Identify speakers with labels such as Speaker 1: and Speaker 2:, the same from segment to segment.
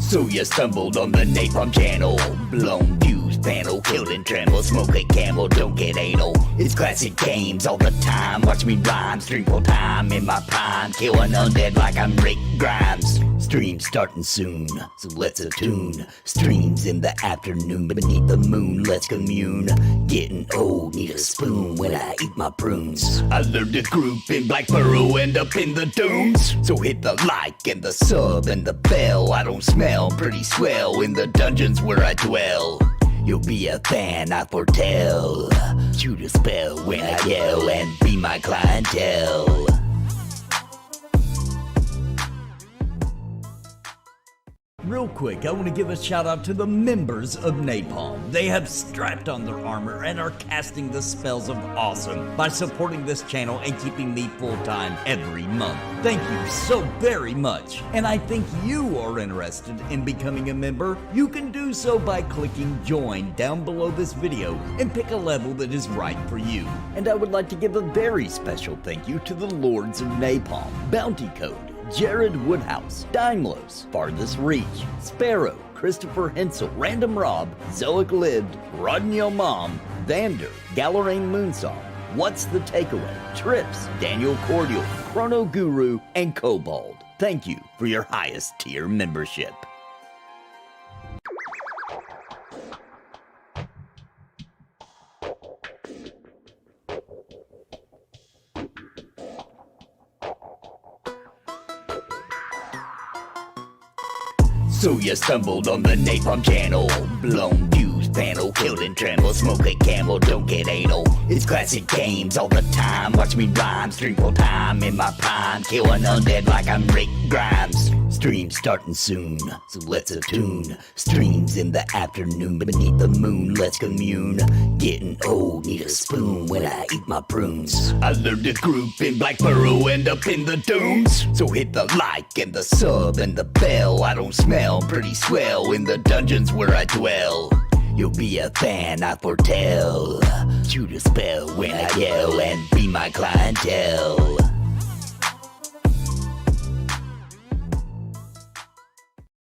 Speaker 1: So you stumbled on the Napalm channel. Blown fuse panel, killed and tremble. Smoke a camel, don't get anal. It's classic games all the time. Watch me rhyme, stream full time in my prime. Kill an undead like I'm Rick Grimes. Stream starting soon, so let's attune. Streams in the afternoon beneath the moon, let's commune. Getting old, need a spoon when I eat my prunes. I learned to group in Black Burrow, end up in the dunes. So hit the like and the sub and the bell. I don't smell pretty swell in the dungeons where I dwell. You'll be a fan, I foretell. Shoot a spell when I yell and be my clientele. Real quick, I want to give a shout out to the members of Napalm. They have strapped on their armor and are casting the spells of awesome by supporting this channel and keeping me full-time every month. Thank you so very much. And I think you are interested in becoming a member. You can do so by clicking join down below this video and pick a level that is right for you. And I would like to give a very special thank you to the Lords of Napalm. Bounty Code, Jared Woodhouse, Daimlos, Farthest Reach, Sparrow, Christopher Hensel, Random Rob, Zoic Lived, Rodney Mom, Vander, Galerain Moonsong, What's the Takeaway, Trips, Daniel Cordial, Chrono Guru, and Kobold. Thank you for your highest tier membership. So you stumbled on the Napalm channel. Blown fuse panel, killed and tremble. Smoke a camel, don't get anal. It's classic games all the time. Watch me rhyme, stream full time in my prime. Kill an undead like I'm Rick Grimes. Stream starting soon, so let's attune. Streams in the afternoon beneath the moon, let's commune. Getting old, need a spoon when I eat my prunes. I learned to group in Black Burrow, end up in the dunes. So hit the like and the sub and the bell. I don't smell pretty swell in the dungeons where I dwell. You'll be a fan, I foretell. Shoot a spell when I yell and be my clientele.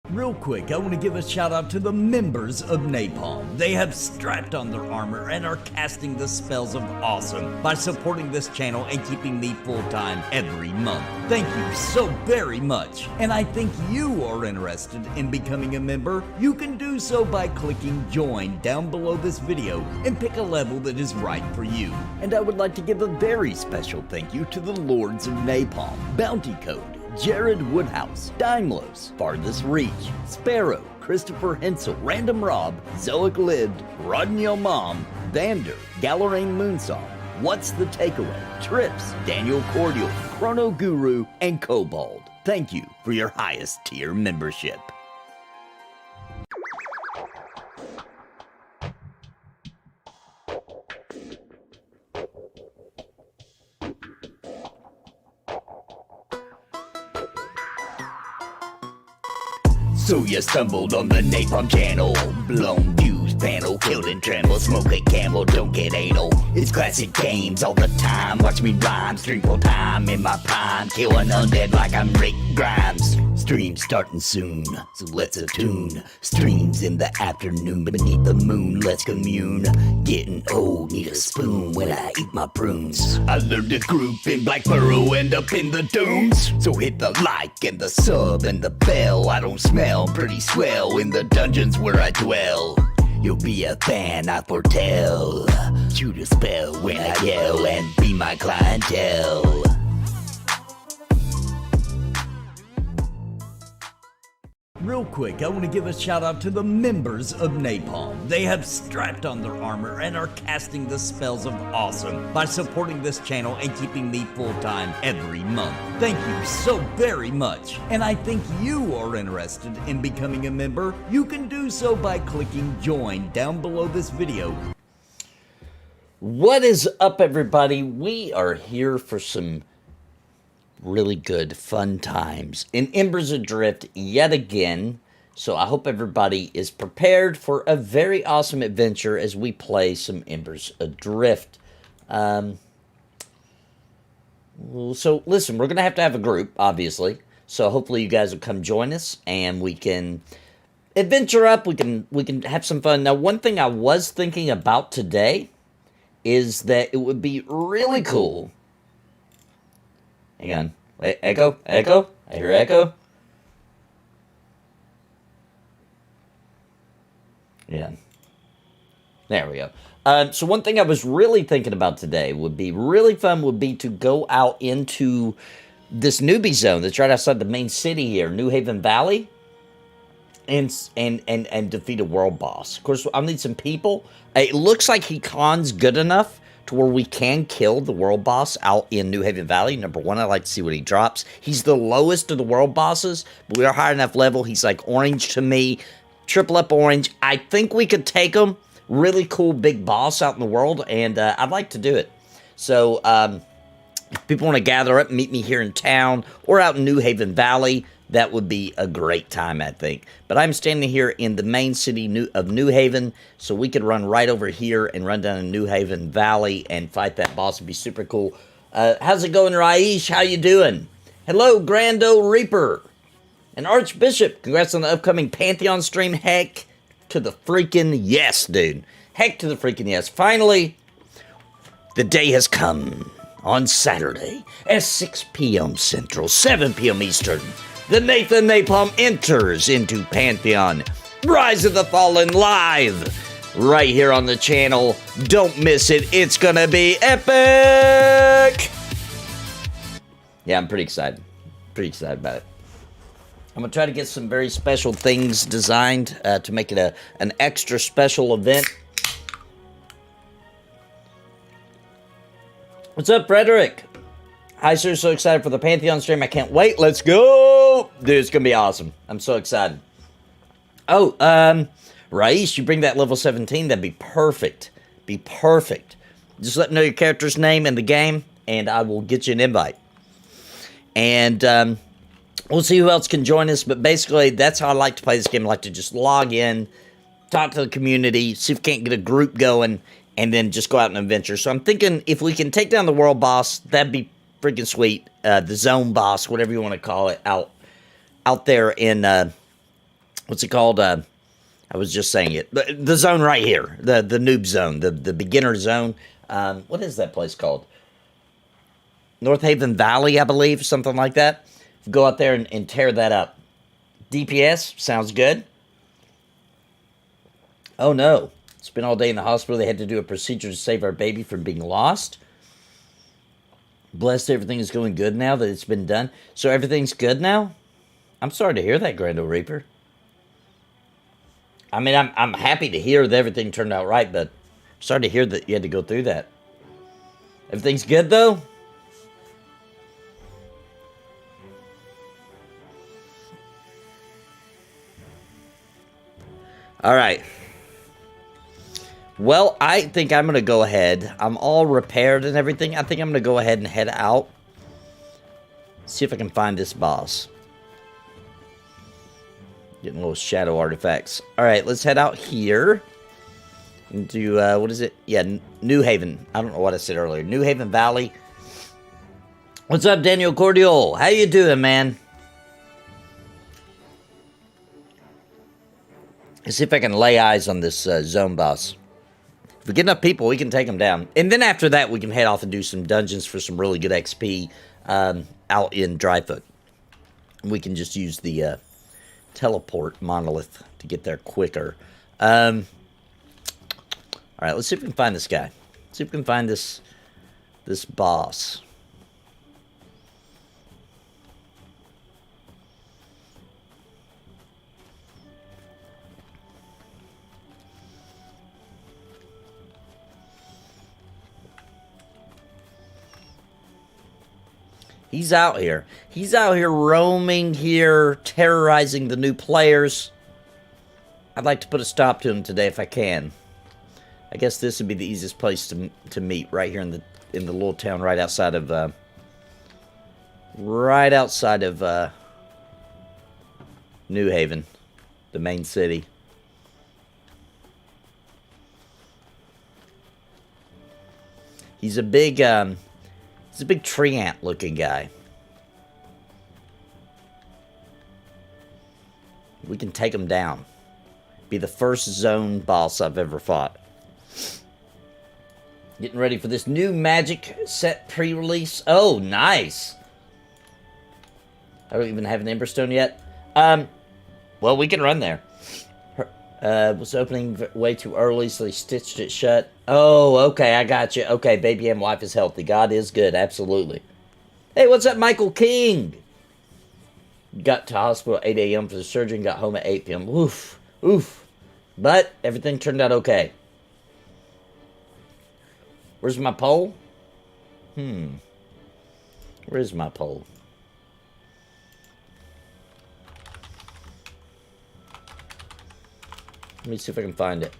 Speaker 1: Real quick, I want to give a shout out to the members of Napalm. They have strapped on their armor and are casting the spells of awesome by supporting this channel and keeping me full-time every month. Thank you so very much. And I think you are interested in becoming a member. You can do so by clicking join down below this video and pick a level that is right for you. And I would like to give a very special thank you to the Lords of Napalm. Bounty Code, Jared Woodhouse, Daimlos, Farthest Reach, Sparrow, Christopher Hensel, Random Rob, Zoic Lived, Rodney Mom, Vander, Galerain Moonsong, What's the Takeaway, Trips, Daniel Cordial, Chrono Guru, and Kobold. Thank you for your highest tier membership. So you stumbled on the Napalm channel. Blown fuse panel, killed and tremble. Smoke a camel, don't get anal. It's classic games all the time. Watch me rhyme, stream full time in my prime. Kill an undead like I'm Rick Grimes. Stream starting soon, so let's attune. Streams in the afternoon beneath the moon, let's commune. Getting old, need a spoon when I eat my prunes. I learned to group in Black Burrow, end up in the dunes. So hit the like and the sub and the bell. I don't smell pretty swell in the dungeons where I dwell. You'll be a fan, I foretell. Shoot a spell when I yell and be my clientele. Real quick, I want to give a shout out to the members of Napalm. They have strapped on their armor and are casting the spells of awesome by supporting this channel and keeping me full-time every month. Thank you so very much. And I think you are interested in becoming a member. You can do so by clicking join down below this video.
Speaker 2: What is up, everybody? We are here for some really good, fun times in Embers Adrift yet again. So I hope everybody is prepared for a very awesome adventure as we play some Embers Adrift. So listen, we're going to have a group, obviously. So hopefully you guys will come join us and we can adventure up. We can have some fun. Now, one thing I was thinking about today is that it would be really cool. Hang on. Wait, echo? Echo? I hear echo. Yeah. There we go. So one thing I was really thinking about today would be really fun would be to go out into this newbie zone that's right outside the main city here, New Haven Valley, and defeat a world boss. Of course, I'll need some people. It looks like Hikan's good enough to where we can kill the world boss out in New Haven Valley. Number one, I like to see what he drops. He's the lowest of the world bosses, but we are high enough level. He's like orange to me. Triple up orange. I think we could take him. Really cool big boss out in the world, and I'd like to do it. So, if people want to gather up and meet me here in town or out in New Haven Valley, that would be a great time, I think. But I'm standing here in the main city of New Haven, so we could run right over here and run down to New Haven Valley and fight that boss. It'd be super cool. How's it going, Raish? How you doing? Hello, Grando Reaper. And Archbishop, congrats on the upcoming Pantheon stream. Heck to the freaking yes, dude. Heck to the freaking yes. Finally, the day has come. On Saturday at 6 p.m. Central, 7 p.m. Eastern, the Nathan Napalm enters into Pantheon. Rise of the Fallen live right here on the channel. Don't miss it. It's gonna be epic. Yeah, I'm pretty excited. Pretty excited about it. I'm going to try to get some very special things designed to make it an extra special event. What's up, Frederick? Hi, sir. So excited for the Pantheon stream. I can't wait. Let's go. Dude, it's going to be awesome. I'm so excited. Oh, Raish, you bring that level 17. That'd be perfect. Be perfect. Just let me know your character's name in the game, and I will get you an invite. And, we'll see who else can join us, but basically, that's how I like to play this game. I like to just log in, talk to the community, see if we can't get a group going, and then just go out and adventure. So I'm thinking if we can take down the world boss, that'd be freaking sweet. The zone boss, whatever you want to call it, out there in, what's it called? I was just saying it. The zone right here, the noob zone, the beginner zone. What is that place called? North Haven Valley, I believe, something like that. Go out there and tear that up. DPS, sounds good. Oh no, spent all day in the hospital. They had to do a procedure to save our baby from being lost. Blessed everything is going good now that it's been done. So everything's good now? I'm sorry to hear that, Grando Reaper. I mean, I'm happy to hear that everything turned out right, but I'm sorry to hear that you had to go through that. Everything's good though? All right. Well, I think I'm going to go ahead. I'm all repaired and everything. I think I'm going to go ahead and head out. See if I can find this boss. Getting little shadow artifacts. All right, let's head out here. Into, what is it? Yeah, New Haven. I don't know what I said earlier. New Haven Valley. What's up, Daniel Cordial? How you doing, man? Let's see if I can lay eyes on this zone boss. If we get enough people, we can take them down. And then after that, we can head off and do some dungeons for some really good XP out in Dryfoot. We can just use the teleport monolith to get there quicker. All right, let's see if we can find this guy. Let's see if we can find this boss. He's out here. He's out here roaming here, terrorizing the new players. I'd like to put a stop to him today if I can. I guess this would be the easiest place to meet, right here in the little town right outside of New Haven, the main city. He's a big tree ant looking guy. We can take him down. Be the first zone boss I've ever fought. Getting ready for this new Magic set pre-release. Oh, nice. I don't even have an Emberstone yet. Well, we can run there. Was opening way too early, so they stitched it shut. Oh, okay, I got you. Okay, baby and wife is healthy. God is good, absolutely. Hey, what's up, Michael King? Got to hospital at 8 a.m. for the surgery and got home at 8 p.m. Oof, oof. But everything turned out okay. Where's my pole? Where's my pole? Let me see if I can find it.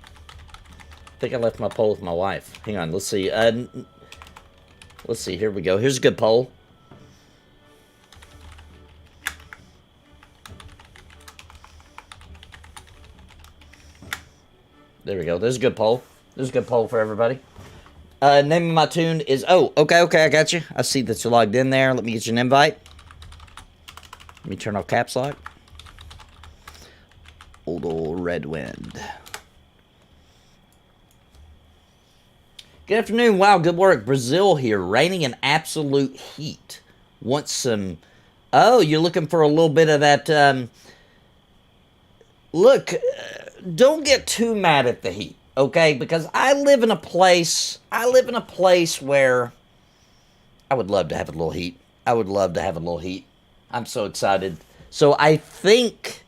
Speaker 2: I think I left my pole with my wife. Hang on, let's see. Let's see, here we go. Here's a good pole. There we go. There's a good poll. There's a good poll for everybody. Name of my tune is... Oh, okay, I got you. I see that you're logged in there. Let me get you an invite. Let me turn off caps lock. Old Red Wind. Good afternoon. Wow, good work. Brazil here. Raining in absolute heat. Want some... Oh, you're looking for a little bit of that... Look... Don't get too mad at the heat, okay? Because I live in a place where I would love to have a little heat. I would love to have a little heat. I'm so excited. So I think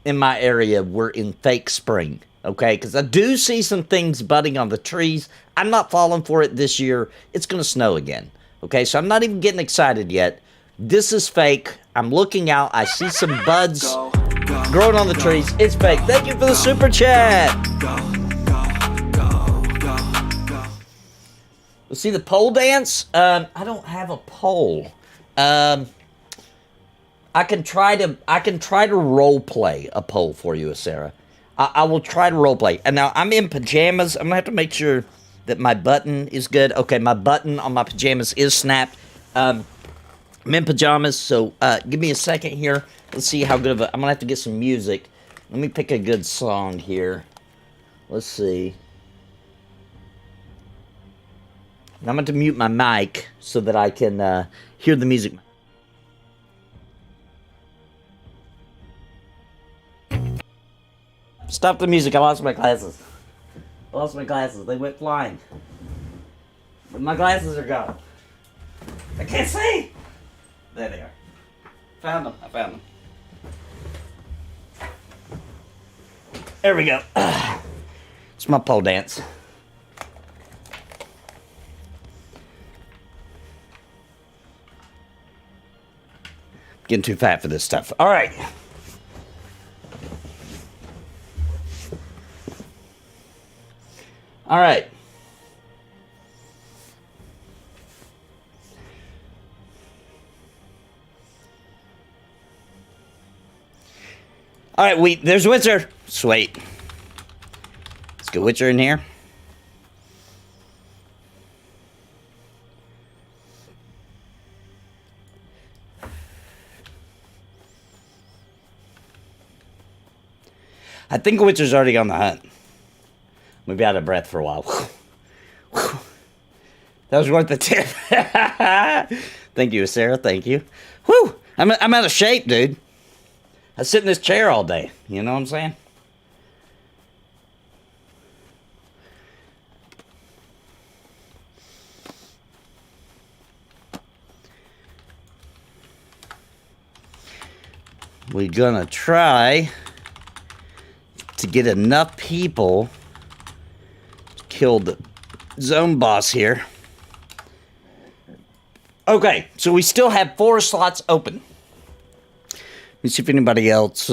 Speaker 2: in my area we're in fake spring, okay? Because I do see some things budding on the trees. I'm not falling for it this year. It's going to snow again, okay? So I'm not even getting excited yet. This is fake. I'm looking out. I see some buds growing on the trees. It's fake. Thank you for the super chat. Let's see the pole dance. I don't have a pole. I can try to role play a pole for you, Sarah. I will try to role play. And now I'm in pajamas. I'm gonna have to make sure that my button is good. Okay, my button on my pajamas is snapped. I'm in pajamas, so give me a second here. Let's see how good of a... I'm going to have to get some music. Let me pick a good song here. Let's see. I'm going to mute my mic so that I can hear the music. Stop the music. I lost my glasses. I lost my glasses. They went flying. But my glasses are gone. I can't see! There they are. Found them. I found them. There we go. It's my pole dance. Getting too fat for this stuff. All right. All right. All right, there's Witcher. Sweet. Let's get Witcher in here. I think Witcher's already on the hunt. We'll be out of breath for a while. That was worth the tip. Thank you, Sarah. Thank you. Whew. I'm out of shape, dude. I sit in this chair all day. You know what I'm saying? We're gonna try to get enough people to kill the zone boss here. Okay, so we still have 4 slots open. Let me see if anybody else,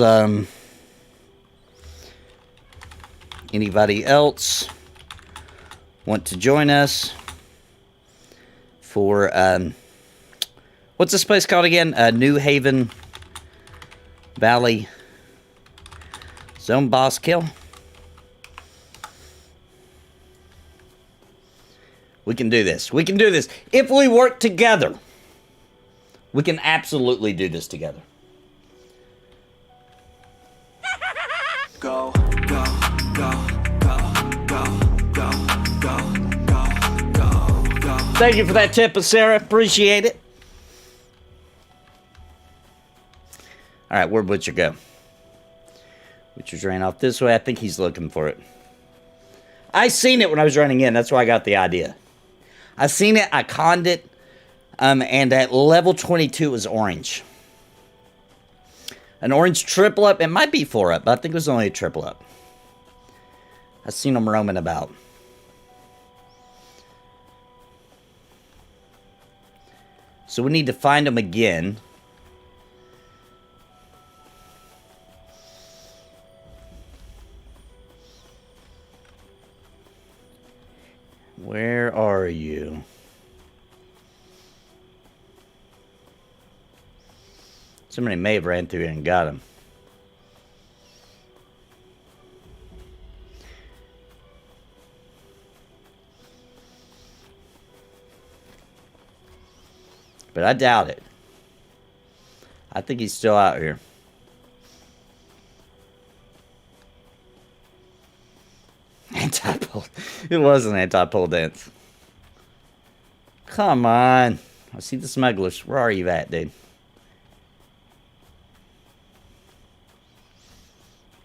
Speaker 2: want to join us for, what's this place called again? New Haven Valley Zone Boss Kill. We can do this. We can do this. If we work together, we can absolutely do this together.
Speaker 3: Go, go.
Speaker 2: Thank you for that tip, Sarah. Appreciate it. All right, where'd Butcher go? Butcher's ran off this way. I think he's looking for it. I seen it when I was running in. That's why I got the idea. I seen it. I conned it. And at level 22, it was orange. An orange triple up. It might be 4 up, but I think it was only a triple up. I seen them roaming about. So we need to find them again. Where are you? Somebody may have ran through here and got him. But I doubt it. I think he's still out here. Anti-pole. It was an anti-pole dance. Come on. I see the smugglers. Where are you at, dude?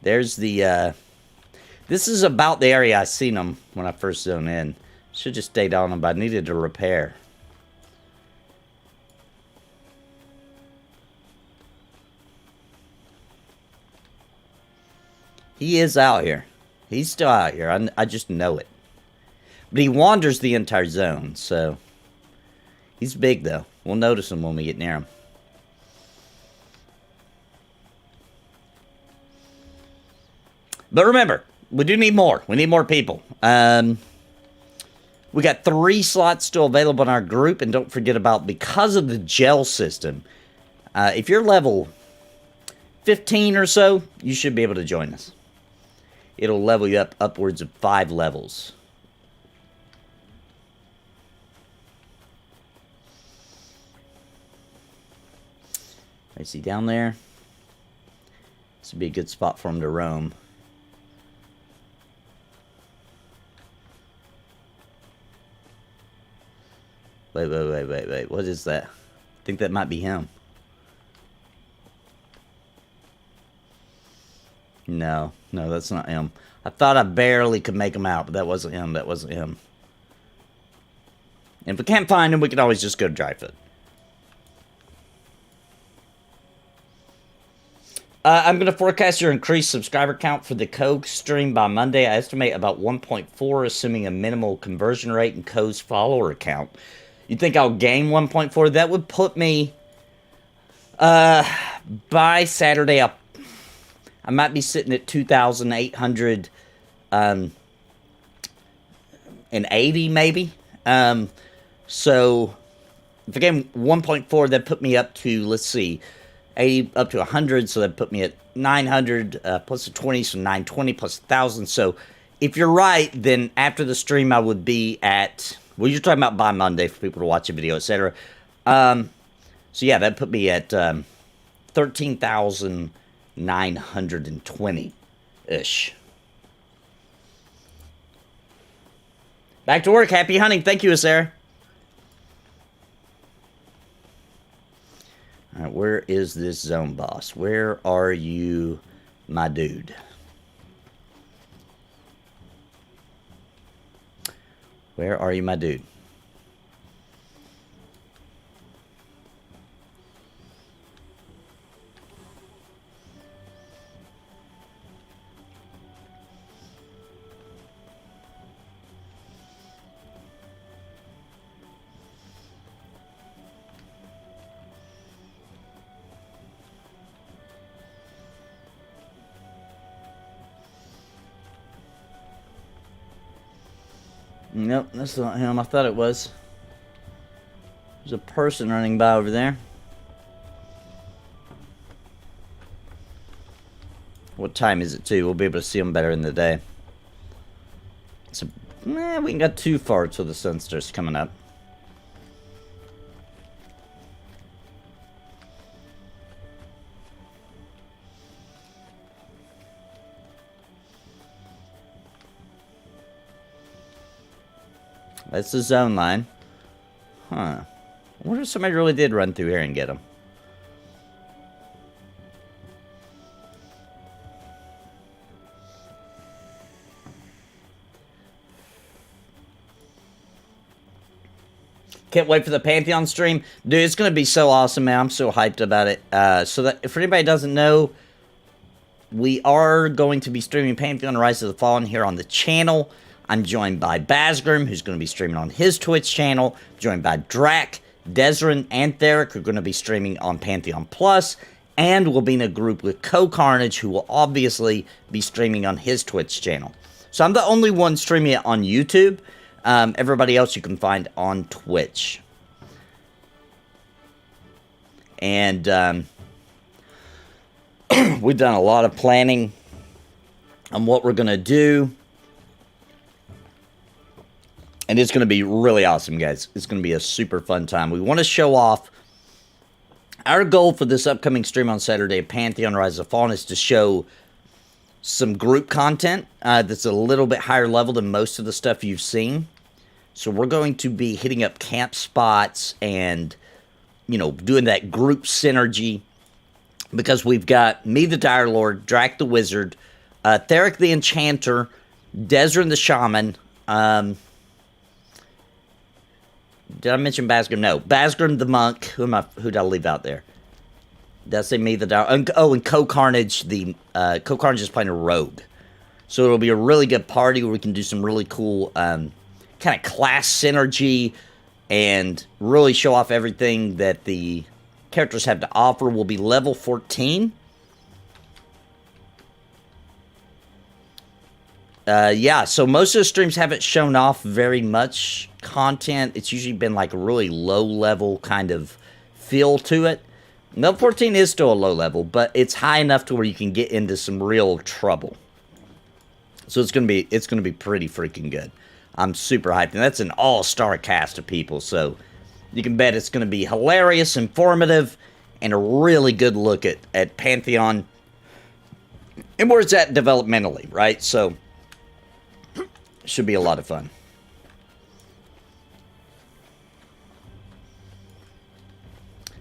Speaker 2: There's the, this is about the area I seen them when I first zoned in. Should just stayed on them, but I needed to repair. He is out here. He's still out here. I just know it. But he wanders the entire zone, so... He's big, though. We'll notice him when we get near him. But remember, we do need more. We need more people. We got 3 slots still available in our group. And don't forget about, because of the gel system, if you're level 15 or so, you should be able to join us. It'll level you up upwards of 5 levels. I see down there. This would be a good spot for him to roam. Wait. What is that? I think that might be him. No, that's not him. I thought I barely could make him out, but that wasn't him. That wasn't him. And if we can't find him, we can always just go to Dryfoot. I'm going to forecast your increased subscriber count for the Coke stream by Monday. I estimate about 1.4, assuming a minimal conversion rate and Co's follower count. You think I'll gain 1.4? That would put me, by Saturday, I might be sitting at 2,880 maybe. So if I gain 1.4, that put me up to, let's see, 80 up to 100, so that put me at 900 plus the 20, so 920 plus 1,000. So if you're right, then after the stream I would be at, well, you're talking about by Monday for people to watch a video, etc. So yeah, that put me at 13,920-ish. Back to work. Happy hunting. Thank you, Sarah. All right, where is this zone boss? Where are you, my dude? Where are you, my dude? Nope, that's not him. I thought it was. There's a person running by over there. What time is it, too? We'll be able to see them better in the day. So, we ain't got too far till the sun starts coming up. That's the zone line. Huh. I wonder if somebody really did run through here and get them. Can't wait for the Pantheon stream. Dude, it's going to be so awesome, man. I'm so hyped about it. So that if anybody doesn't know, we are going to be streaming Pantheon Rise of the Fallen here on the channel. I'm joined by Basgrim, who's going to be streaming on his Twitch channel. Joined by Drac, Desrin, and Theric, who are going to be streaming on Pantheon Plus. And we'll be in a group with Co-Carnage, who will obviously be streaming on his Twitch channel. So I'm the only one streaming it on YouTube. Everybody else you can find on Twitch. And we've done a lot of planning on what we're going to do. And it's going to be really awesome, guys. It's going to be a super fun time. We want to show off. Our goal for this upcoming stream on Saturday of Pantheon Rise of the Fallen is to show some group content that's a little bit higher level than most of the stuff you've seen. So we're going to be hitting up camp spots and, you know, doing that group synergy. Because we've got me, the Dire Lord, Drac the Wizard, Theric the Enchanter, Desrin the Shaman. Did I mention Basgrim? No. Basgrim the Monk. Who did I leave out there? Did I say me, the Dire? And Co-Carnage. Co-Carnage is playing a rogue. So it'll be a really good party where we can do some really cool kind of class synergy and really show off everything that the characters have to offer. Will be level 14. Yeah, so most of the streams haven't shown off very much content. It's usually been like a really low level kind of feel to it. Level 14 is still a low level, but it's high enough to where you can get into some real trouble. So it's gonna be pretty freaking good. I'm super hyped, and that's an all-star cast of people, so you can bet it's gonna be hilarious, informative, and a really good look at Pantheon and where it's at developmentally, right? So should be a lot of fun.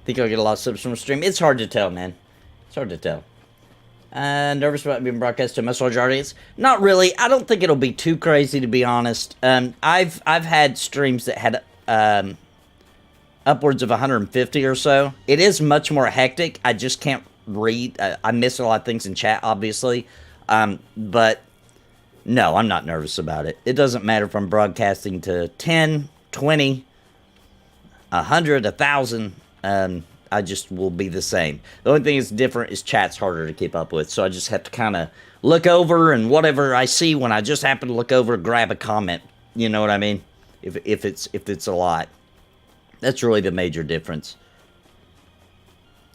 Speaker 2: Think I'll get a lot of subs from the stream. It's hard to tell, man. It's hard to tell. Nervous about being broadcast to a much larger audience? Not really. I don't think it'll be too crazy, to be honest. I've had streams that had upwards of 150 or so. It is much more hectic. I just can't read. I miss a lot of things in chat, obviously. But no, I'm not nervous about it. It doesn't matter if I'm broadcasting to 10, 20, 100, 1,000. I just will be the same. The only thing that's different is chat's harder to keep up with. So I just have to kind of look over, and whatever I see when I just happen to look over, grab a comment. You know what I mean? If it's a lot. That's really the major difference.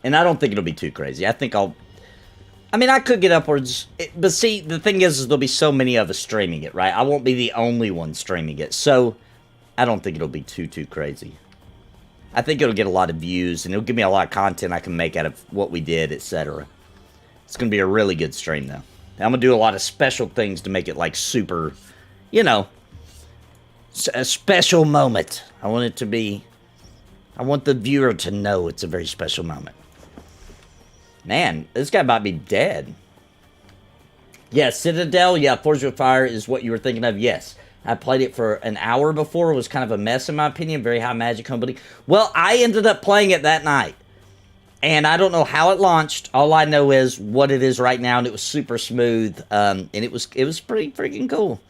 Speaker 2: And I don't think it'll be too crazy. I think I could get upwards. But see, the thing is there'll be so many of us streaming it, right? I won't be the only one streaming it. So I don't think it'll be too crazy. I think it'll get a lot of views, and it'll give me a lot of content I can make out of what we did, etc. It's going to be a really good stream, though. I'm going to do a lot of special things to make it, like, super, you know, a special moment. I want it to be, I want the viewer to know it's a very special moment. Man, this guy might be dead. Yeah, Citadel, yeah, Forged with Fire is what you were thinking of, yes. I played it for an hour before. It was kind of a mess, in my opinion. Very high magic company. Well, I ended up playing it that night. And I don't know how it launched. All I know is what it is right now. And it was super smooth. And it was pretty freaking cool.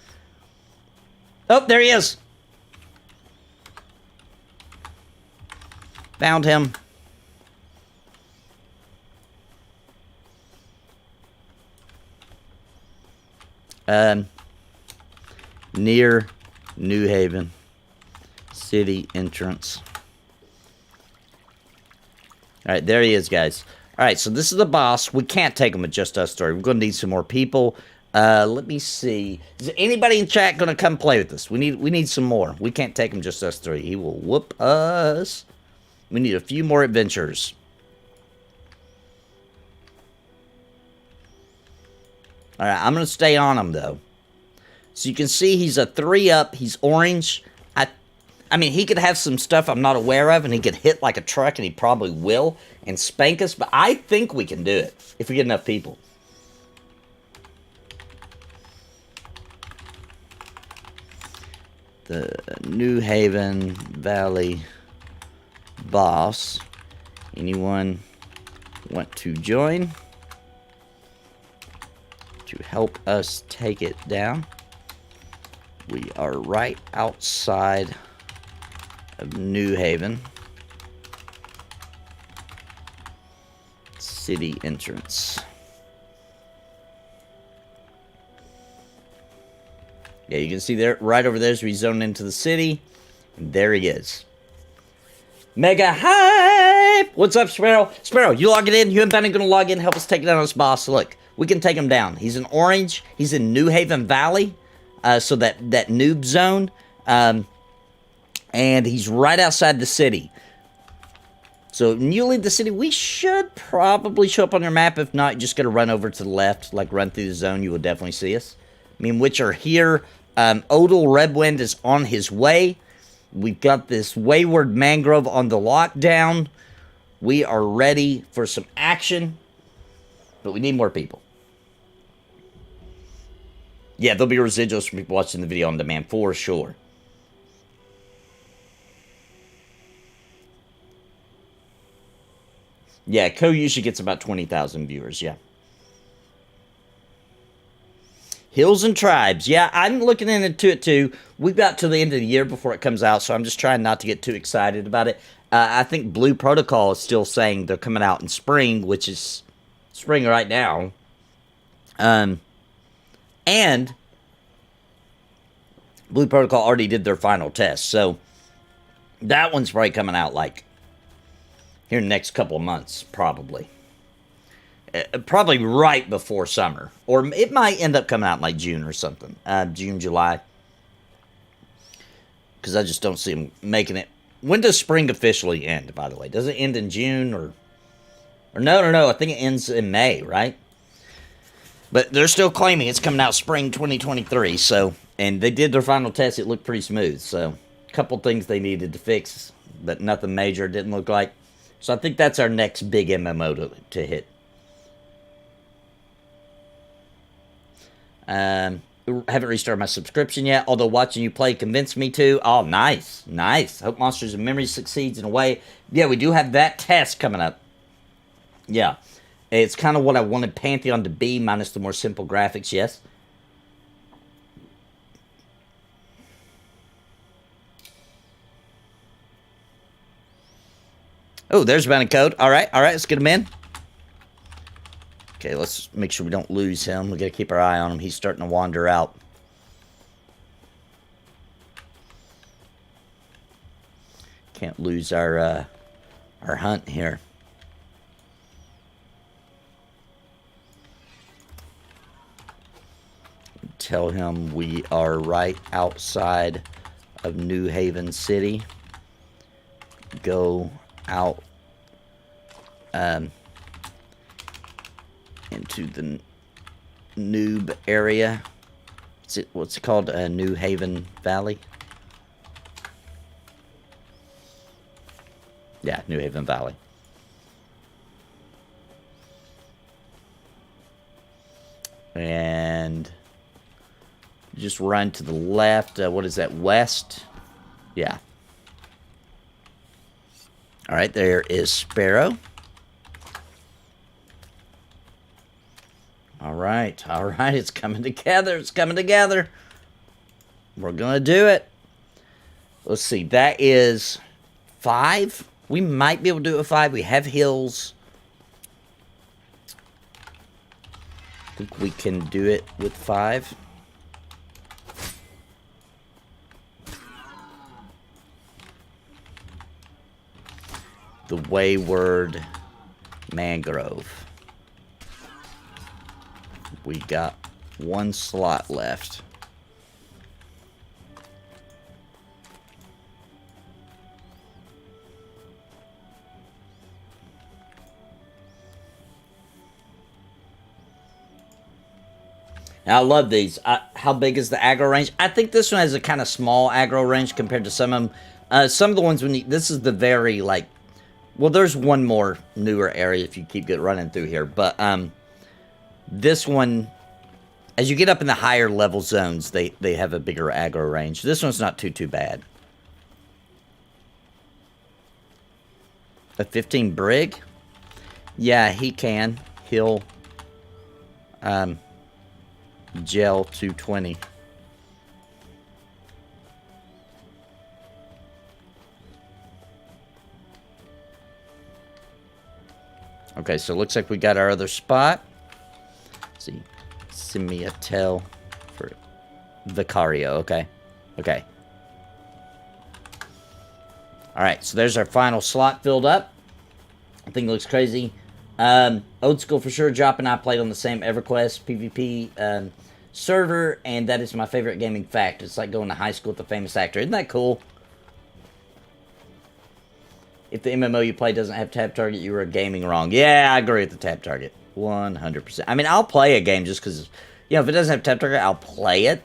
Speaker 2: Oh, there he is. Found him. Near New Haven city entrance. Alright, there he is, guys. Alright, so this is the boss. We can't take him with just us three. We're going to need some more people. Let me see. Is anybody in chat going to come play with us? We need some more. We can't take him just us three. He will whoop us. We need a few more adventures. Alright, I'm going to stay on him, though. So you can see he's a 3-up. He's orange. I mean, he could have some stuff I'm not aware of, and he could hit like a truck, and he probably will, and spank us, but I think we can do it if we get enough people. The New Haven Valley boss. Anyone want to join to help us take it down? We are right outside of New Haven. City entrance. Yeah, you can see there, right over there as we zone into the city. And there he is. Mega hype! What's up, Sparrow? Sparrow, you log it in. You and Ben are going to log in, help us take down this boss. Look, we can take him down. He's in orange. He's in New Haven Valley. So that noob zone. And he's right outside the city. So when you leave the city, we should probably show up on your map. If not, you just got to run over to the left, like run through the zone. You will definitely see us. I mean, which are here. Odal Redwind is on his way. We've got this Wayward Mangrove on the lockdown. We are ready for some action. But we need more people. Yeah, there'll be residuals from people watching the video on demand for sure. Yeah, Co usually gets about 20,000 viewers, yeah. Hills and Tribes. Yeah, I'm looking into it too. We've got till the end of the year before it comes out, so I'm just trying not to get too excited about it. I think Blue Protocol is still saying they're coming out in spring, which is spring right now. And Blue Protocol already did their final test, so that one's probably coming out like here in the next couple of months, probably. Probably right before summer. Or it might end up coming out in like June or something. June, July. Because I just don't see them making it. When does spring officially end, by the way? Does it end in June or no. I think it ends in May, right? But they're still claiming it's coming out spring 2023. So, and they did their final test. It looked pretty smooth. So, a couple things they needed to fix. But nothing major, it didn't look like. So, I think that's our next big MMO to hit. Haven't restarted my subscription yet, although watching you play convinced me to. Oh, nice. Nice. Hope Monsters of Memory succeeds in a way. Yeah, we do have that test coming up. Yeah. It's kind of what I wanted Pantheon to be, minus the more simple graphics, yes. Oh, there's Bounty Code. All right, let's get him in. Okay, let's make sure we don't lose him. We gotta keep our eye on him. He's starting to wander out. Can't lose our hunt here. Tell him we are right outside of New Haven City. Go out into the noob area. What's it called? New Haven Valley? Yeah, New Haven Valley. And just run to the left. What is that? West? Yeah. All right, there is Sparrow. All right, it's coming together. It's coming together. We're gonna do it. Let's see, that is 5. We might be able to do it with 5. We have hills. I think we can do it with 5. The Wayward Mangrove. We got 1 slot left. Now, I love these. How big is the aggro range? I think this one has a kind of small aggro range compared to some of them. Some of the ones this is the very, like, well, there's one more newer area if you keep running through here, but this one, as you get up in the higher level zones, they have a bigger aggro range. This one's not too bad. A 15 brig? Yeah, he can. He'll gel 220. Okay, so it looks like we got our other spot. Let's see. Send me a tell for Vicario. Okay. Okay. Alright, so there's our final slot filled up. I think it looks crazy. Old School for sure. Jop and I played on the same EverQuest PvP server, and that is my favorite gaming fact. It's like going to high school with a famous actor. Isn't that cool? If the MMO you play doesn't have tab target, you are gaming wrong. Yeah, I agree with the tab target. 100%. I mean, I'll play a game just because, you know, if it doesn't have tab target, I'll play it.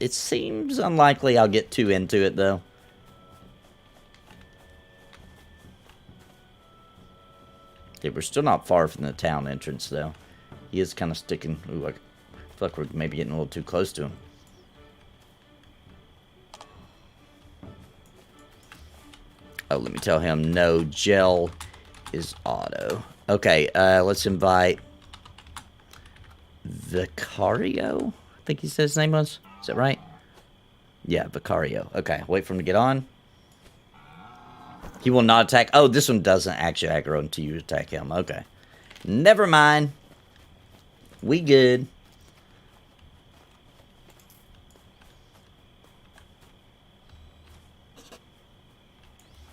Speaker 2: It seems unlikely I'll get too into it, though. Okay, we're still not far from the town entrance, though. He is kind of sticking. Ooh, I feel like we're maybe getting a little too close to him. Oh, let me tell him no gel is auto. Okay, let's invite Vicario. I think he said his name was. Is that right? Yeah, Vicario. Okay, wait for him to get on. He will not attack. Oh, this one doesn't actually aggro until you attack him. Okay. Never mind. We good.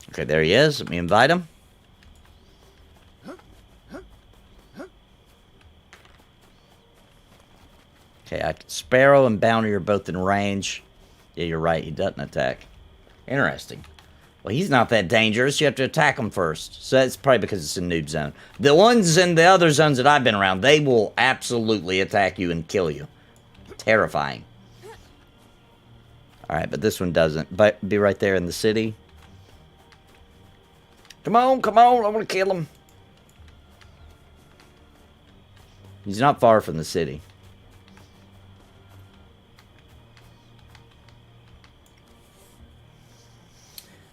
Speaker 2: Okay, there he is. Let me invite him. Okay, Sparrow and Bounty are both in range. Yeah, you're right. He doesn't attack. Interesting. Well, he's not that dangerous. You have to attack him first. So that's probably because it's a noob zone. The ones in the other zones that I've been around, they will absolutely attack you and kill you. Terrifying. Alright, but this one doesn't. But be right there in the city. Come on, come on. I want to kill him. He's not far from the city.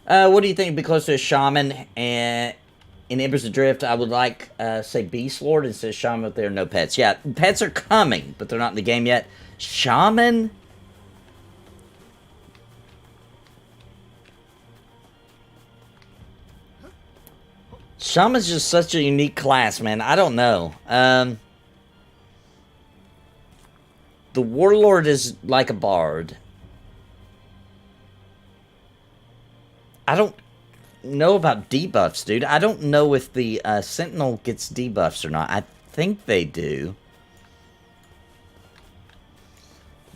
Speaker 2: What do you think would be close to a shaman? And in Embers Adrift, I would like, say, Beast Lord instead of shaman, but there are no pets. Yeah, pets are coming, but they're not in the game yet. Shaman? Shaman's just such a unique class, man. I don't know. The Warlord is like a bard. I don't know about debuffs, dude. I don't know if the Sentinel gets debuffs or not. I think they do.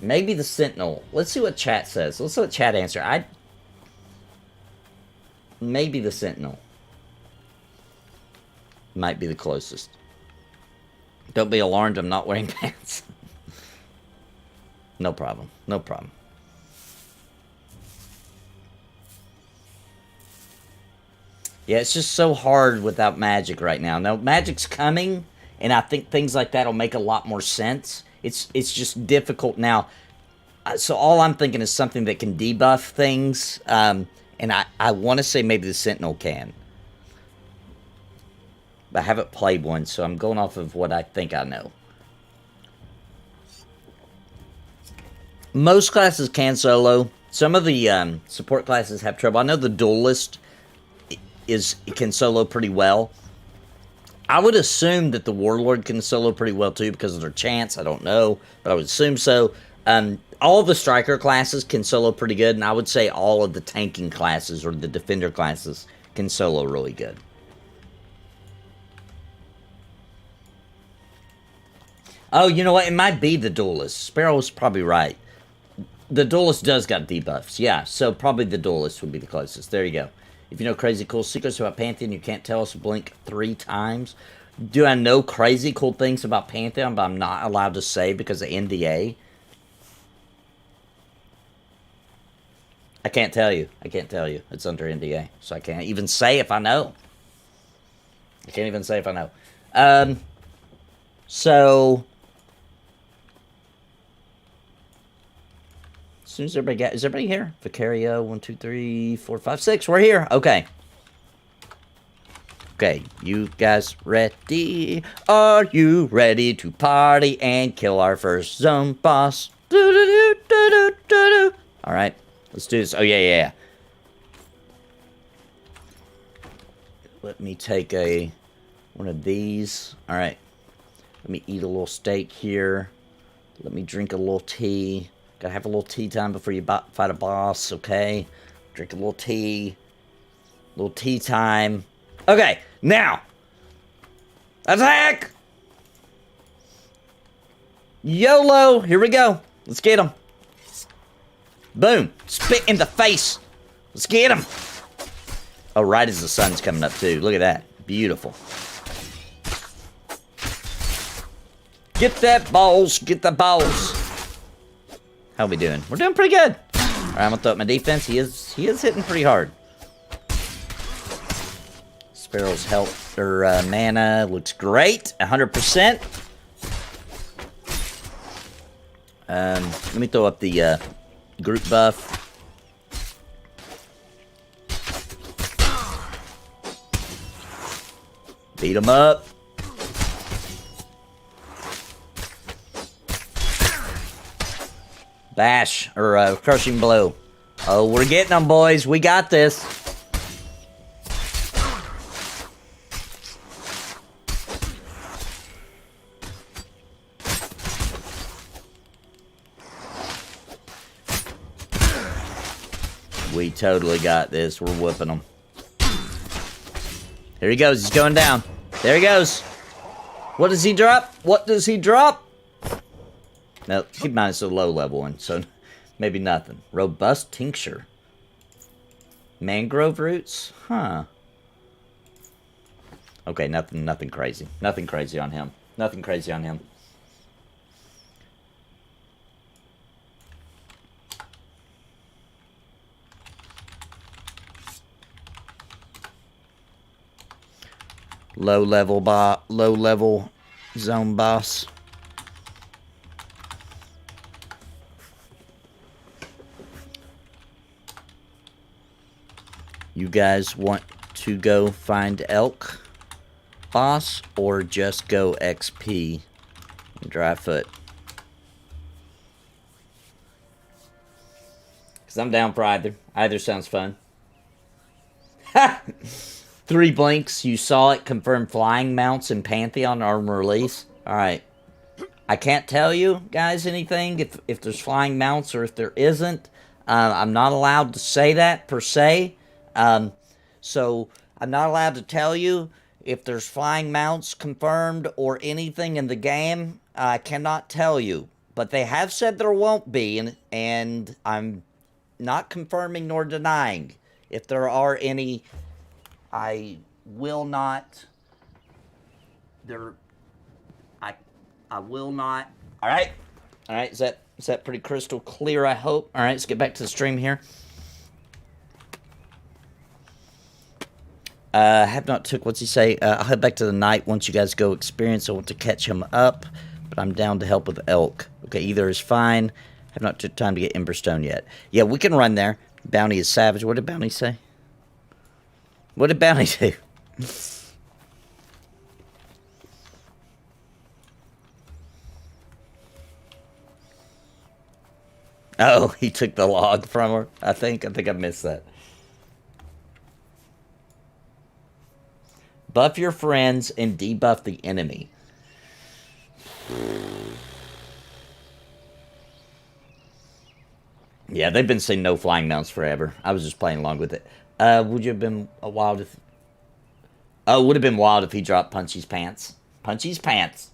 Speaker 2: Maybe the Sentinel. Let's see what chat says. Let's see what chat answer. Maybe the Sentinel. Might be the closest. Don't be alarmed, I'm not wearing pants. No problem. No problem. Yeah, it's just so hard without magic right now. Now, magic's coming, and I think things like that will make a lot more sense. It's just difficult now. So all I'm thinking is something that can debuff things, and I want to say maybe the Sentinel can. But I haven't played one, so I'm going off of what I think I know. Most classes can solo. Some of the support classes have trouble. I know the Duelist can solo pretty well. I would assume that the Warlord can solo pretty well too because of their chance. I don't know, but I would assume so. All of the Striker classes can solo pretty good, and I would say all of the tanking classes or the Defender classes can solo really good. Oh, you know what? It might be the Duelist. Sparrow's probably right. The Duelist does got debuffs. Yeah, so probably the Duelist would be the closest. There you go. If you know crazy cool secrets about Pantheon, you can't tell us, blink 3 times. Do I know crazy cool things about Pantheon, but I'm not allowed to say because of NDA? I can't tell you. I can't tell you. It's under NDA, so I can't even say if I know. I can't even say if I know. So as soon as everybody got, is everybody here? Vicario, 1, 2, 3, 4, 5, 6. We're here. Okay. Okay, you guys ready? Are you ready to party and kill our first zone boss? All right, let's do this. Oh yeah. Let me take one of these. All right. Let me eat a little steak here. Let me drink a little tea. Gotta have a little tea time before you fight a boss, okay? Drink a little tea. Little tea time. Okay, now. Attack! YOLO! Here we go. Let's get him. Boom. Spit in the face. Let's get him. Oh, right as the sun's coming up, too. Look at that. Beautiful. Get that balls. Get the balls. How we doing? We're doing pretty good. All right, I'm gonna throw up my defense. He is hitting pretty hard. Sparrow's health or mana looks great. 100%. Let me throw up the group buff. Beat him up. Bash, or crushing blow. Oh, we're getting them, boys. We got this. We totally got this. We're whooping them. Here he goes. He's going down. There he goes. What does he drop? What does he drop? No, keep in mind it's a low level one, so maybe nothing. Robust tincture. Mangrove roots? Huh. Okay, nothing crazy. Nothing crazy on him. Nothing crazy on him. Low level zone boss. You guys want to go find elk boss or just go XP and Dryfoot? Because I'm down for either. Either sounds fun. Ha! 3 blinks. You saw it. Confirmed flying mounts in Pantheon armor release. Alright. I can't tell you guys anything if there's flying mounts or if there isn't. I'm not allowed to say that per se. So I'm not allowed to tell you if there's flying mounts confirmed or anything in the game. I cannot tell you, but they have said there won't be, and I'm not confirming nor denying. If there are any, I will not. I will not. All right. Is that pretty crystal clear? I hope. All right. Let's get back to the stream here. Have not took, what's he say? I'll head back to the night once you guys go experience. I want to catch him up, but I'm down to help with elk. Okay, either is fine. Have not took time to get Emberstone yet. Yeah, we can run there. Bounty is savage. What did Bounty say? What did Bounty do? Oh, he took the log from her. I think I missed that. Buff your friends and debuff the enemy. Yeah, they've been saying no flying mounts forever. I was just playing along with it. Would you have been wild if... Oh, would have been wild if he dropped Punchy's pants. Punchy's pants.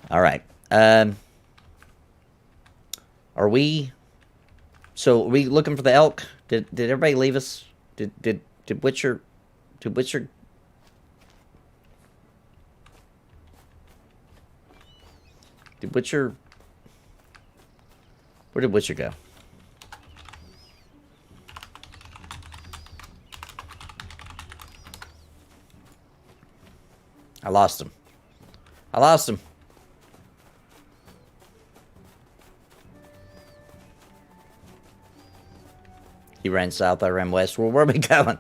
Speaker 2: All right. Are we... So, are we looking for the elk? Did everybody leave us? Did Witcher... Did Witcher Did Witcher... Where did Witcher go? I lost him. I lost him. He ran south, I ran west. Well, where are we going?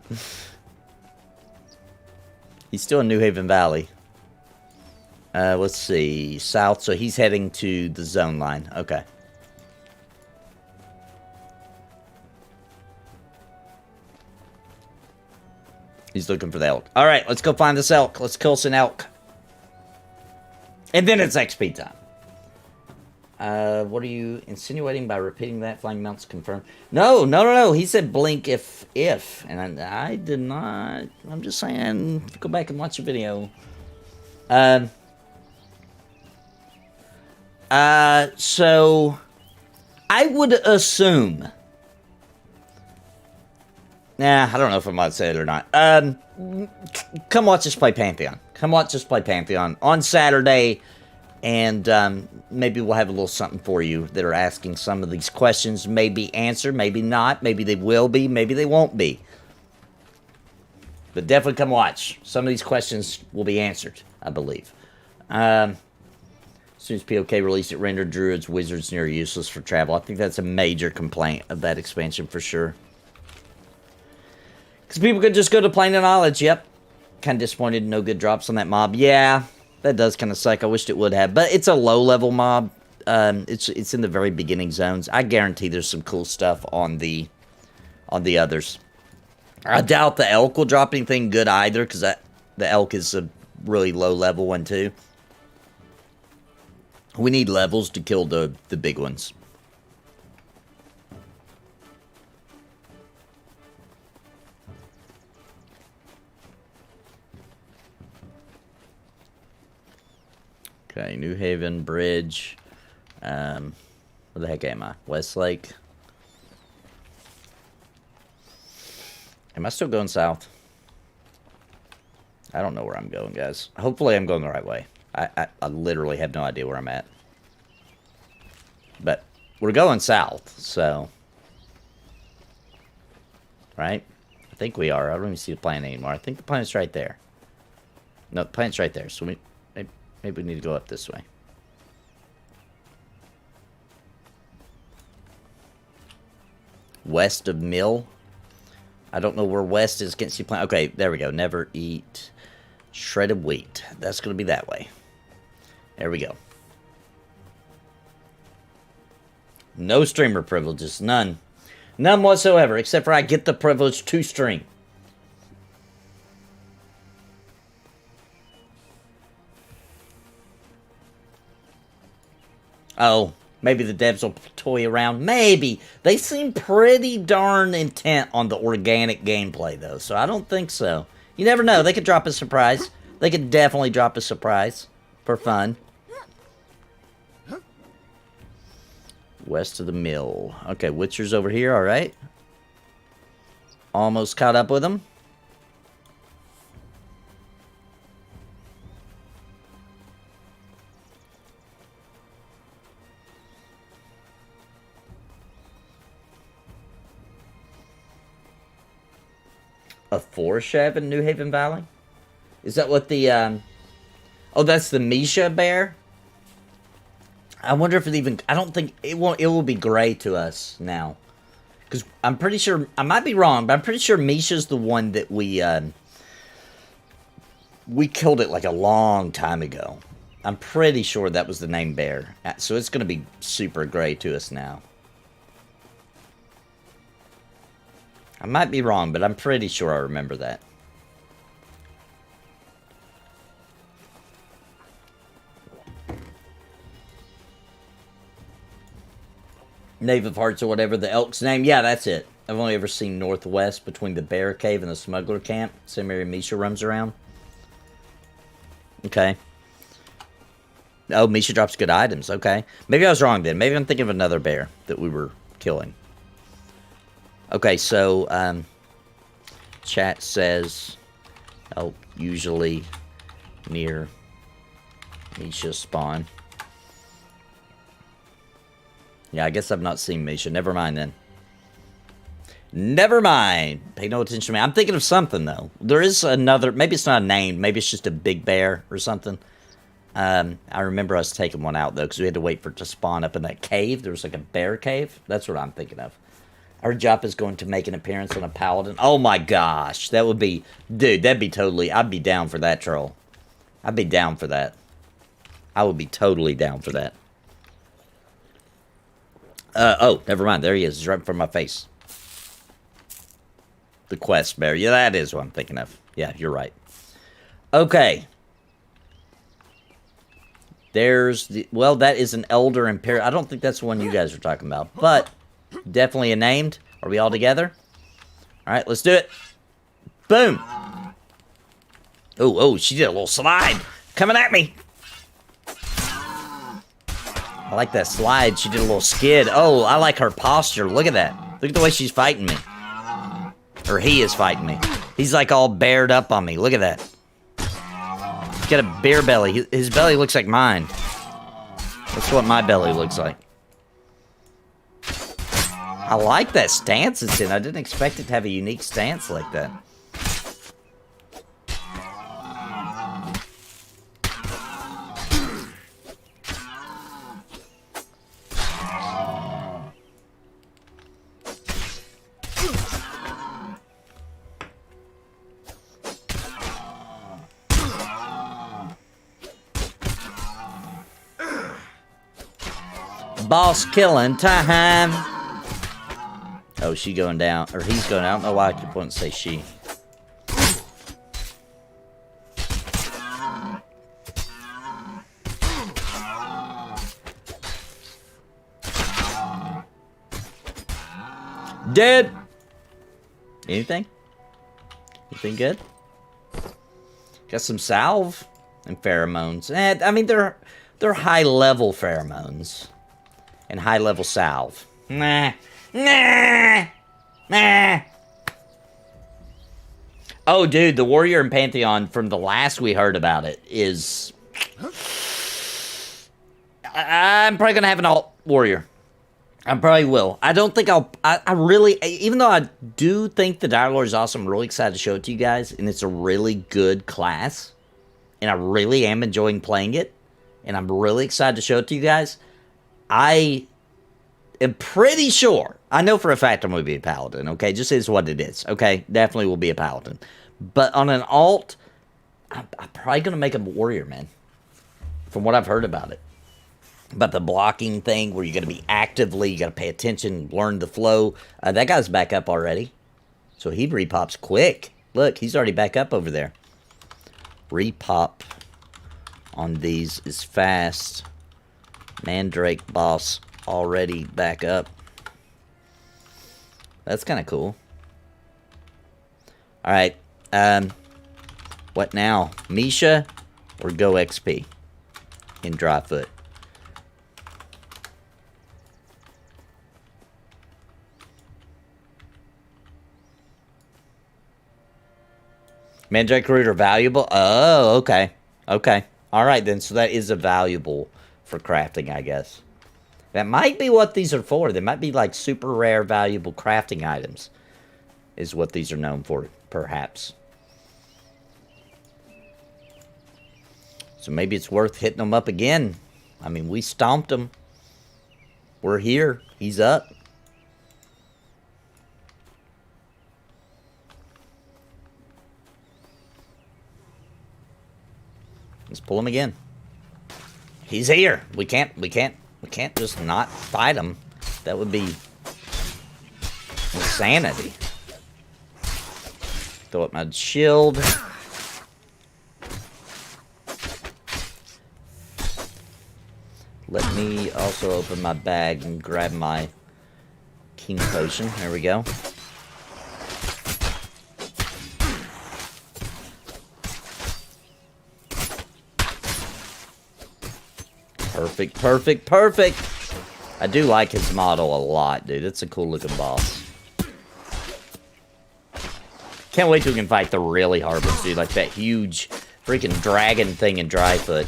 Speaker 2: He's still in New Haven Valley. Let's see. South, so he's heading to the zone line. Okay. He's looking for the elk. All right, let's go find this elk. Let's kill some elk. And then it's XP time. What are you insinuating by repeating that? Flying mounts confirmed. No. He said blink if. And I did not. I'm just saying, go back and watch the video. So I would assume. Nah, I don't know if I'm allowed to say it or not. Come watch us play Pantheon. Come watch us play Pantheon on Saturday. And maybe we'll have a little something for you that are asking some of these questions. Maybe answered, maybe not. Maybe they will be, maybe they won't be. But definitely come watch. Some of these questions will be answered, I believe. As soon as POK released it, rendered druids, wizards near useless for travel. I think that's a major complaint of that expansion for sure. Because people could just go to Plane of Knowledge. Yep. Kind of disappointed, no good drops on that mob. Yeah. That does kind of suck. I wished it would have. But it's a low-level mob. It's in the very beginning zones. I guarantee there's some cool stuff on the others. I doubt the elk will drop anything good either, because the elk is a really low-level one, too. We need levels to kill the big ones. Okay, New Haven, Bridge. Where the heck am I? Westlake. Am I still going south? I don't know where I'm going, guys. Hopefully I'm going the right way. I literally have no idea where I'm at. But we're going south, so... Right? I think we are. I don't even see the planet anymore. I think the planet's right there. No, the planet's right there, so maybe we need to go up this way. West of Mill. I don't know where west is. Can't see planet. Okay, there we go. Never eat shredded wheat. That's going to be that way. There we go. No streamer privileges. None. None whatsoever. Except for I get the privilege to stream. Oh, maybe the devs will toy around. Maybe. They seem pretty darn intent on the organic gameplay, though. So I don't think so. You never know. They could drop a surprise. They could definitely drop a surprise for fun. West of the mill. Okay, Witcher's over here. All right. Almost caught up with him. A Forshav in New Haven Valley? Is that what the, oh, that's the Misha bear? I wonder if it even, I don't think, it will be gray to us now. Because I'm pretty sure, I might be wrong, but I'm pretty sure Misha's the one that we killed it like a long time ago. I'm pretty sure that was the name bear. So it's going to be super gray to us now. I might be wrong, but I'm pretty sure I remember that. Knave of Hearts or whatever, the elk's name. Yeah, that's it. I've only ever seen northwest between the bear cave and the smuggler camp. Same area Misha roams around. Okay. Oh, Misha drops good items. Okay. Maybe I was wrong then. Maybe I'm thinking of another bear that we were killing. Okay, so, chat says, elk usually near Misha spawn. Yeah, I guess I've not seen Misha. Never mind then. Never mind. Pay no attention to me. I'm thinking of something, though. There is another... Maybe it's not a name. Maybe it's just a big bear or something. I remember us taking one out, though, because we had to wait for it to spawn up in that cave. There was like a bear cave. That's what I'm thinking of. Our job is going to make an appearance on a paladin. Oh, my gosh. That would be... Dude, that'd be totally... I'd be down for that, troll. I'd be down for that. I would be totally down for that. Oh, never mind. There he is. He's right in front of my face. The quest bear. Yeah, that is what I'm thinking of. Yeah, you're right. Okay. There's the... Well, that is an Elder Imperial. I don't think that's the one you guys are talking about. But, definitely a named. Are we all together? Alright, let's do it. Boom. Oh, she did a little slide. Coming at me. I like that slide. She did a little skid. Oh, I like her posture. Look at that. Look at the way she's fighting me. Or he is fighting me. He's like all bared up on me. Look at that. He's got a bear belly. His belly looks like mine. That's what my belly looks like. I like that stance it's in. I didn't expect it to have a unique stance like that. Boss killing time. Oh, she going down. Or he's going down. I don't know why I keep wanting to say she. Dead. Anything? Anything good? Got some salve and pheromones. I mean, they're high-level pheromones. And high-level salve. Nah. Oh, dude, the Warrior and Pantheon from the last we heard about it is... I'm probably going to have an alt Warrior. I probably will. I don't think I really... Even though I do think the Dire Lord is awesome, I'm really excited to show it to you guys. And it's a really good class. And I really am enjoying playing it. And I'm really excited to show it to you guys. I am pretty sure, I know for a fact I'm going to be a paladin, okay? Just is what it is, okay? Definitely will be a paladin. But on an alt, I'm probably going to make a warrior, man. From what I've heard about it. About the blocking thing where you're going to be actively, you got to pay attention, learn the flow. That guy's back up already. So he repops quick. Look, he's already back up over there. Repop on these is fast. Mandrake boss already back up. That's kind of cool. Alright. What now? Misha or Go XP in Dryfoot? Mandrake root are valuable? Oh, okay. Okay. Alright then, so that is a valuable for crafting, I guess. That might be what these are for. They might be like super rare, valuable crafting items. Is what these are known for, perhaps. So maybe it's worth hitting them up again. I mean, we stomped him. We're here. He's up. Let's pull him again. He's here. We can't just not fight him. That would be insanity. Throw up my shield. Let me also open my bag and grab my king potion. There we go. Perfect, perfect, perfect. I do like his model a lot, dude. It's a cool looking boss. Can't wait till we can fight the really hard ones, dude. Like that huge freaking dragon thing in Dryfoot.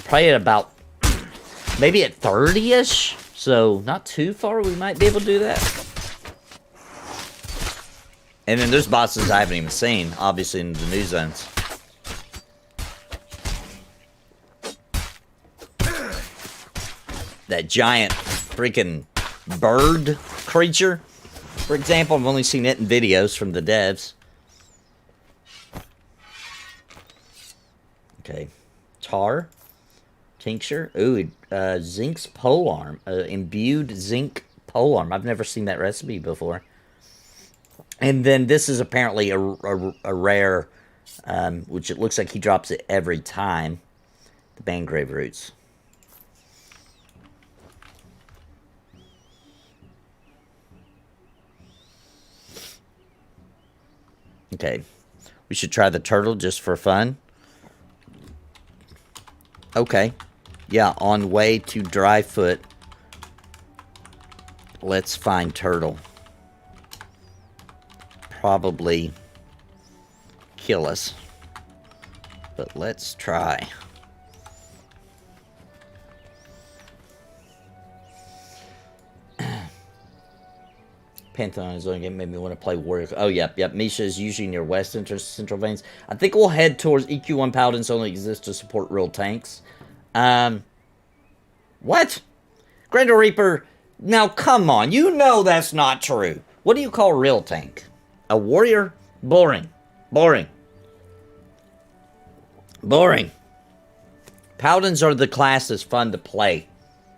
Speaker 2: Probably at about... maybe at 30-ish. So not too far. We might be able to do that. And then there's bosses I haven't even seen, obviously, in the new zones. That giant freaking bird creature, for example, I've only seen it in videos from the devs. Okay. Tar. Tincture. Ooh, Zinc's polearm. Imbued zinc polearm. I've never seen that recipe before. And then this is apparently a rare, which it looks like he drops it every time. The Bangrave roots. Okay. We should try the turtle just for fun. Okay. Yeah, on way to Dryfoot. Let's find turtle. Probably kill us. But let's try. Pantheon is the only game made me want to play Warrior. Oh, yep. Misha is usually near West Central Veins. I think we'll head towards EQ1 Paladins only exist to support real tanks. What? Grendel Reaper, now come on. You know that's not true. What do you call real tank? A warrior? Boring. Boring. Boring. Paladins are the class that's fun to play.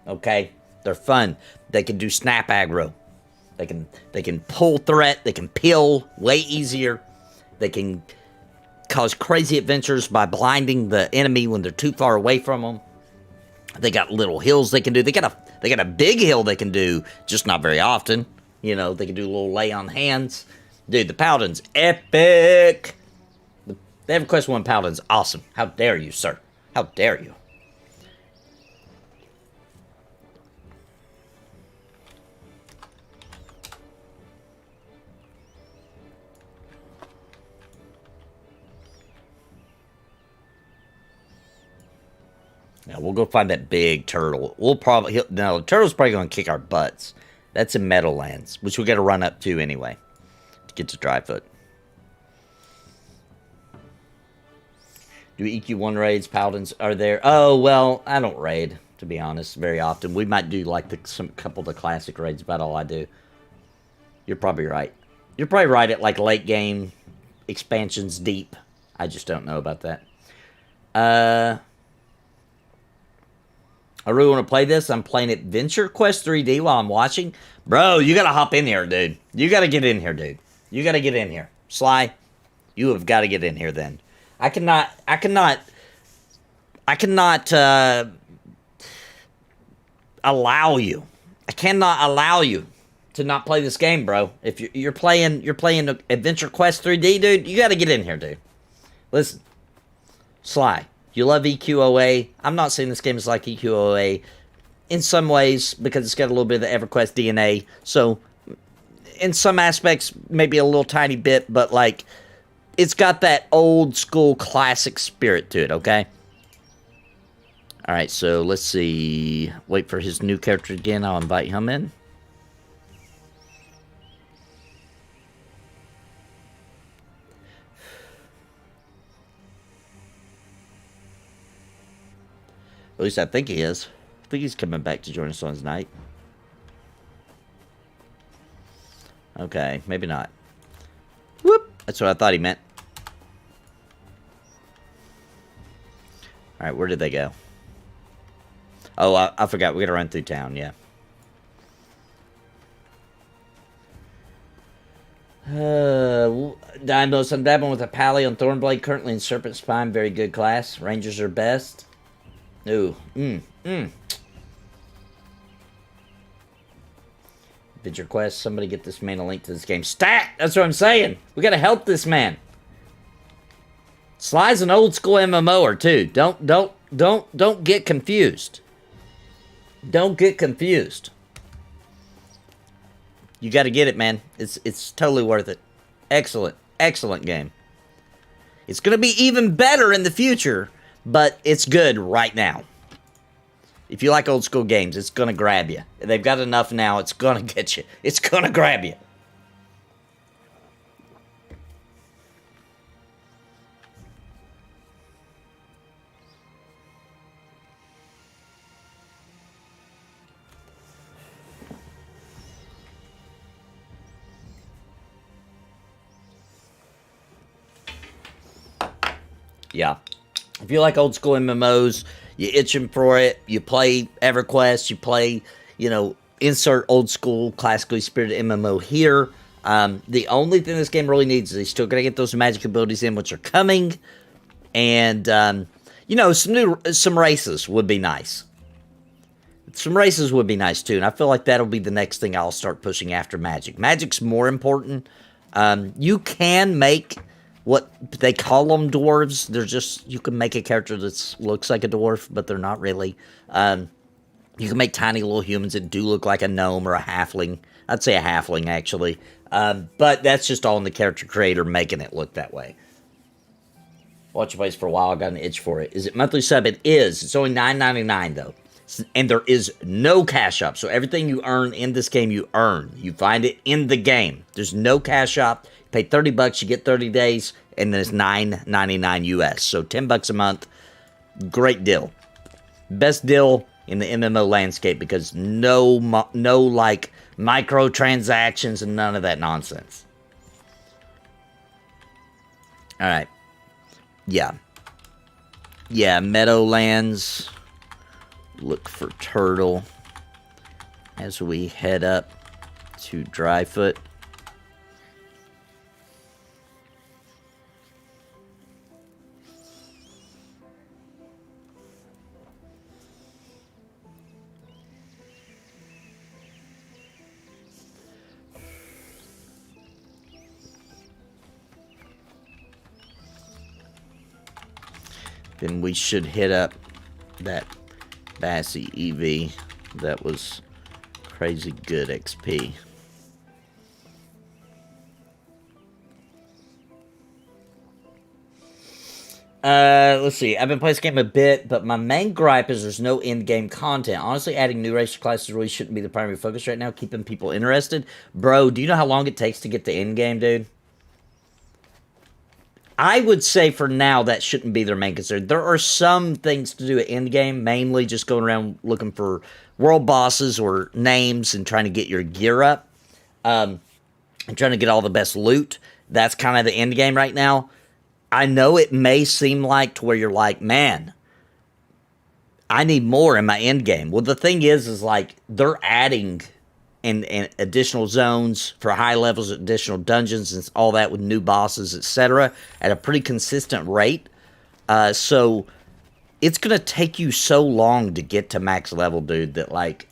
Speaker 2: Okay? They're fun. They can do snap aggro. They can pull threat. They can peel way easier. They can cause crazy adventures by blinding the enemy when they're too far away from them. They got little hills they can do. They got a big hill they can do, just not very often. You know, they can do a little lay on hands. Dude, the Paladin's epic. The EverQuest 1 Paladin's awesome. How dare you, sir? How dare you? Now, we'll go find that big turtle. We'll probably... No, the turtle's probably going to kick our butts. That's in Meadowlands, which we got to run up to anyway to get to Dryfoot. Do EQ1 raids? Paladins are there? Oh, well, I don't raid, to be honest, very often. We might do, like, some couple of the classic raids, about all I do. You're probably right. You're probably right at, like, late game expansions deep. I just don't know about that. I really want to play this. I'm playing Adventure Quest 3D while I'm watching. Bro, you got to hop in here, dude. You got to get in here, dude. You got to get in here. Sly, you have got to get in here then. I cannot allow you. I cannot allow you to not play this game, bro. If you're playing Adventure Quest 3D, dude, you got to get in here, dude. Listen. Sly. You love EQOA. I'm not saying this game is like EQOA in some ways because it's got a little bit of the EverQuest DNA. So, in some aspects, maybe a little tiny bit, but like, it's got that old school classic spirit to it, okay? Alright, so let's see. Wait for his new character again. I'll invite him in. At least I think he is. I think he's coming back to join us on his night. Okay, maybe not. Whoop! That's what I thought he meant. Alright, where did they go? Oh, I forgot. We gotta run through town, yeah. Dimos, I'm dabbling with a Pally on Thornblade, currently in Serpent Spine. Very good class. Rangers are best. Ooh, Adventure Quest, somebody get this man a link to this game. Stat! That's what I'm saying! We gotta help this man. Sly's an old school MMOer too. Don't get confused. Don't get confused. You gotta get it, man. It's totally worth it. Excellent game. It's gonna be even better in the future, but it's good right now. If you like old school games, it's going to grab you. They've got enough now, it's going to get you. It's going to grab you. Yeah. If you like old school MMOs, you itching for it, you play EverQuest, you play, you know, insert old school, classically spirited MMO here. The only thing this game really needs is you still got to get those magic abilities in, which are coming. And, you know, some races would be nice. Some races would be nice, too. And I feel like that'll be the next thing I'll start pushing after Magic. Magic's more important. You can make what they call them dwarves. They're just, you can make a character that looks like a dwarf, but they're not really. You can make tiny little humans that do look like a gnome or a halfling. I'd say a halfling, actually. But that's just all in the character creator making it look that way. Watch your place for a while. I got an itch for it. Is it monthly sub? It is. It's only $9.99 though. And there is no cash up. So everything you earn in this game, you earn. You find it in the game. There's no cash up. You pay $30, you get 30 days, and then it's $9.99 US. So $10 a month. Great deal. Best deal in the MMO landscape because no like microtransactions and none of that nonsense. All right. Yeah. Yeah, Meadowlands. Look for turtle as we head up to Dryfoot. Then we should hit up that Bassy EV. That was crazy good XP. Let's see. I've been playing this game a bit, but my main gripe is there's no in-game content. Honestly, adding new race classes really shouldn't be the primary focus right now, keeping people interested. Bro, do you know how long it takes to get to in-game, dude? I would say for now that shouldn't be their main concern. There are some things to do at endgame, mainly just going around looking for world bosses or names and trying to get your gear up. And trying to get all the best loot. That's kind of the end game right now. I know it may seem like to where you're like, man, I need more in my end game. Well, the thing is like they're adding and additional zones for high levels, additional dungeons, and all that with new bosses, etc., at a pretty consistent rate. So it's going to take you so long to get to max level, dude, that, like,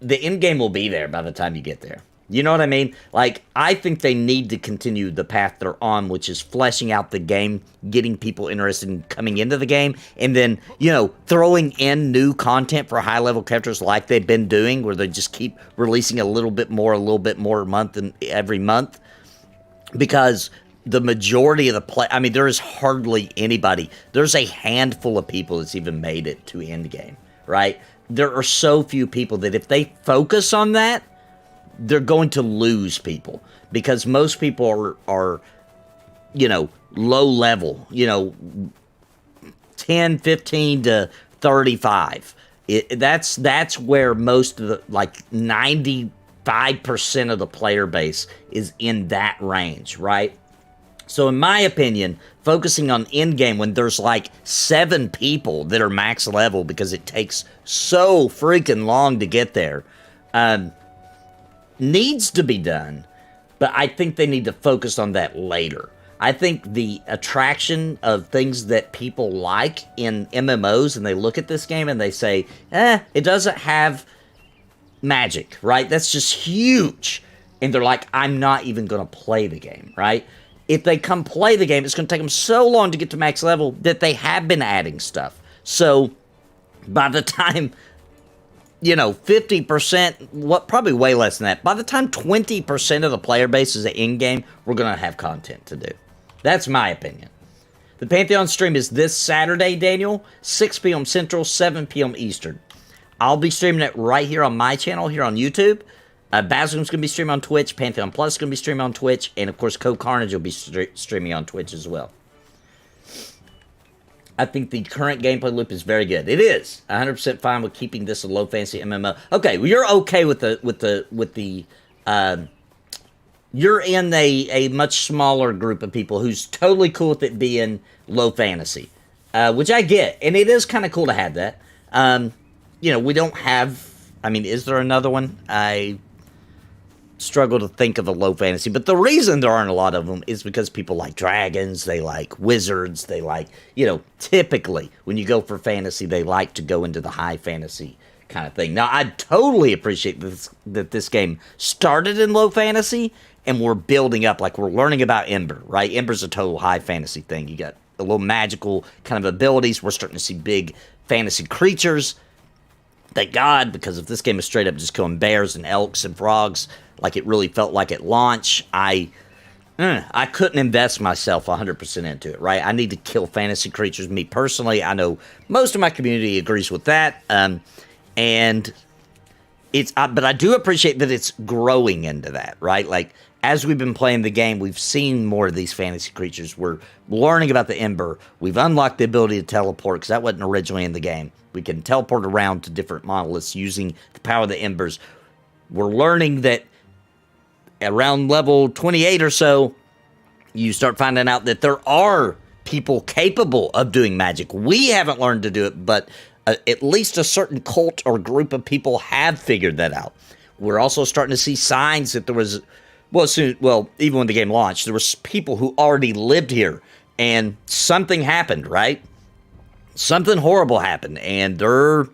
Speaker 2: the end game will be there by the time you get there. You know what I mean? Like, I think they need to continue the path they're on, which is fleshing out the game, getting people interested in coming into the game, and then, you know, throwing in new content for high-level characters like they've been doing, where they just keep releasing a little bit more every month. Because the majority of the play, I mean, there is hardly anybody. There's a handful of people that's even made it to endgame, right? There are so few people that if they focus on that, they're going to lose people because most people are, you know, low level, you know, 10, 15 to 35. That's where most of the, like 95% of the player base is in that range, right? So in my opinion, focusing on endgame when there's like 7 people that are max level because it takes so freaking long to get there, needs to be done, but I think they need to focus on that later. I think the attraction of things that people like in MMOs, and they look at this game and they say, it doesn't have magic, right? That's just huge. And they're like, I'm not even going to play the game, right? If they come play the game, it's going to take them so long to get to max level that they have been adding stuff. So by the time, you know, 50%, probably way less than that. By the time 20% of the player base is at in-game, we're going to have content to do. That's my opinion. The Pantheon stream is this Saturday, Daniel, 6 p.m. Central, 7 p.m. Eastern. I'll be streaming it right here on my channel here on YouTube. Basilisk's going to be streaming on Twitch. Pantheon Plus is going to be streaming on Twitch. And, of course, Code Carnage will be streaming on Twitch as well. I think the current gameplay loop is very good. It is 100% fine with keeping this a low fantasy MMO. Okay, well, you're okay with the you're in a much smaller group of people who's totally cool with it being low fantasy, which I get, and it is kind of cool to have that. You know, we don't have. I mean, is there another one? I struggle to think of a low fantasy, but the reason there aren't a lot of them is because people like dragons, they like wizards, they like, you know, typically when you go for fantasy, they like to go into the high fantasy kind of thing. Now, I totally appreciate that this game started in low fantasy and we're building up, like we're learning about Ember, right? Ember's a total high fantasy thing. You got a little magical kind of abilities. We're starting to see big fantasy creatures. Thank God, because if this game is straight up just killing bears and elks and frogs, like it really felt like at launch, I couldn't invest myself 100% into it, right? I need to kill fantasy creatures. Me personally, I know most of my community agrees with that, and but I do appreciate that it's growing into that, right? Like, as we've been playing the game, we've seen more of these fantasy creatures. We're learning about the Ember. We've unlocked the ability to teleport, because that wasn't originally in the game. We can teleport around to different monoliths using the power of the Embers. We're learning that around level 28 or so, you start finding out that there are people capable of doing magic. We haven't learned to do it, but at least a certain cult or group of people have figured that out. We're also starting to see signs that there was, even when the game launched, there was people who already lived here, and something happened, right? Something horrible happened, and they're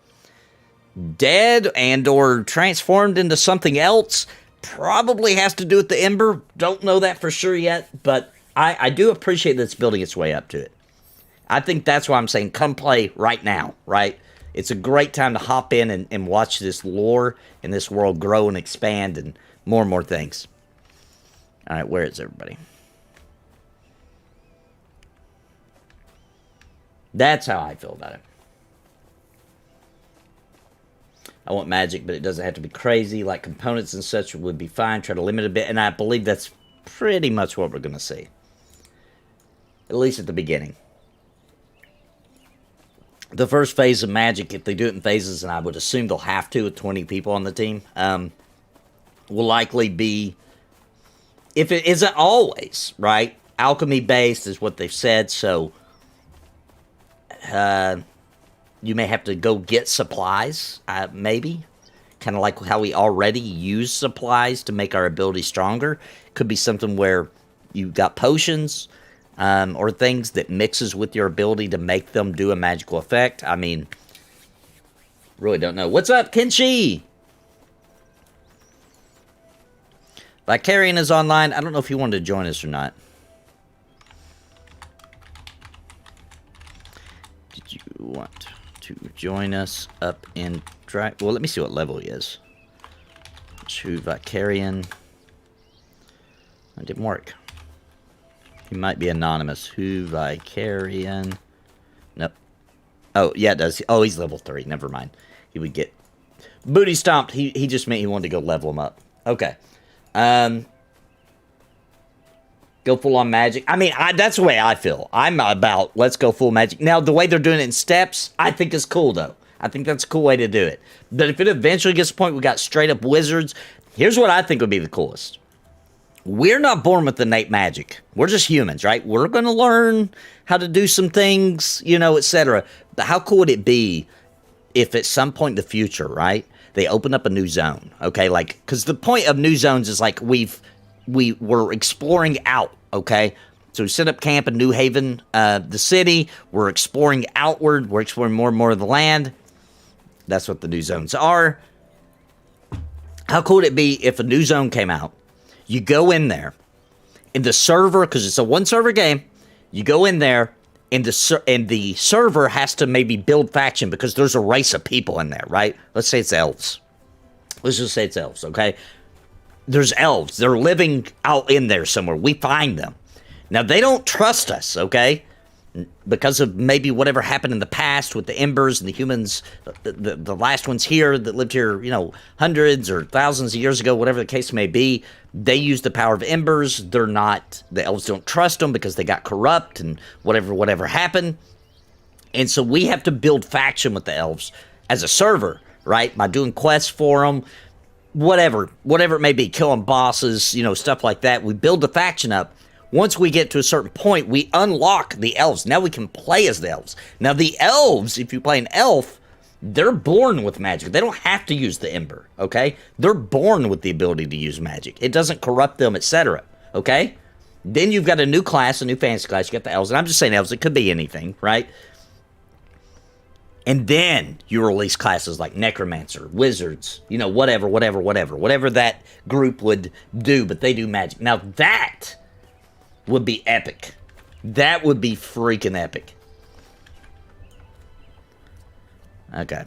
Speaker 2: dead and or transformed into something else. Probably has to do with the Ember. Don't know that for sure yet, but I do appreciate that it's building its way up to it. I think that's why I'm saying come play right now, right? It's a great time to hop in and watch this lore and this world grow and expand and more and more things. All right, where is everybody? That's how I feel about it. I want magic, but it doesn't have to be crazy. Like components and such would be fine. Try to limit a bit. And I believe that's pretty much what we're going to see. At least at the beginning. The first phase of magic, if they do it in phases, and I would assume they'll have to with 20 people on the team, will likely be, if it isn't always, right? Alchemy-based is what they've said, so you may have to go get supplies, maybe. Kind of like how we already use supplies to make our ability stronger. Could be something where you got potions or things that mixes with your ability to make them do a magical effect. I mean, really don't know. What's up, Kenshi? Vicarian is online. I don't know if he wanted to join us or not. Did you want to join us up in well, let me see what level he is. To Vicarian. That didn't work. He might be anonymous. Who Vicarian? Nope. Oh, yeah, it does. Oh, he's level 3. Never mind. He would get booty stomped. He just meant he wanted to go level him up. Okay. Go full on magic. I mean, that's the way I feel. I'm about, let's go full magic. Now, the way they're doing it in steps, I think is cool, though. I think that's a cool way to do it. But if it eventually gets to the point we got straight up wizards, here's what I think would be the coolest. We're not born with innate magic. We're just humans, right? We're going to learn how to do some things, you know, etc. But how cool would it be if at some point in the future, right, they open up a new zone, okay? Like, because the point of new zones is like we're exploring out, okay? So we set up camp in New Haven, the city. We're exploring outward. We're exploring more and more of the land. That's what the new zones are. How cool would it be if a new zone came out? You go in there, in the server, because it's a one-server game, you go in there, and the server has to maybe build faction, because there's a race of people in there, right? Let's say it's elves. Let's just say it's elves, okay? There's elves. They're living out in there somewhere. We find them. Now, they don't trust us, okay? because of maybe whatever happened in the past with the Embers and the humans, the last ones here that lived here, you know, hundreds or thousands of years ago, whatever the case may be, they use the power of Embers. They're not, the elves don't trust them because they got corrupt and whatever happened. And so we have to build faction with the elves as a server, right? By doing quests for them, whatever it may be, killing bosses, you know, stuff like that. We build the faction up. Once we get to a certain point, we unlock the elves. Now we can play as the elves. Now the elves, if you play an elf, they're born with magic. They don't have to use the Ember, okay? They're born with the ability to use magic. It doesn't corrupt them, etc., okay? Then you've got a new class, a new fantasy class. You got the elves, and I'm just saying elves. It could be anything, right? And then you release classes like Necromancer, Wizards, you know, whatever that group would do, but they do magic. Now that would be epic. That would be freaking epic. Okay.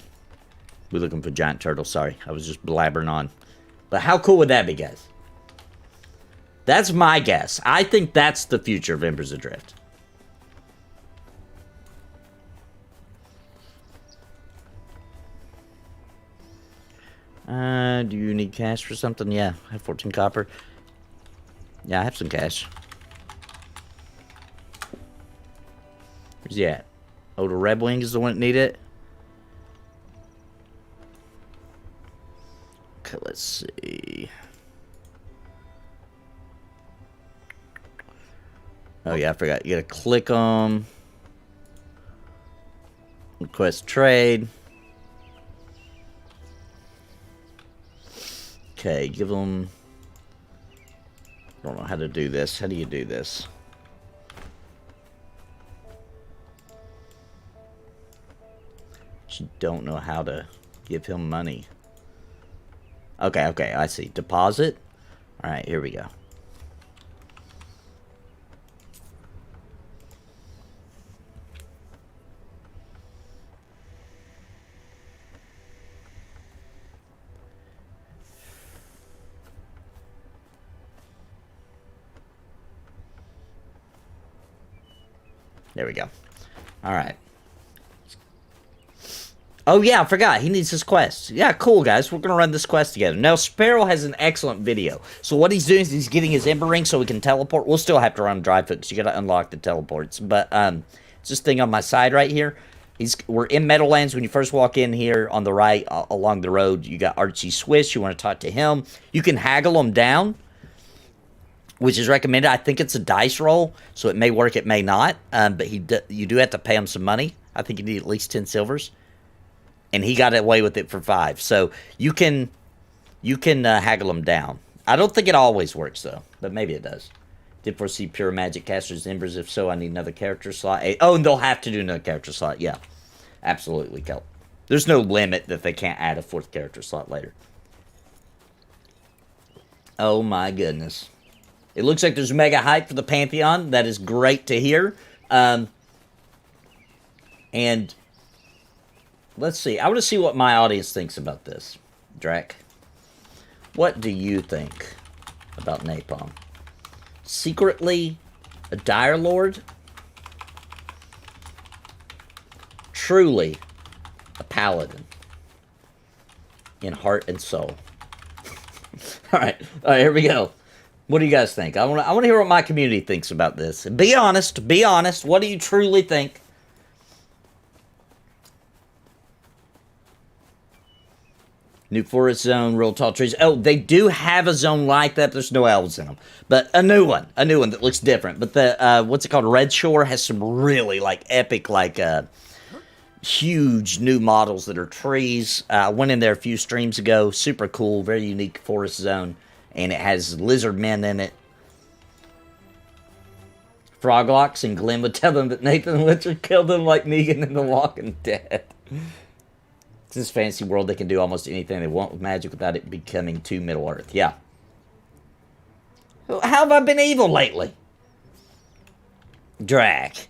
Speaker 2: We're looking for giant turtles. Sorry, I was just blabbering on. But how cool would that be, guys? That's my guess. I think that's the future of Embers Adrift. Do you need cash for something? Yeah, I have 14 copper. Yeah, I have some cash. Where's he at? Oh, the Red Wing is the one that need it? Okay, let's see. Oh, yeah, I forgot. You gotta click on request trade. Okay, give them... I don't know how to do this. How do you do this? You don't know how to give him money. Okay, I see. Deposit? Alright, here we go. There we go. Alright. Oh, yeah, I forgot. He needs his quest. Yeah, cool, guys. We're going to run this quest together. Now, Sparrow has an excellent video. So what he's doing is he's getting his Ember Ring so he can teleport. We'll still have to run Dryfoot because you got to unlock the teleports. But it's this thing on my side right here. We're in Meadowlands. When you first walk in here on the right along the road, you got Archie Swish. You want to talk to him. You can haggle him down, which is recommended. I think it's a dice roll, so it may work, it may not. But you do have to pay him some money. I think you need at least 10 silvers. And he got away with it for 5. So you can haggle him down. I don't think it always works, though. But maybe it does. Did foresee pure magic casters Embers? If so, I need another character slot. Oh, and they'll have to do another character slot. Yeah. Absolutely, Kelp. There's no limit that they can't add a 4th character slot later. Oh, my goodness. It looks like there's mega hype for the Pantheon. That is great to hear. And... let's see. I want to see what my audience thinks about this. Drac, what do you think about Napalm? Secretly a Dire Lord? Truly a paladin in heart and soul. All right, here we go. What do you guys think? I want to hear what my community thinks about this. Be honest. Be honest. What do you truly think? New forest zone, real tall trees. Oh, they do have a zone like that. There's no elves in them. But a new one that looks different. But the, what's it called? Red Shore has some really, like, epic, like, huge new models that are trees. I went in there a few streams ago. Super cool, very unique forest zone. And it has lizard men in it. Froglocks, and Glenn would tell them that Nathan Witcher killed them like Negan in The Walking Dead. In this fantasy world, they can do almost anything they want with magic without it becoming too Middle-earth. Yeah. How have I been evil lately? Drac's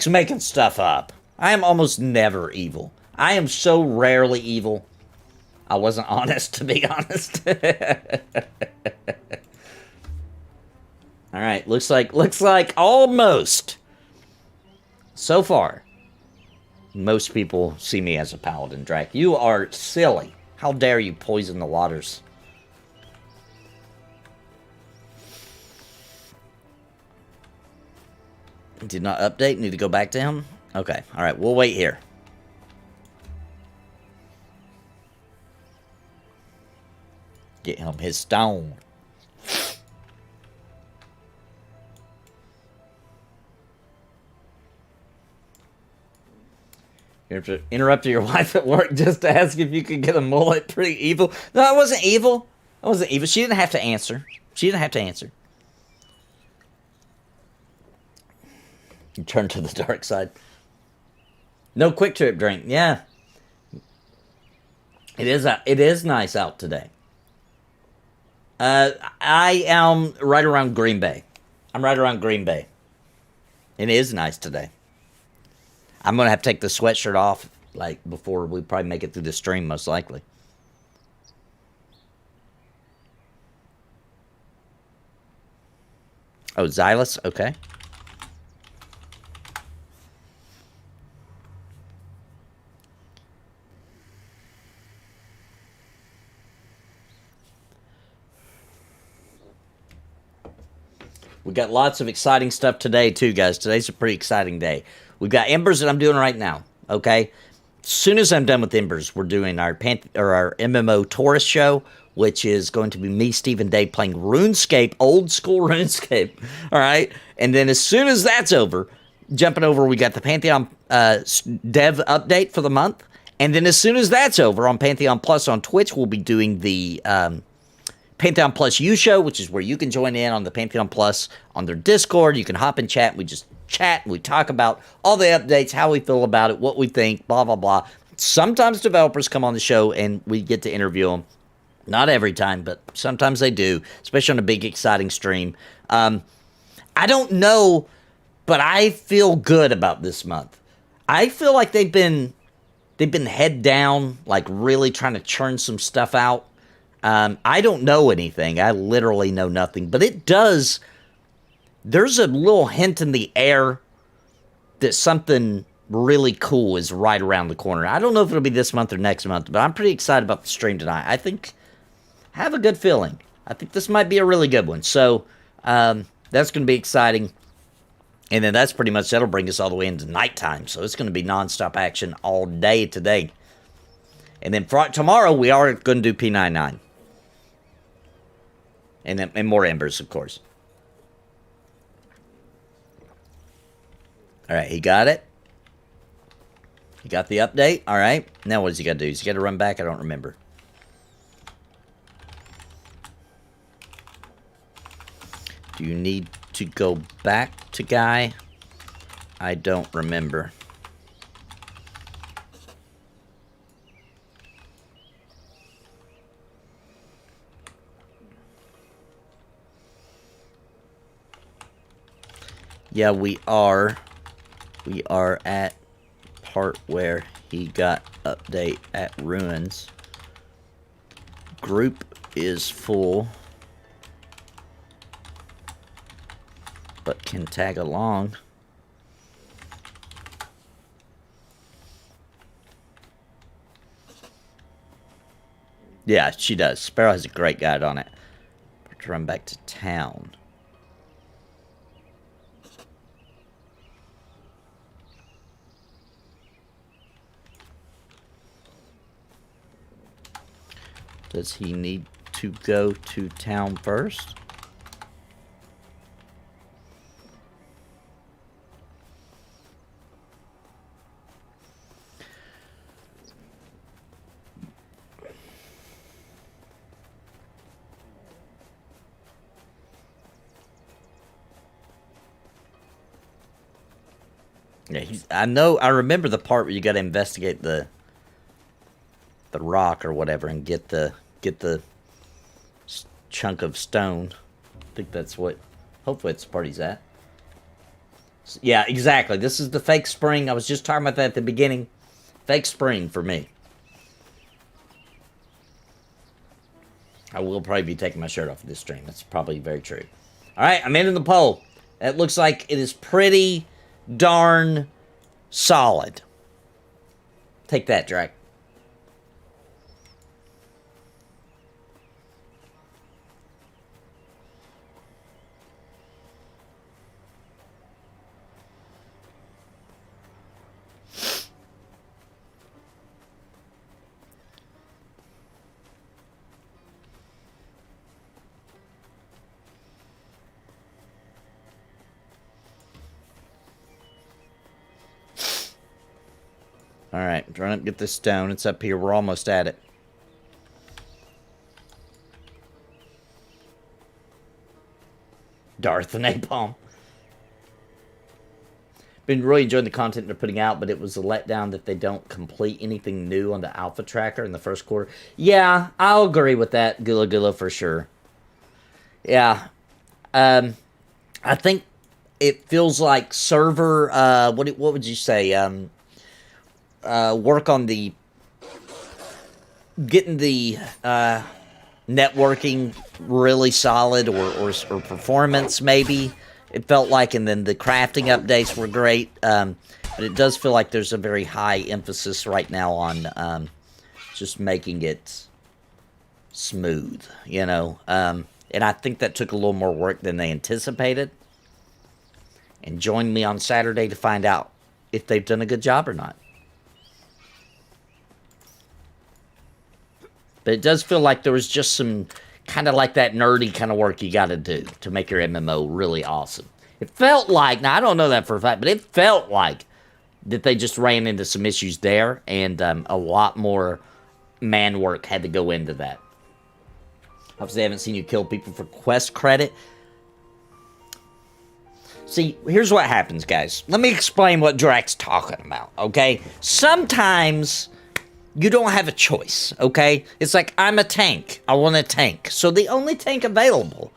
Speaker 2: making stuff up. I am almost never evil. I am so rarely evil. I wasn't honest, to be honest. Alright, looks like almost So far, most people see me as a paladin, Drac. You are silly. How dare you poison the waters? Did not update. Need to go back to him? Okay. Alright, we'll wait here. Get him his stone. You have to interrupt your wife at work just to ask if you could get a mullet. Pretty evil. No, I wasn't evil. I wasn't evil. She didn't have to answer. She didn't have to answer. You turn to the dark side. No quick trip drink. Yeah. It is nice out today. I am right around Green Bay. I'm right around Green Bay. It is nice today. I'm going to have to take the sweatshirt off, like, before we probably make it through the stream, most likely. Oh, Xylus? Okay. We got lots of exciting stuff today, too, guys. Today's a pretty exciting day. We've got Embers that I'm doing right now, okay? As soon as I'm done with Embers, we're doing our MMO Taurus show, which is going to be me, Steve, and Dave playing RuneScape, old school RuneScape, all right? And then as soon as that's over, jumping over, we got the Pantheon dev update for the month. And then as soon as that's over, on Pantheon Plus on Twitch, we'll be doing the Pantheon Plus U show, which is where you can join in on the Pantheon Plus on their Discord. You can hop and chat. We just chat. We talk about all the updates, how we feel about it, what we think, blah, blah, blah. Sometimes developers come on the show and we get to interview them. Not every time, but sometimes they do, especially on a big, exciting stream. I don't know, but I feel good about this month. I feel like they've been head down, like really trying to churn some stuff out. I don't know anything. I literally know nothing. But it does. There's a little hint in the air that something really cool is right around the corner. I don't know if it'll be this month or next month, but I'm pretty excited about the stream tonight. I think, I have a good feeling. I think this might be a really good one. So, that's going to be exciting. And then that's pretty much, that'll bring us all the way into nighttime. So it's going to be nonstop action all day today. And then tomorrow, we are going to do P99. And more Embers, of course. All right, he got it. He got the update. All right. Now what does he got to do? He's got to run back? I don't remember. Do you need to go back to guy? I don't remember. Yeah, we are. We are at part where he got update at ruins. Group is full, but can tag along. Yeah, she does. Sparrow has a great guide on it. Let's run back to town. Does he need to go to town first? Yeah, I remember the part where you got to investigate the rock or whatever and get the chunk of stone. I think that's what, hopefully it's the part he's at. Yeah, exactly. This is the fake spring. I was just talking about that at the beginning. Fake spring for me. I will probably be taking my shirt off of this stream. That's probably very true. All right, I'm ending the poll. It looks like it is pretty darn solid. Take that, Drac. Alright, run up, get this stone. It's up here. We're almost at it. Darth and Napalm. Been really enjoying the content they're putting out, but it was a letdown that they don't complete anything new on the alpha tracker in the first quarter. Yeah, I'll agree with that, Gula Gula, for sure. Yeah. I think it feels like server, what would you say, work on the getting the networking really solid or performance maybe it felt like, and then the crafting updates were great, but it does feel like there's a very high emphasis right now on just making it smooth, you know, and I think that took a little more work than they anticipated. And join me on Saturday to find out if they've done a good job or not. But it does feel like there was just some kind of like that nerdy kind of work you got to do to make your MMO really awesome. It felt like, now I don't know that for a fact, but it felt like that they just ran into some issues there, and a lot more man work had to go into that. Obviously, I haven't seen you kill people for quest credit. See, here's what happens, guys. Let me explain what Drac's talking about, okay? Sometimes you don't have a choice, okay? It's like, I'm a tank. I want a tank. So the only tank available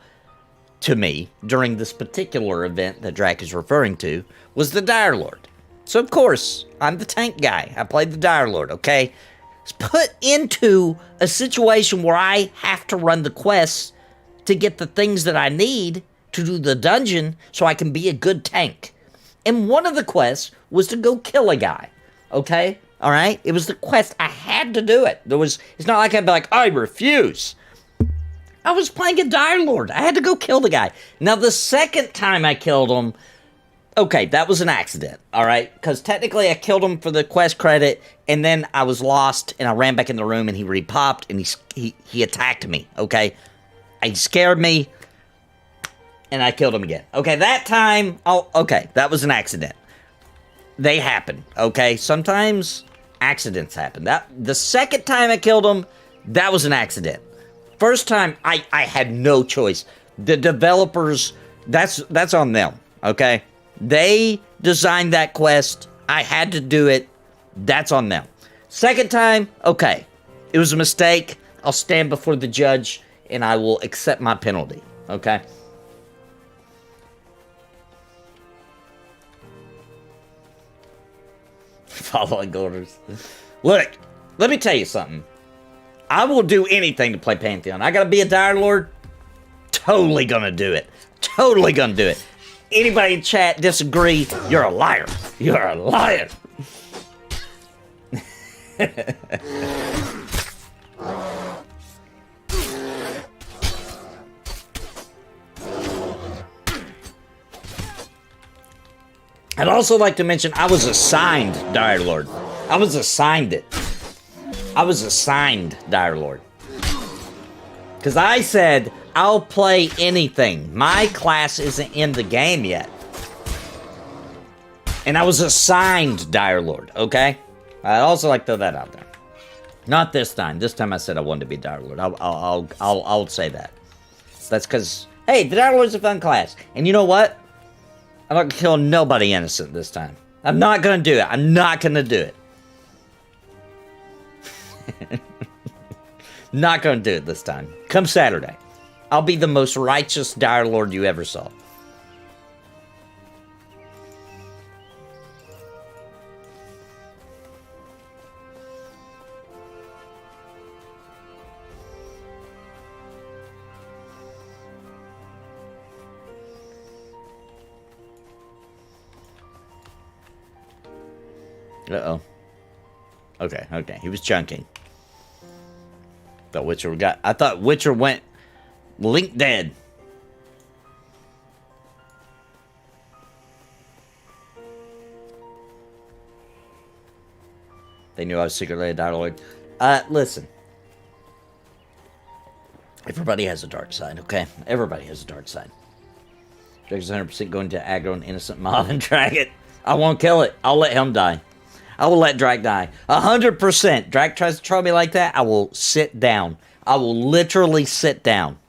Speaker 2: to me during this particular event that Drac is referring to was the Dire Lord. So, of course, I'm the tank guy. I played the Dire Lord, okay? It's put into a situation where I have to run the quests to get the things that I need to do the dungeon so I can be a good tank. And one of the quests was to go kill a guy, okay? All right? It was the quest. I had to do it. It's not like I'd be like, I refuse. I was playing a Dire Lord. I had to go kill the guy. Now, the second time I killed him, okay, that was an accident, all right? Because technically I killed him for the quest credit, and then I was lost, and I ran back in the room, and he repopped, and he attacked me, okay? He scared me, and I killed him again. Okay, that time, okay, that was an accident. They happen, okay? Sometimes accidents happen. The second time I killed him, that was an accident. First time, I had no choice. The developers, that's on them, okay? They designed that quest. I had to do it. That's on them. Second time, okay. It was a mistake. I'll stand before the judge, and I will accept my penalty, okay? Following orders. Look, let me tell you something. I will do anything to play Pantheon. I gotta be a Dire Lord? Totally gonna do it. Totally gonna do it. Anybody in chat disagree? You're a liar. You're a liar. I'd also like to mention I was assigned Dire Lord. I was assigned it. I was assigned Dire Lord. Because I said, I'll play anything. My class isn't in the game yet. And I was assigned Dire Lord, okay? I'd also like to throw that out there. Not this time. This time I said I wanted to be Dire Lord. I'll say that. That's because, hey, the Dire Lord's a fun class. And you know what? I'm not going to kill nobody innocent this time. I'm not going to do it. I'm not going to do it. Not going to do it this time. Come Saturday. I'll be the most righteous Dire Lord you ever saw. Uh-oh. Okay, okay. He was chunking. I thought Witcher went Link dead. They knew I was secretly a Dire Lord. Listen. Everybody has a dark side, okay? Everybody has a dark side. Drake's 100% going to aggro an innocent mob and drag it. I won't kill it. I'll let him die. I will let Drake die. 100%. Drake tries to troll me like that, I will sit down. I will literally sit down.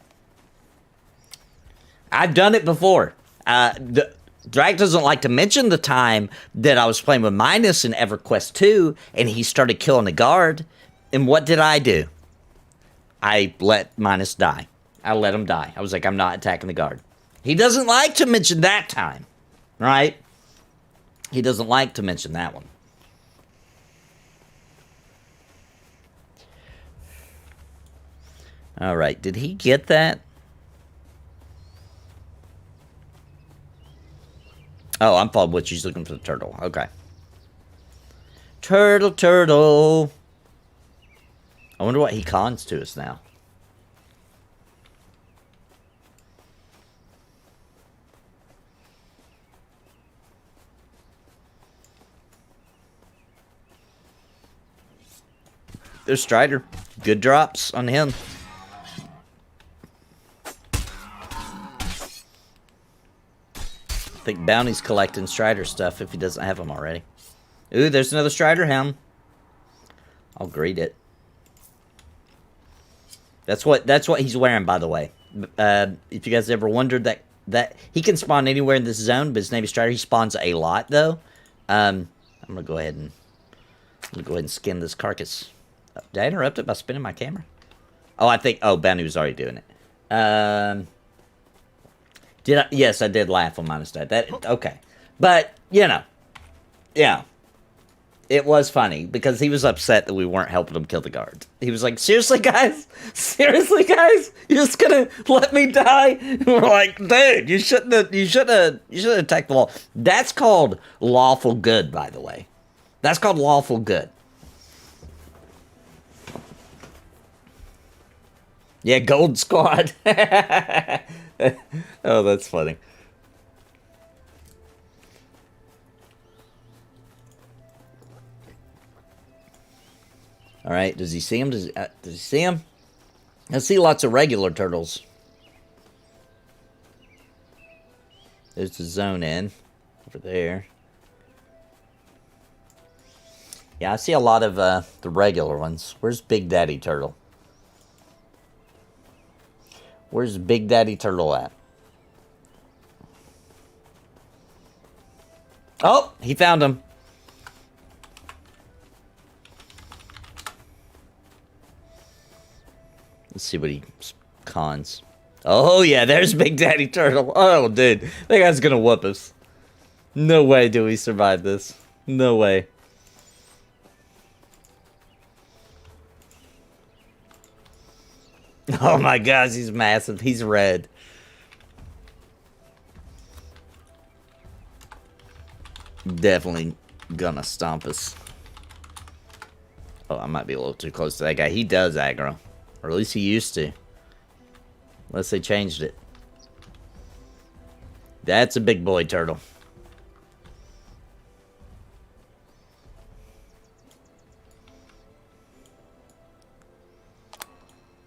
Speaker 2: I've done it before. Drake doesn't like to mention the time that I was playing with Minus in EverQuest 2, and he started killing a guard. And what did I do? I let Minus die. I let him die. I was like, I'm not attacking the guard. He doesn't like to mention that time, right? He doesn't like to mention that one. All right, did he get that? Oh, I'm following what she's looking for the turtle. Okay. Turtle, turtle. I wonder what he cons to us now. There's Strider. Good drops on him. I think Bounty's collecting Strider stuff if he doesn't have them already. Ooh, there's another Strider Helm. I'll greet it. That's what he's wearing, by the way. If you guys ever wondered that he can spawn anywhere in this zone, but his name is Strider. He spawns a lot though. I'm gonna go ahead and skin this carcass. Did I interrupt it by spinning my camera? Oh, I think. Oh, Bounty was already doing it. Did I? Yes, I did laugh when Minus died. Okay, but yeah, it was funny because he was upset that we weren't helping him kill the guards. He was like, "Seriously, guys, you're just gonna let me die?" And we're like, "Dude, you shouldn't have attacked the wall." That's called lawful good, by the way. That's called lawful good. Yeah, Gold Squad. Oh, that's funny. All right, does he see him? Does he see him? I see lots of regular turtles. There's the zone in over there. Yeah, I see a lot of the regular ones. Where's Big Daddy Turtle? Where's Big Daddy Turtle at? Oh, he found him. Let's see what he cons. Oh, yeah, there's Big Daddy Turtle. Oh, dude, that guy's gonna whoop us. No way do we survive this. No way. Oh my gosh, he's massive. He's red. Definitely gonna stomp us. Oh, I might be a little too close to that guy. He does aggro. Or at least he used to. Unless they changed it. That's a big boy turtle.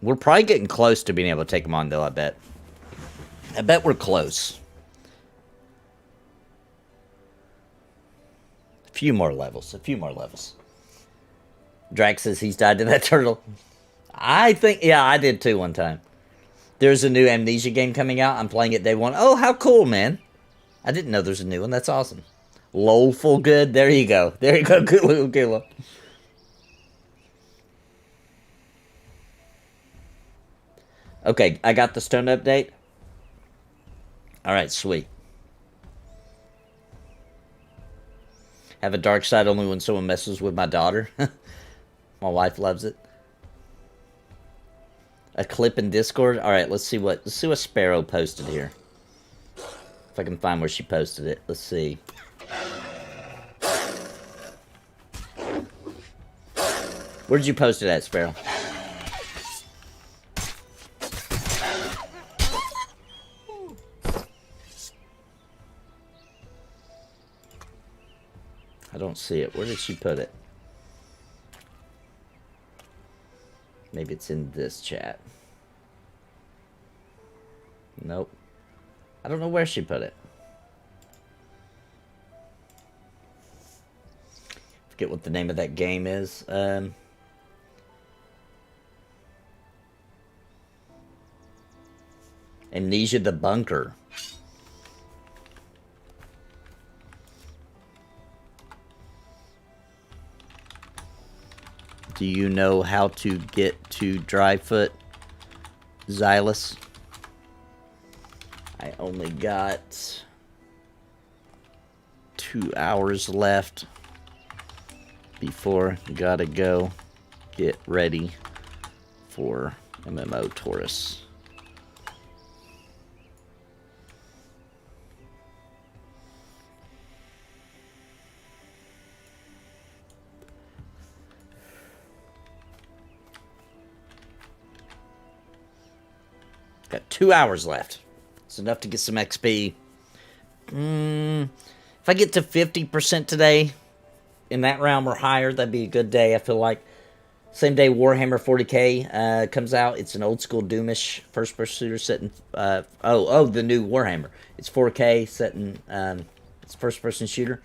Speaker 2: We're probably getting close to being able to take him on, though, I bet. I bet we're close. A few more levels. A few more levels. Drax says he's died to that turtle. I think, yeah, I did too one time. There's a new Amnesia game coming out. I'm playing it day one. Oh, how cool, man. I didn't know there's a new one. That's awesome. Lolful good. There you go. There you go. Good little killer. Okay, I got the stone update. Alright, sweet. Have a dark side only when someone messes with my daughter. My wife loves it. A clip in Discord. Alright, let's see what Sparrow posted here. If I can find where she posted it. Let's see. Where'd you post it at, Sparrow? I don't see it. Where did she put it? Maybe it's in this chat. Nope. I don't know where she put it. Forget what the name of that game is. Amnesia the Bunker. Do you know how to get to Dryfoot, Xylus? I only got 2 hours left before gotta go get ready for MMO Taurus. Got 2 hours left. It's enough to get some XP. If I get to 50% today, in that realm or higher, that'd be a good day, I feel like. Same day Warhammer 40k comes out. It's an old school Doomish first-person shooter set in... the new Warhammer. It's 4K set in... it's first-person shooter.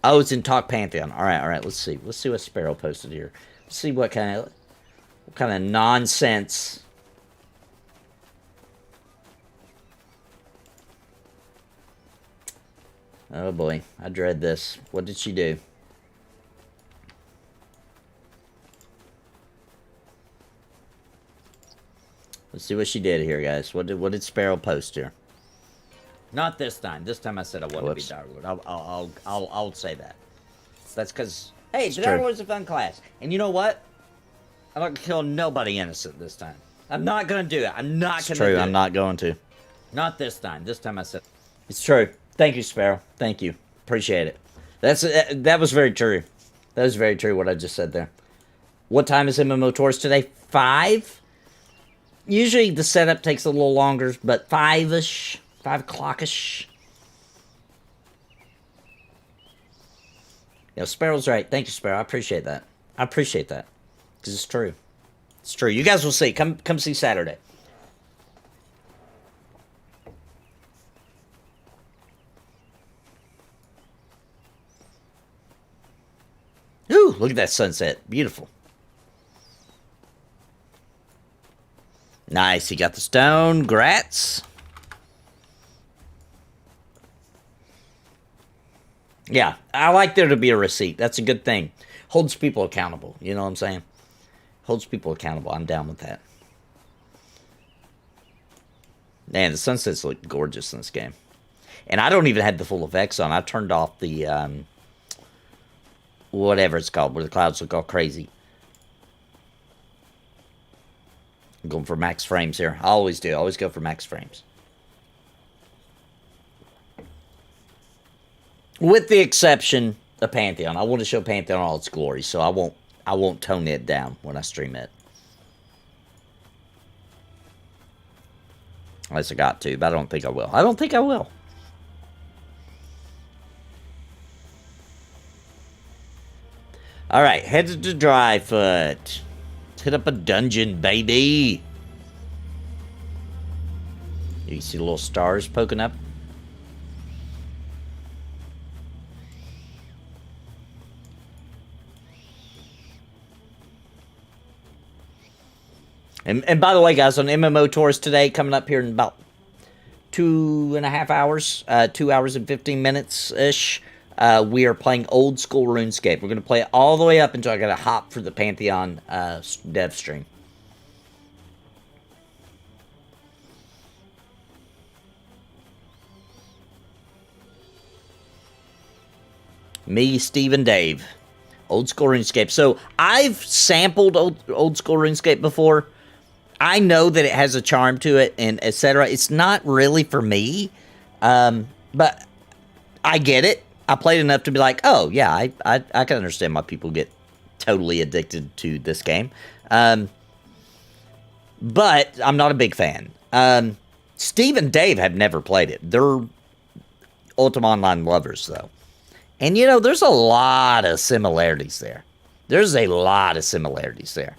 Speaker 2: Oh, it's in Talk Pantheon. Alright, let's see. Let's see what Sparrow posted here. Let's see what kind of nonsense... Oh boy, I dread this. What did she do? Let's see what she did here, guys. What did Sparrow post here? Not this time. This time I said I wanted to be Darkwood. I'll say that. That's because hey, Darkwood's a fun class, and you know what? I'm not gonna kill nobody innocent this time. I'm not gonna do it. I'm not gonna. It's true. I'm not going to. Not this time. This time I said it's true. Thank you, Sparrow. Thank you. Appreciate it. That was very true. That was very true what I just said there. What time is MMO Taurus today? 5? Usually the setup takes a little longer, but 5-ish. 5 o'clock-ish. Yeah, Sparrow's right. Thank you, Sparrow. I appreciate that. I appreciate that. Because it's true. It's true. You guys will see. Come see Saturday. Ooh, look at that sunset. Beautiful. Nice. He got the stone. Grats. Yeah, I like there to be a receipt. That's a good thing. Holds people accountable. You know what I'm saying? Holds people accountable. I'm down with that. Man, the sunsets look gorgeous in this game. And I don't even have the full effects on. I turned off the... whatever it's called, where the clouds look all crazy. I'm going for max frames here. I always do. I always go for max frames. With the exception of Pantheon. I want to show Pantheon all its glory, so I won't tone it down when I stream it. Unless I got to, but I don't think I will. I don't think I will. Alright, headed to Dryfoot. Let's hit up a dungeon, baby. You see the little stars poking up? And by the way, guys, on MMO Taurus today, coming up here in about 2.5 hours, 2 hours and 15 minutes-ish, we are playing old school RuneScape. We're going to play it all the way up until I got to hop for the Pantheon dev stream. Me, Steve, and Dave. Old school RuneScape. So, I've sampled old school RuneScape before. I know that it has a charm to it, and etc. It's not really for me, but I get it. I played enough to be like, oh, yeah, I can understand why people get totally addicted to this game. But I'm not a big fan. Steve and Dave have never played it. They're Ultima Online lovers, though. And, you know, there's a lot of similarities there. There's a lot of similarities there.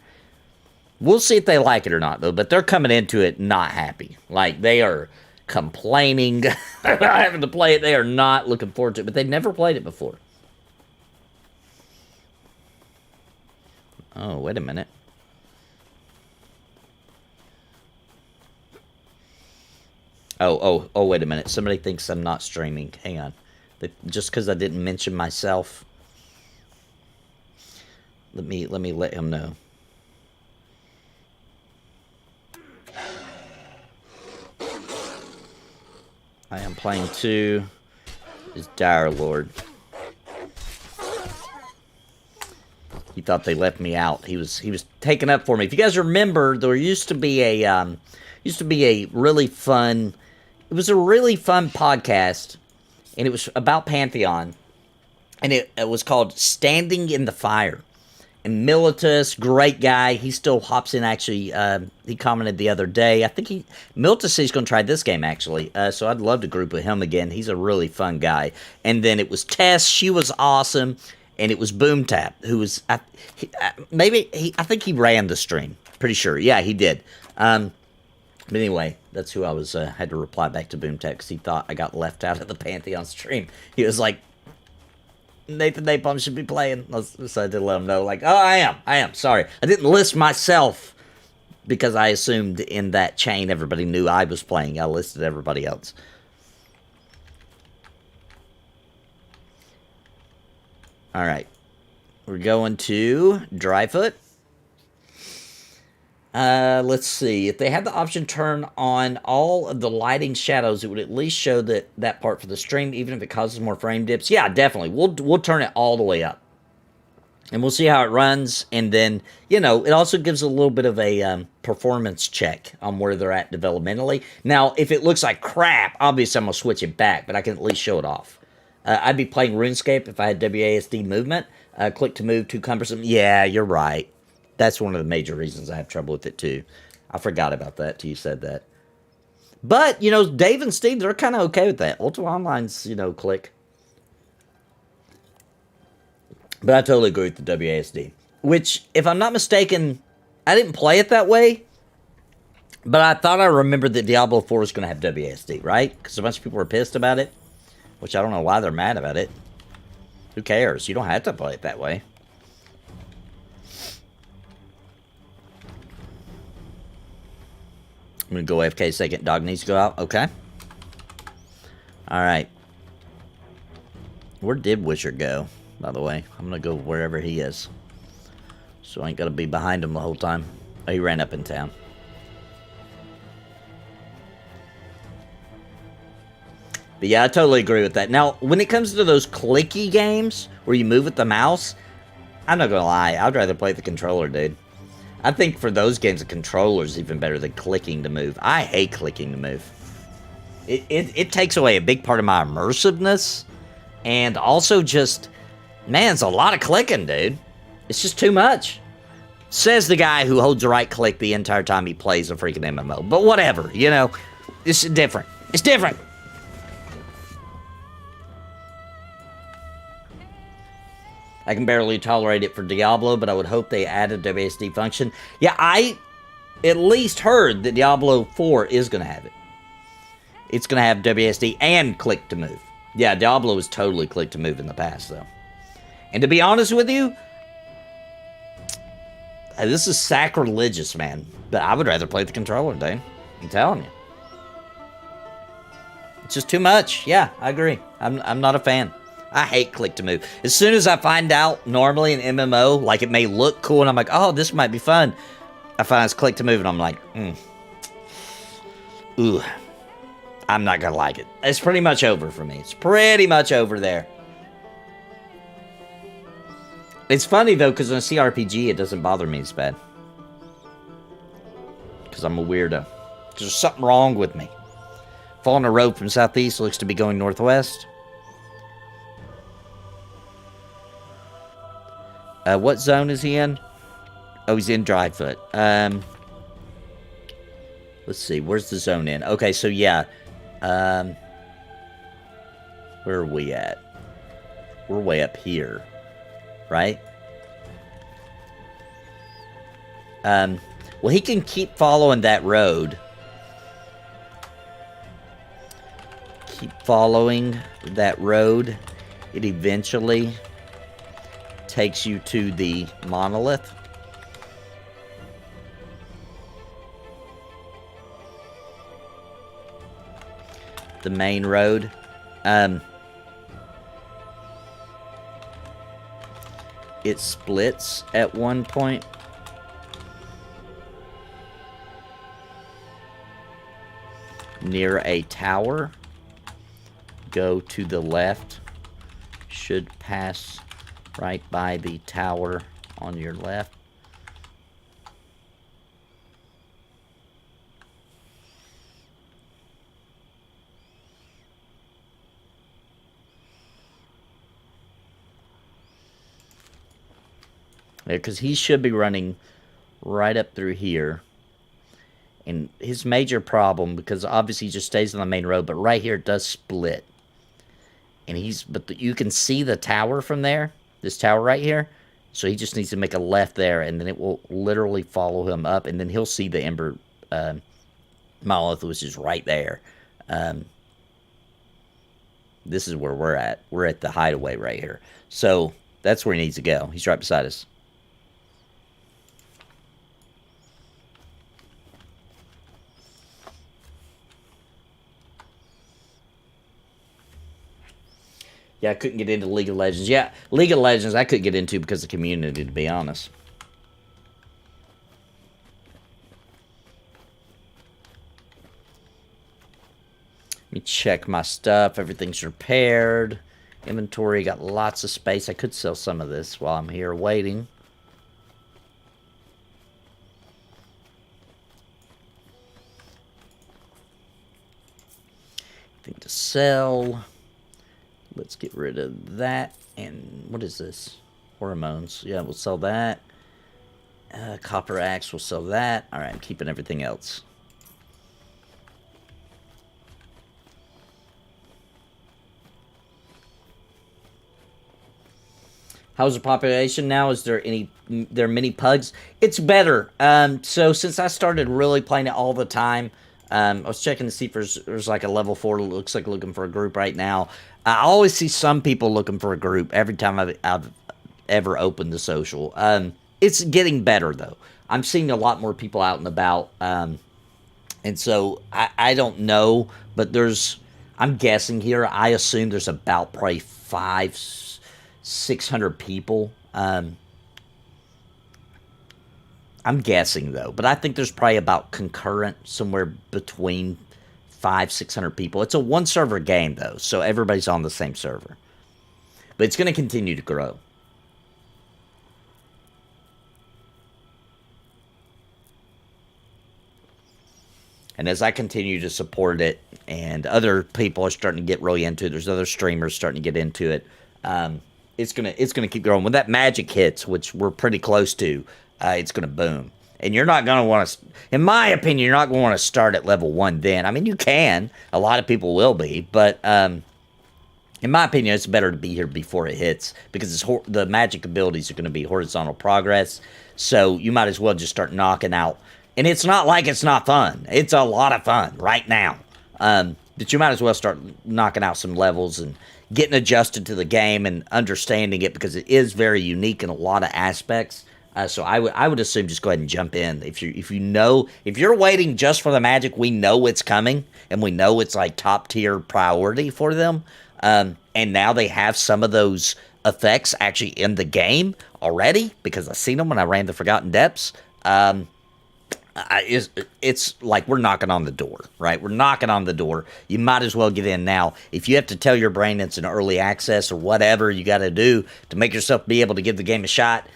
Speaker 2: We'll see if they like it or not, though. But they're coming into it not happy. Like, they are complaining about having to play it. They are not looking forward to it. But they've never played it before. Oh, wait a minute. Oh, wait a minute. Somebody thinks I'm not streaming. Hang on. Just because I didn't mention myself. Let me let him know. I am playing 2 is Dire Lord. He thought they left me out. He was taking up for me. If you guys remember, there used to be a really fun. It was a really fun podcast, and it was about Pantheon, and it was called Standing in the Fire. And Militus, great guy, he still hops in. Actually, he commented the other day. I think Militus said he's going to try this game actually. So I'd love to group with him again. He's a really fun guy. And then it was Tess. She was awesome. And it was Boomtap, who was, I think he ran the stream. Pretty sure. Yeah, he did. But anyway, that's who I was, had to reply back to Boomtap, because he thought I got left out of the Pantheon stream. He was like, Nathan Napalm should be playing. So I did let him know, like, oh, I am. Sorry. I didn't list myself, because I assumed in that chain everybody knew I was playing. I listed everybody else. All right, we're going to Dryfoot. Let's see. If they had the option turn on all of the lighting shadows, it would at least show that part for the stream, even if it causes more frame dips. Yeah, definitely. We'll turn it all the way up, and we'll see how it runs. And then, you know, it also gives a little bit of a performance check on where they're at developmentally. Now, if it looks like crap, obviously I'm gonna switch it back, but I can at least show it off. I'd be playing RuneScape if I had WASD movement. Click to move, too cumbersome. Yeah, you're right. That's one of the major reasons I have trouble with it, too. I forgot about that till you said that. But, you know, Dave and Steve, they're kind of okay with that. Ultima Online's, you know, click. But I totally agree with the WASD. Which, if I'm not mistaken, I didn't play it that way. But I thought I remembered that Diablo 4 was going to have WASD, right? Because a bunch of people were pissed about it. Which I don't know why they're mad about it. Who cares? You don't have to play it that way. I'm going to go AFK a second. Dog needs to go out. Okay. Alright. Where did Wizard go, by the way? I'm going to go wherever he is. So I ain't got to be behind him the whole time. Oh, he ran up in town. But yeah, I totally agree with that. Now, when it comes to those clicky games where you move with the mouse, I'm not going to lie. I'd rather play the controller, dude. I think for those games, the controller's even better than clicking to move. I hate clicking to move. It takes away a big part of my immersiveness. And also just, man, it's a lot of clicking, dude. It's just too much. Says the guy who holds the right click the entire time he plays a freaking MMO. But whatever, you know. It's different. It's different. I can barely tolerate it for Diablo, but I would hope they added a WSD function. Yeah, I at least heard that Diablo 4 is going to have it. It's going to have WSD and click to move. Yeah, Diablo was totally click to move in the past, though. And to be honest with you, this is sacrilegious, man. But I would rather play the controller, dude. I'm telling you. It's just too much. Yeah, I agree. I'm not a fan. I hate click to move. As soon as I find out, normally in MMO, like it may look cool, and I'm like, oh, this might be fun. I find it's click to move, and I'm like, ooh, I'm not going to like it. It's pretty much over for me. It's pretty much over there. It's funny, though, because in a CRPG, it doesn't bother me as bad. Because I'm a weirdo. Because there's something wrong with me. Following a road from southeast looks to be going northwest. What zone is he in? Oh, he's in Dryfoot. Let's see. Where's the zone in? Okay, so yeah. Where are we at? We're way up here. Right? Well, he can keep following that road. Keep following that road. It eventually takes you to the monolith. The main road. It splits at one point. Near a tower. Go to the left. Should pass right by the tower on your left. Because he should be running right up through here. And his major problem, because obviously he just stays on the main road, but right here it does split. And you can see the tower from there, this tower right here. So he just needs to make a left there, and then it will literally follow him up, and then he'll see the Ember monolith, which is right there. This is where we're at. We're at the hideaway right here. So that's where he needs to go. He's right beside us. Yeah, I couldn't get into League of Legends. Yeah, League of Legends I couldn't get into because of the community, to be honest. Let me check my stuff. Everything's repaired. Inventory, got lots of space. I could sell some of this while I'm here waiting. Anything to sell. Let's get rid of that. And what is this? Hormones. Yeah, we'll sell that. Copper axe, we'll sell that. Alright, I'm keeping everything else. How's the population now? Is there many pugs? It's better. So since I started really playing it all the time, I was checking to see if there's like a level 4 looks like looking for a group right now. I always see some people looking for a group every time I've ever opened the social. It's getting better, though. I'm seeing a lot more people out and about. And so I don't know, but I'm guessing here, I assume there's about probably 500-600 people. I'm guessing, though. But I think there's probably about concurrent somewhere between 500-600 people. It's a one-server game, though, so everybody's on the same server. But it's going to continue to grow. And as I continue to support it, and other people are starting to get really into it, there's other streamers starting to get into it, it's gonna keep growing. When that magic hits, which we're pretty close to, it's gonna boom. And you're not gonna want to, in my opinion, you're not gonna want to start at level 1 then. I mean, you can. A lot of people will be, but in my opinion, it's better to be here before it hits, because the magic abilities are going to be horizontal progress. So you might as well just start knocking out. And it's not like it's not fun. It's a lot of fun right now. But you might as well start knocking out some levels and getting adjusted to the game and understanding it, because it is very unique in a lot of aspects. So I would assume just go ahead and jump in. If you're waiting just for the magic, we know it's coming, and we know it's like top tier priority for them. And now they have some of those effects actually in the game already, because I've seen them when I ran the Forgotten Depths. It's like we're knocking on the door, right? We're knocking on the door. You might as well get in now. If you have to tell your brain it's an early access or whatever you got to do to make yourself be able to give the game a shot,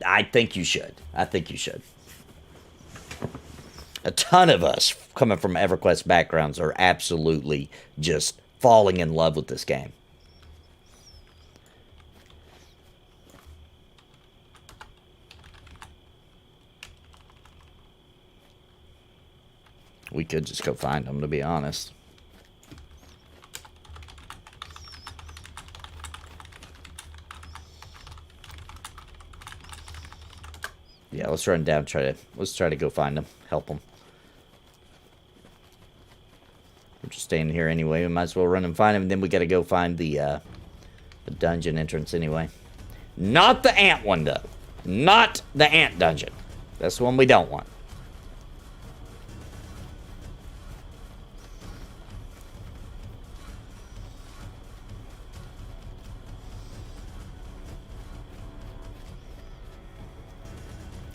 Speaker 2: I think you should. I think you should. A ton of us coming from EverQuest backgrounds are absolutely just falling in love with this game. We could just go find them, to be honest. Yeah, let's run down. Let's try to go find them. Help them. We're just staying here anyway. We might as well run and find them. And then we got to go find the dungeon entrance anyway. Not the ant one, though. Not the ant dungeon. That's the one we don't want.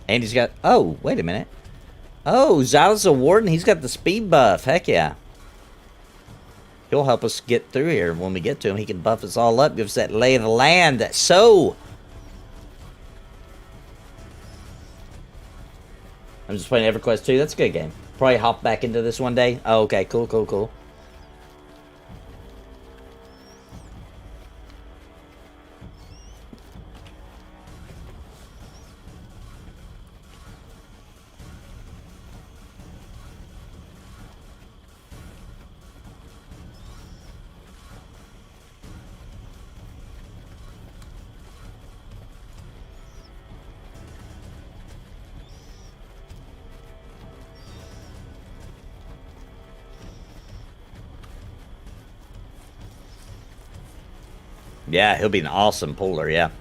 Speaker 2: And he's got... Oh, wait a minute. Oh, Xylas a Warden. He's got the speed buff. Heck yeah. He'll help us get through here when we get to him. He can buff us all up. Give us that lay of the land. That's so... I'm just playing EverQuest 2. That's a good game. Probably hop back into this one day. Oh, okay. Cool, cool, cool. Yeah, he'll be an awesome puller, yeah.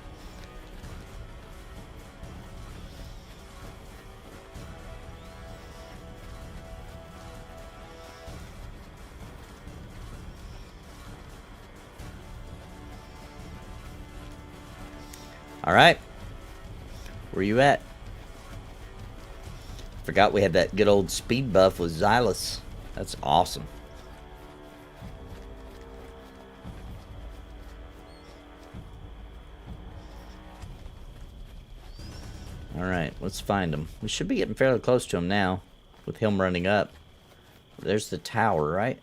Speaker 2: Alright. Where you at? Forgot we had that good old speed buff with Xylas. That's awesome. Alright, let's find him. We should be getting fairly close to him now, with him running up. There's the tower, right?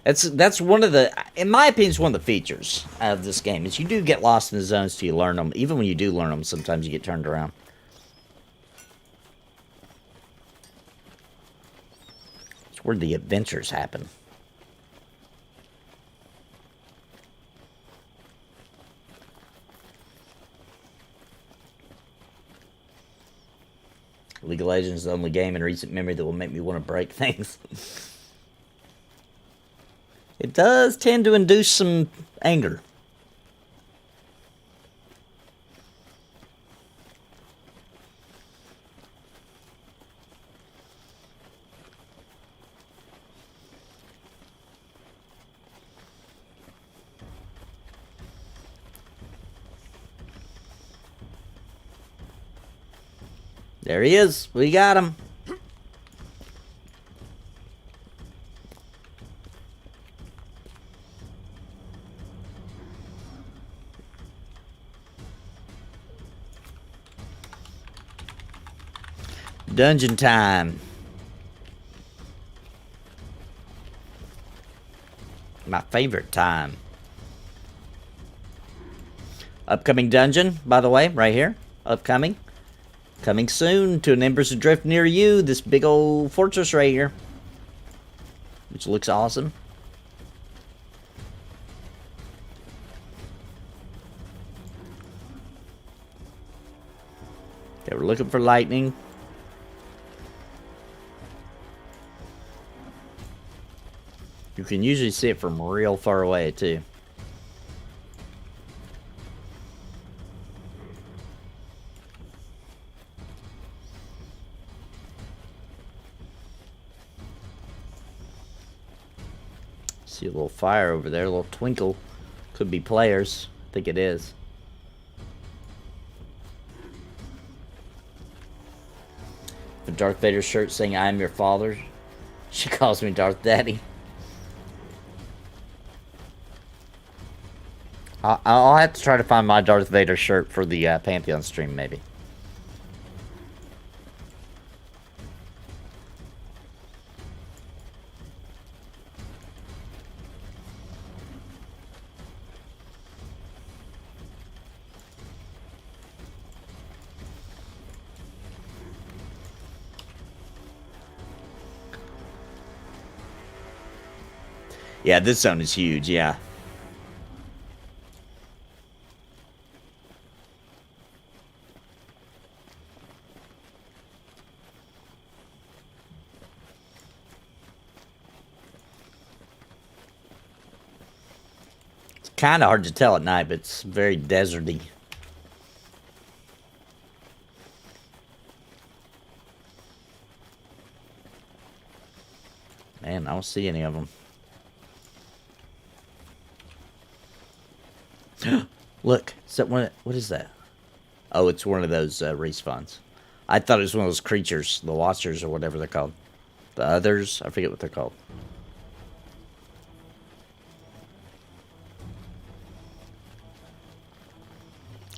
Speaker 2: That's one of the, in my opinion, it's one of the features of this game, is you do get lost in the zones till you learn them. Even when you do learn them, sometimes you get turned around. It's where the adventures happen. League of Legends is the only game in recent memory that will make me want to break things. It does tend to induce some anger. There he is. We got him. Dungeon time. My favorite time. Upcoming dungeon, by the way, right here. Upcoming. Coming soon to an Embers Adrift near you. This big old fortress right here. Which looks awesome. Okay, we're looking for lightning. You can usually see it from real far away, too. See a little fire over there, a little twinkle. Could be players. I think it is. The Darth Vader shirt saying, "I am your father." She calls me Darth Daddy. I'll have to try to find my Darth Vader shirt for the Pantheon stream, maybe. Yeah, this zone is huge, yeah. It's kind of hard to tell at night, but it's very deserty. Man, I don't see any of them. Look, is that one? What is that? Oh, it's one of those respawns. I thought it was one of those creatures, the Watchers or whatever they're called. The others, I forget what they're called.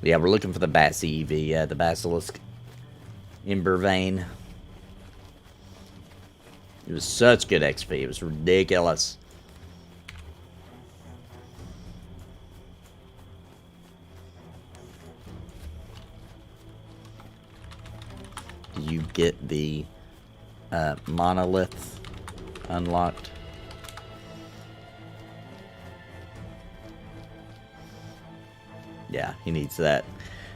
Speaker 2: Yeah, we're looking for the Bass EV, the Basilisk Ember Vein. It was such good XP, it was ridiculous. You get the monolith unlocked. Yeah, he needs that.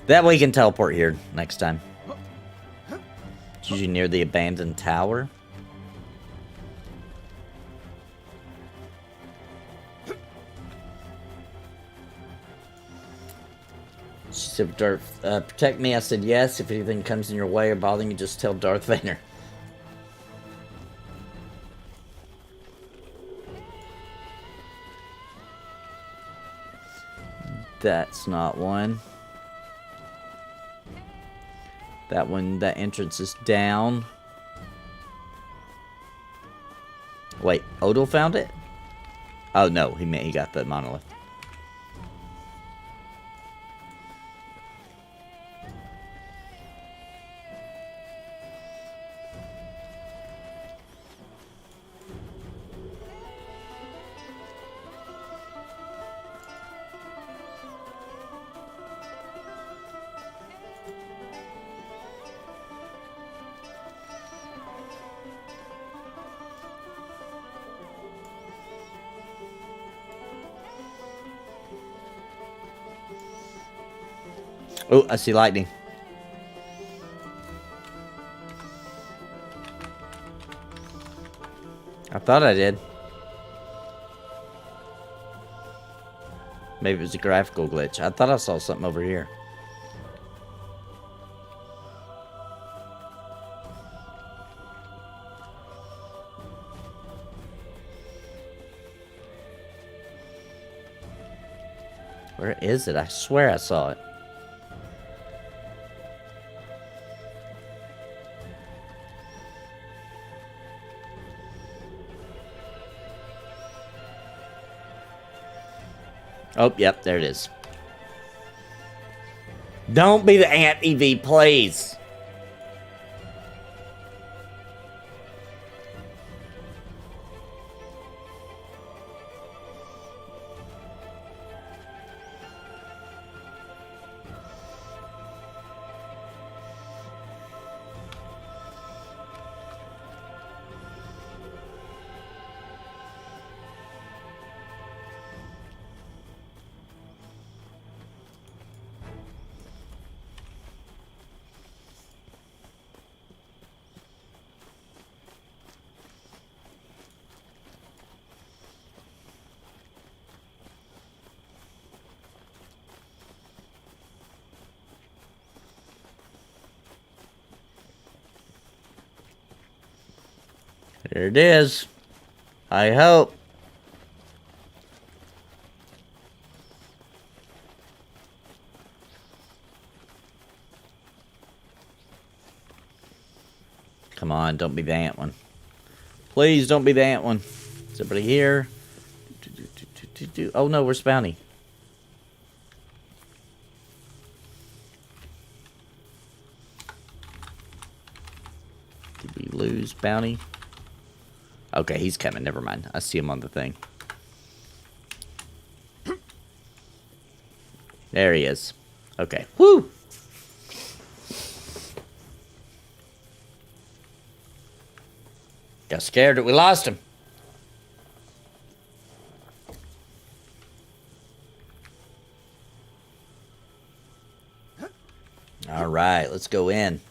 Speaker 2: That way he can teleport here next time. It's usually near the abandoned tower. She said, Darth, protect me. I said yes. If anything comes in your way or bothering you, just tell Darth Vader. That's not one. That one, that entrance is down. Wait, Odal found it? Oh no, he got the monolith. Oh, I see lightning. I thought I did. Maybe it was a graphical glitch. I thought I saw something over here. Where is it? I swear I saw it. Oh, yep, there it is. Don't be the Ant EV, please. There it is. I hope. Come on, don't be the ant one. Please don't be the ant one. Is everybody here? Oh no, where's Bounty? Did we lose Bounty? Okay, he's coming. Never mind. I see him on the thing. There he is. Okay. Woo! Got scared that we lost him. All right, let's go in.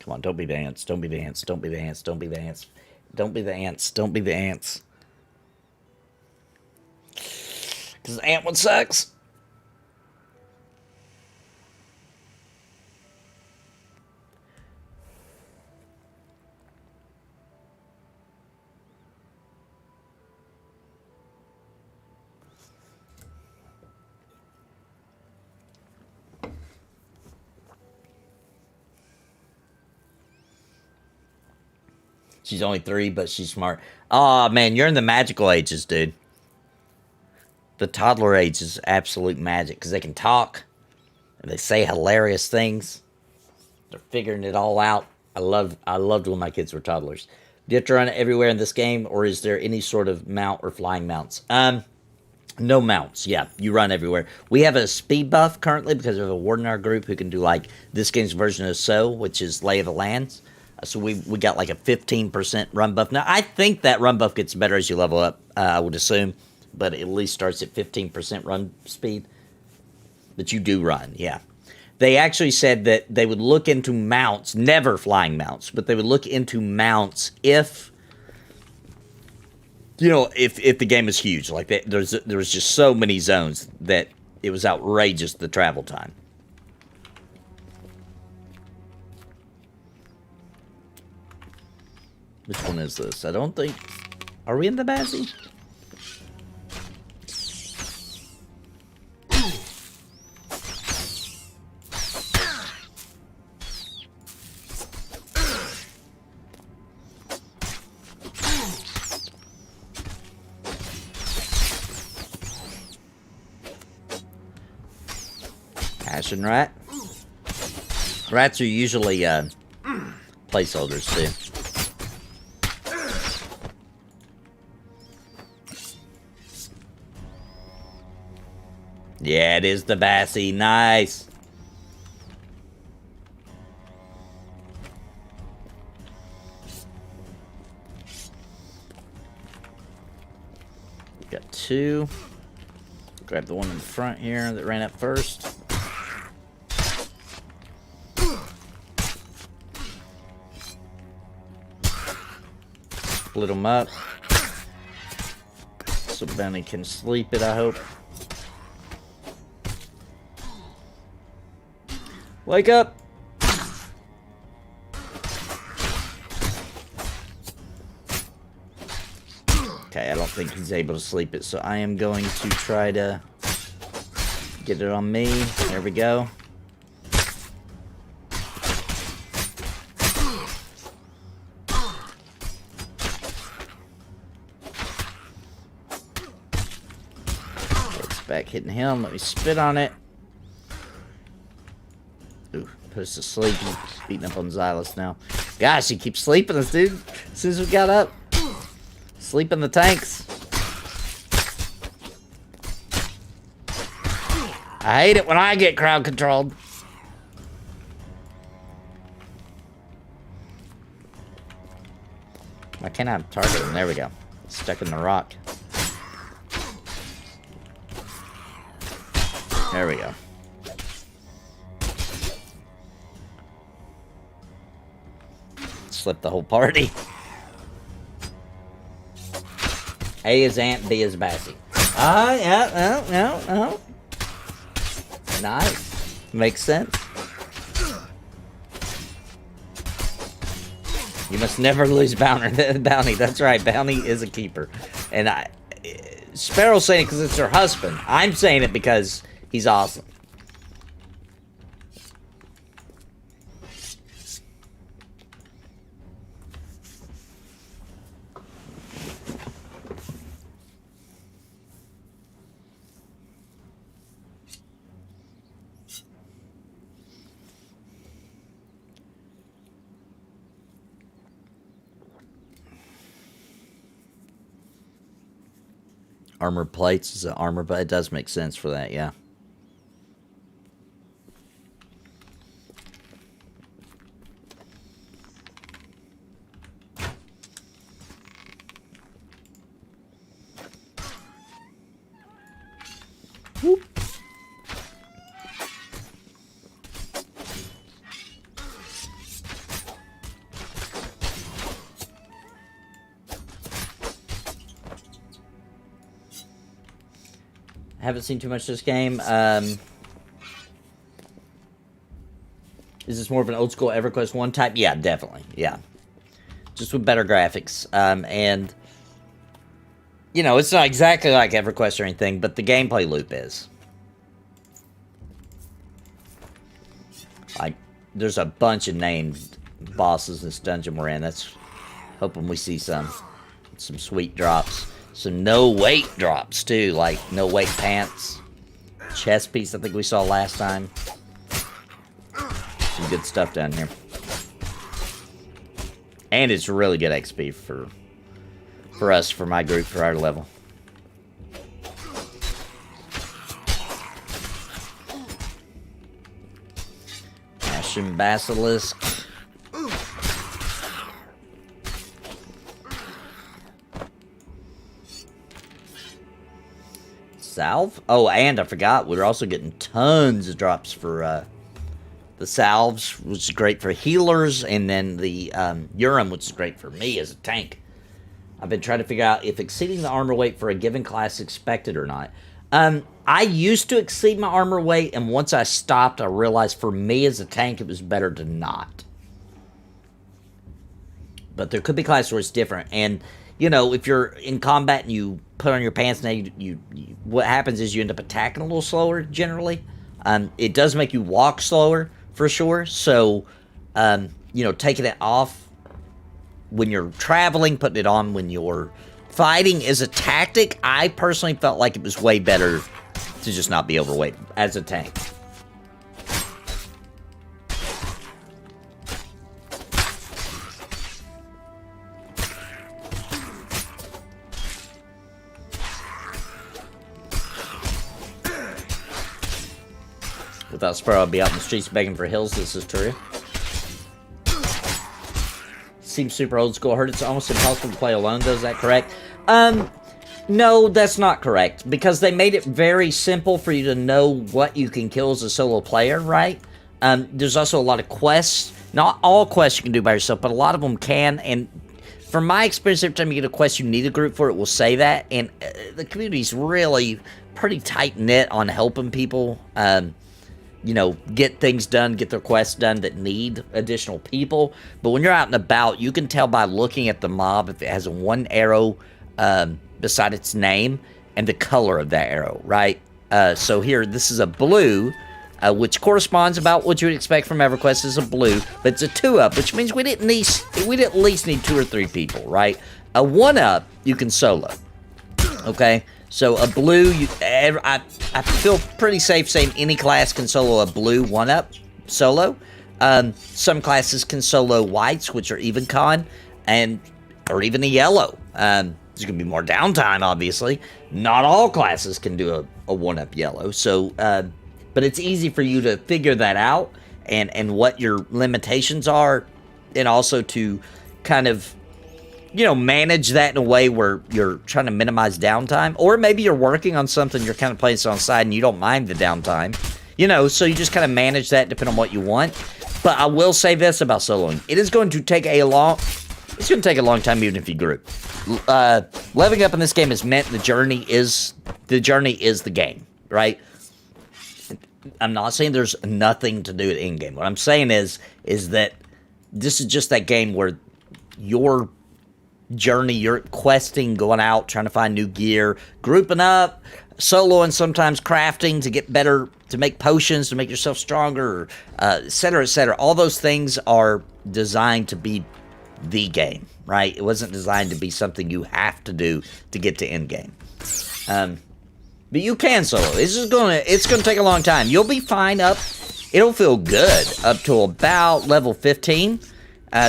Speaker 2: Come on, don't be the ants. Don't be the ants. Don't be the ants. Don't be the ants. Don't be the ants. Don't be the ants. Because the ant one sucks. She's only 3, but she's smart. Oh, man, you're in the magical ages, dude. The toddler age is absolute magic because they can talk and they say hilarious things. They're figuring it all out. I loved when my kids were toddlers. Do you have to run it everywhere in this game, or is there any sort of mount or flying mounts? No mounts. Yeah, you run everywhere. We have a speed buff currently because we have a warden in our group who can do like this game's version of So, which is Lay of the Lands. So we got like a 15% run buff. Now, I think that run buff gets better as you level up, I would assume. But it at least starts at 15% run speed. But you do run, yeah. They actually said that they would look into mounts, never flying mounts, but they would look into mounts if, you know, if the game is huge. Like, there was just so many zones that it was outrageous, the travel time. Which one is this? I don't think... Are we in the Bazzy? Passion rat. Rats are usually placeholders too. Yeah, it is the Bassy. Nice. Got 2. Grab the one in the front here that ran up first. Split them up. So Bounty can sleep it, I hope. Wake up! Okay, I don't think he's able to sleep it, so I am going to try to get it on me. There we go. It's back hitting him. Let me spit on it. Ooh, put us to sleep. He's beating up on Xylus now. Gosh, he keeps sleeping us, dude. As soon as we got up. Sleep in the tanks. I hate it when I get crowd controlled. Why can't I target him? There we go. It's stuck in the rock. There we go. Slip the whole party. A is Ant, B is Bassy. Yeah. Nice. Makes sense. You must never lose Bounty. That's right. Bounty is a keeper. And Sparrow's saying it because it's her husband. I'm saying it because he's awesome. Armor plates is an armor, but it does make sense for that, yeah. Whoop. Haven't seen too much of this game. Is this more of an old school EverQuest 1 type? Yeah, definitely. Yeah. Just with better graphics. And, you know, it's not exactly like EverQuest or anything, but the gameplay loop is. Like, there's a bunch of named bosses in this dungeon we're in. That's hoping we see some sweet drops. Some no-weight drops, too. Like, no-weight pants. Chest piece I think we saw last time. Some good stuff down here. And it's really good XP for us, for my group, for our level. Ashen Basilisk. Salve? Oh, and I forgot, we were also getting tons of drops for the salves, which is great for healers, and then the Urim, which is great for me as a tank. I've been trying to figure out if exceeding the armor weight for a given class is expected or not. I used to exceed my armor weight, and once I stopped, I realized for me as a tank, it was better to not. But there could be classes where it's different, and, you know, if you're in combat and you put on your pants, now what happens is you end up attacking a little slower, generally. It does make you walk slower, for sure, so, you know, taking it off when you're traveling, putting it on when you're fighting is a tactic. I personally felt like it was way better to just not be overweight as a tank. Without Sparrow, I'd be out in the streets begging for hills. This is true. Seems super old school. I heard it's almost impossible to play alone, though. Is that correct? No, that's not correct. Because they made it very simple for you to know what you can kill as a solo player, right? There's also a lot of quests. Not all quests you can do by yourself, but a lot of them can. And from my experience, every time you get a quest you need a group for, it will say that. And the community's really pretty tight-knit on helping people, you know, get things done, get their quests done that need additional people. But when you're out and about, you can tell by looking at the mob if it has one arrow beside its name and the color of that arrow, right? So here, this is a blue, which corresponds about what you would expect from EverQuest is a blue, but it's a 2-up, which means we'd at least need 2 or 3 people, right? A 1-up, you can solo, okay? So a blue, I feel pretty safe saying any class can solo a blue 1-up solo. Some classes can solo whites, which are even con, or even a yellow. There's going to be more downtime, obviously. Not all classes can do a 1-up yellow. So, but it's easy for you to figure that out and what your limitations are, and also to kind of, you know, manage that in a way where you're trying to minimize downtime. Or maybe you're working on something, you're kind of playing this on the side, and you don't mind the downtime. You know, so you just kind of manage that depending on what you want. But I will say this about soloing. It is going to take it's going to take a long time even if you group. Leveling up in this game has meant the journey is the game, right? I'm not saying there's nothing to do at in-game. What I'm saying is that this is just that game where your journey, you're questing, going out, trying to find new gear, grouping up, soloing, sometimes crafting to get better, to make potions, to make yourself stronger, et cetera, et cetera. All those things are designed to be the game, right? It wasn't designed to be something you have to do to get to end game. But you can solo. It's gonna take a long time. You'll be fine it'll feel good up to about level 15.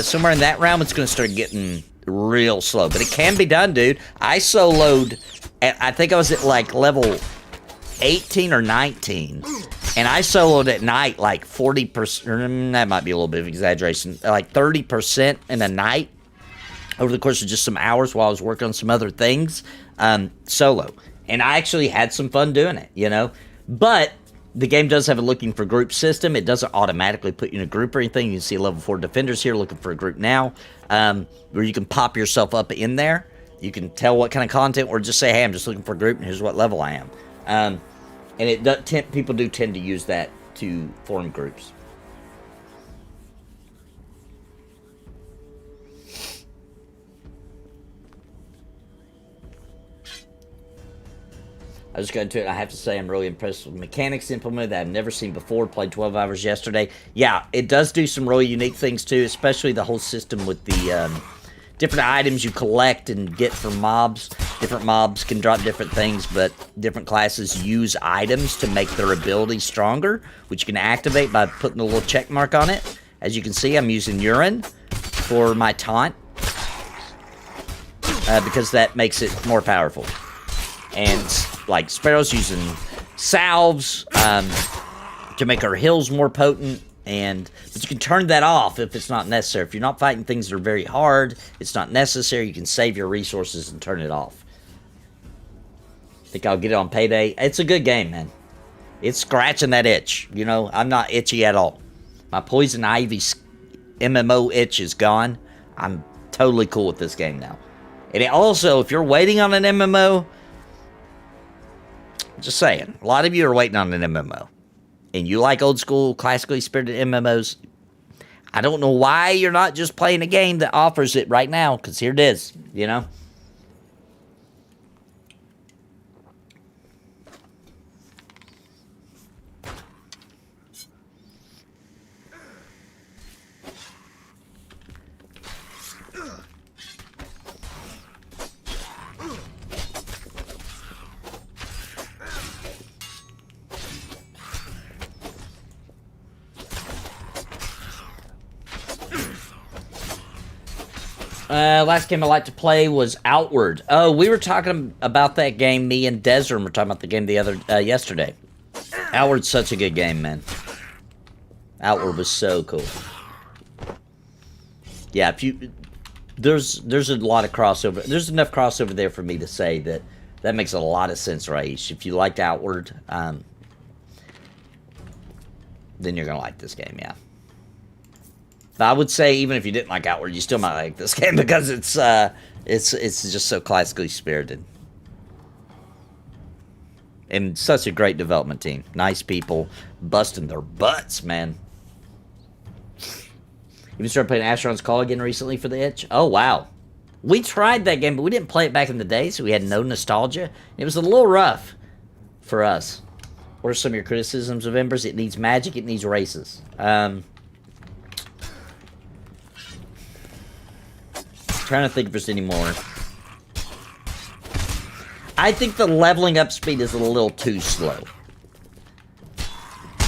Speaker 2: Somewhere in that realm, it's gonna start getting real slow, but it can be done, dude. I soloed, I think I was at like level 18 or 19, and I soloed at night like 40%, that might be a little bit of exaggeration, like 30% in a night over the course of just some hours while I was working on some other things, solo. And I actually had some fun doing it, you know? But the game does have a looking for group system. It doesn't automatically put you in a group or anything. You can see level 4 defenders here looking for a group now, where you can pop yourself up in there. You can tell what kind of content, or just say, hey, I'm just looking for a group, and here's what level I am. And people do tend to use that to form groups. I just got into it. I have to say I'm really impressed with the mechanics implemented that I've never seen before. Played 12 hours yesterday. Yeah, it does do some really unique things too, especially the whole system with the different items you collect and get from mobs. Different mobs can drop different things, but different classes use items to make their ability stronger, which you can activate by putting a little check mark on it. As you can see, I'm using urine for my taunt because that makes it more powerful. And like Sparrow's using salves to make our heals more potent, but you can turn that off if it's not necessary. If you're not fighting things that are very hard, it's not necessary. You can save your resources and turn it off. I think I'll get it on payday. It's a good game, man. It's scratching that itch. You know, I'm not itchy at all. My Poison Ivy MMO itch is gone. I'm totally cool with this game now. And it also, if you're waiting on an MMO, just saying, a lot of you are waiting on an MMO. And you like old school, classically spirited MMOs. I don't know why you're not just playing a game that offers it right now, because here it is, you know? Last game I like to play was Outward. Oh, we were talking about that game. Me and Desert were talking about the game yesterday. Outward's such a good game, man. Outward was so cool. Yeah, there's a lot of crossover. There's enough crossover there for me to say that makes a lot of sense, Raish. If you liked Outward, then you're gonna like this game, yeah. But I would say even if you didn't like Outward, you still might like this game because it's just so classically spirited. And such a great development team. Nice people busting their butts, man. Even started playing Asheron's Call again recently for the itch. Oh, wow. We tried that game, but we didn't play it back in the day, so we had no nostalgia. It was a little rough for us. What are some of your criticisms of Embers? It needs magic, it needs races. Trying to think if there's any more. I think the leveling up speed is a little too slow.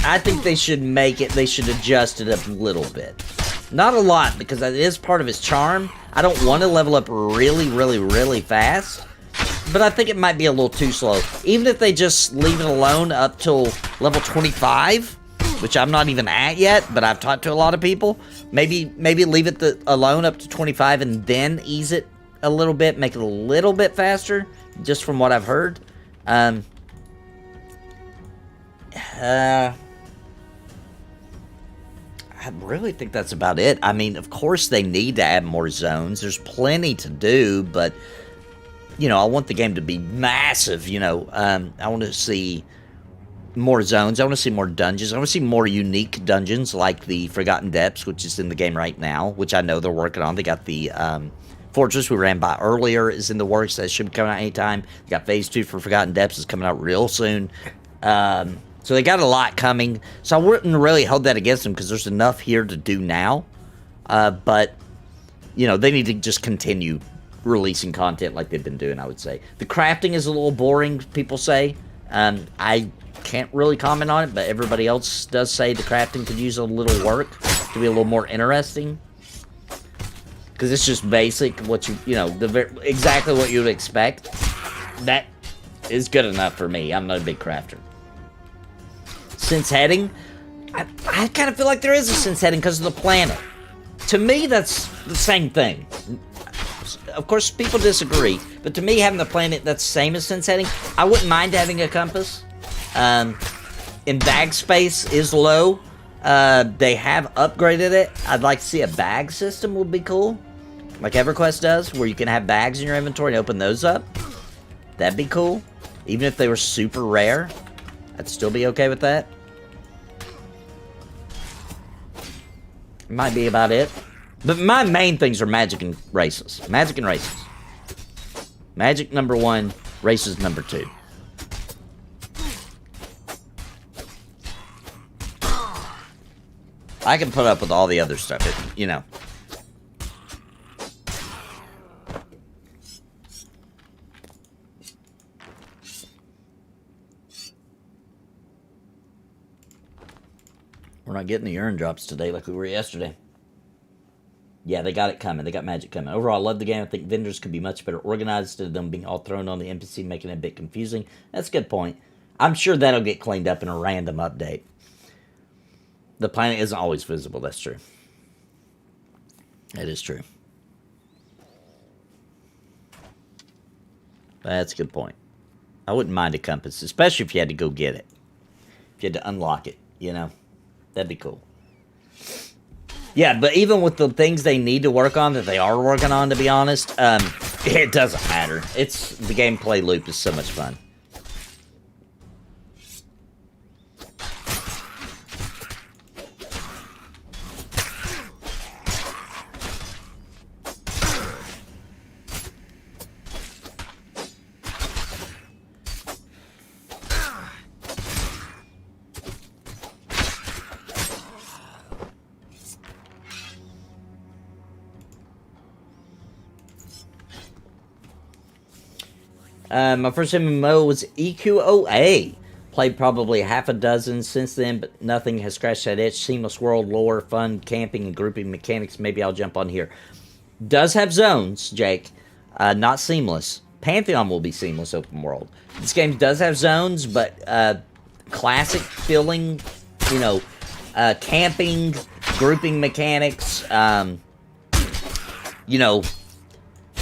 Speaker 2: I think they should adjust it a little bit. Not a lot, because that is part of its charm. I don't want to level up really, really, really fast. But I think it might be a little too slow. Even if they just leave it alone up till level 25, which I'm not even at yet, but I've talked to a lot of people. Maybe leave it alone up to 25 and then ease it a little bit, make it a little bit faster, just from what I've heard. I really think that's about it. I mean, of course they need to add more zones. There's plenty to do, but, you know, I want the game to be massive, you know. I want to see more zones. I want to see more dungeons. I want to see more unique dungeons like the Forgotten Depths, which is in the game right now, which I know they're working on. They got the Fortress we ran by earlier is in the works. That should be coming out anytime. They got Phase 2 for Forgotten Depths is coming out real soon. So they got a lot coming. So I wouldn't really hold that against them because there's enough here to do now. But, you know, they need to just continue releasing content like they've been doing, I would say. The crafting is a little boring, people say. I can't really comment on it, but everybody else does say the crafting could use a little work to be a little more interesting. Because it's just basic, what you know, exactly what you would expect. That is good enough for me. I'm not a big crafter. Sense heading, I kind of feel like there is a sense heading because of the planet. To me, that's the same thing. Of course, people disagree, but to me, having the planet that's the same as sense heading, I wouldn't mind having a compass. In bag space is low. They have upgraded it. I'd like to see a bag system would be cool. Like EverQuest does, where you can have bags in your inventory and open those up. That'd be cool. Even if they were super rare, I'd still be okay with that. Might be about it. But my main things are magic and races. Magic and races. Magic number 1, races number 2. I can put up with all the other stuff, you know. We're not getting the urn drops today like we were yesterday. Yeah, they got it coming. They got magic coming. Overall, I love the game. I think vendors could be much better organized instead of them being all thrown on the NPC, making it a bit confusing. That's a good point. I'm sure that'll get cleaned up in a random update. The planet isn't always visible. That's true. That is true. That's a good point. I wouldn't mind a compass, especially if you had to go get it. If you had to unlock it, you know. That'd be cool. Yeah, but even with the things they need to work on that they are working on, to be honest, it doesn't matter. The gameplay loop is so much fun. My first MMO was EQOA. Played probably half a dozen since then, but nothing has scratched that itch. Seamless world, lore, fun, camping, and grouping mechanics. Maybe I'll jump on here. Does have zones, Jake. Not seamless. Pantheon will be seamless open world. This game does have zones, but classic feeling, you know, camping, grouping mechanics, you know,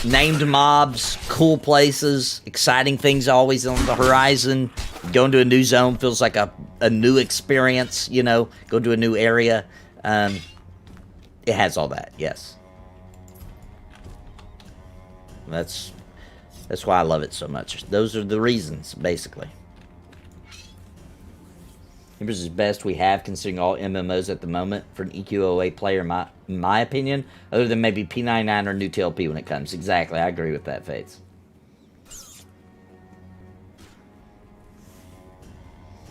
Speaker 2: named mobs, cool places, exciting things always on the horizon. Going to a new zone feels like a new experience, you know. Go to a new area. It has all that, yes. That's why I love it so much. Those are the reasons, basically. Embers is best we have, considering all MMOs at the moment, for an EQOA player, in my opinion, other than maybe P99 or New TLP when it comes. Exactly, I agree with that, Fates.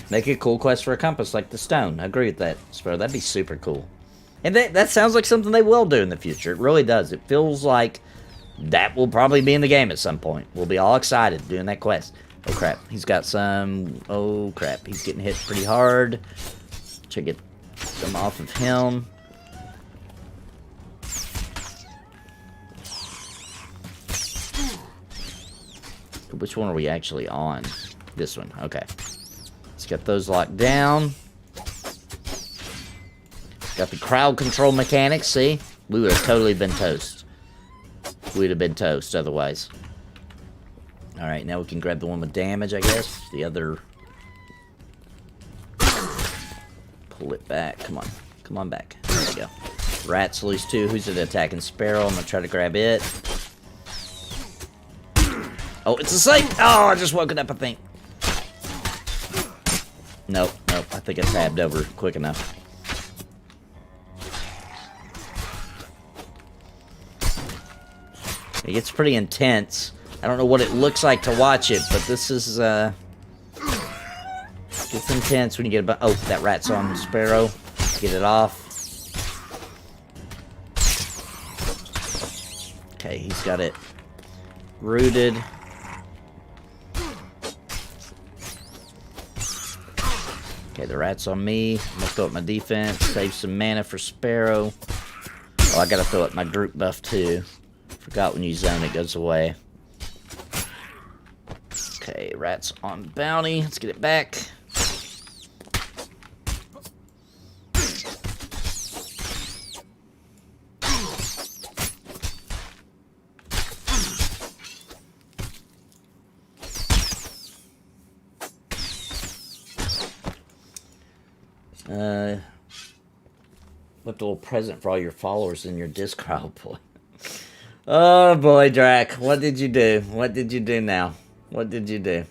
Speaker 2: Make a cool quest for a compass like the stone. I agree with that, Sparrow. That'd be super cool. And that sounds like something they will do in the future. It really does. It feels like that will probably be in the game at some point. We'll be all excited doing that quest. Oh crap, he's got some... Oh crap, he's getting hit pretty hard. Should get some off of him. Which one are we actually on? This one, okay. Let's get those locked down. Got the crowd control mechanics, see? We would have totally been toast. We'd have been toast otherwise. Alright, now we can grab the one with damage, I guess. The other... Pull it back. Come on. Come on back. There we go. Rat's loose too. Who's it attacking? Sparrow. I'm going to try to grab it. Oh, it's a snake! Oh, I just woke it up, I think. Nope, nope. I think I tabbed over quick enough. It gets pretty intense. I don't know what it looks like to watch it, but this is, gets intense when you get about... Oh, that rat's on Sparrow. Get it off. Okay, he's got it rooted. Okay, the rat's on me. I'm gonna throw up my defense. Save some mana for Sparrow. Oh, I gotta throw up my group buff, too. Forgot when you zone, it goes away. Okay, rat's on bounty. Let's get it back. Left a little present for all your followers in your Discord, boy. Oh boy, Drac, what did you do? What did you do now? What did you do?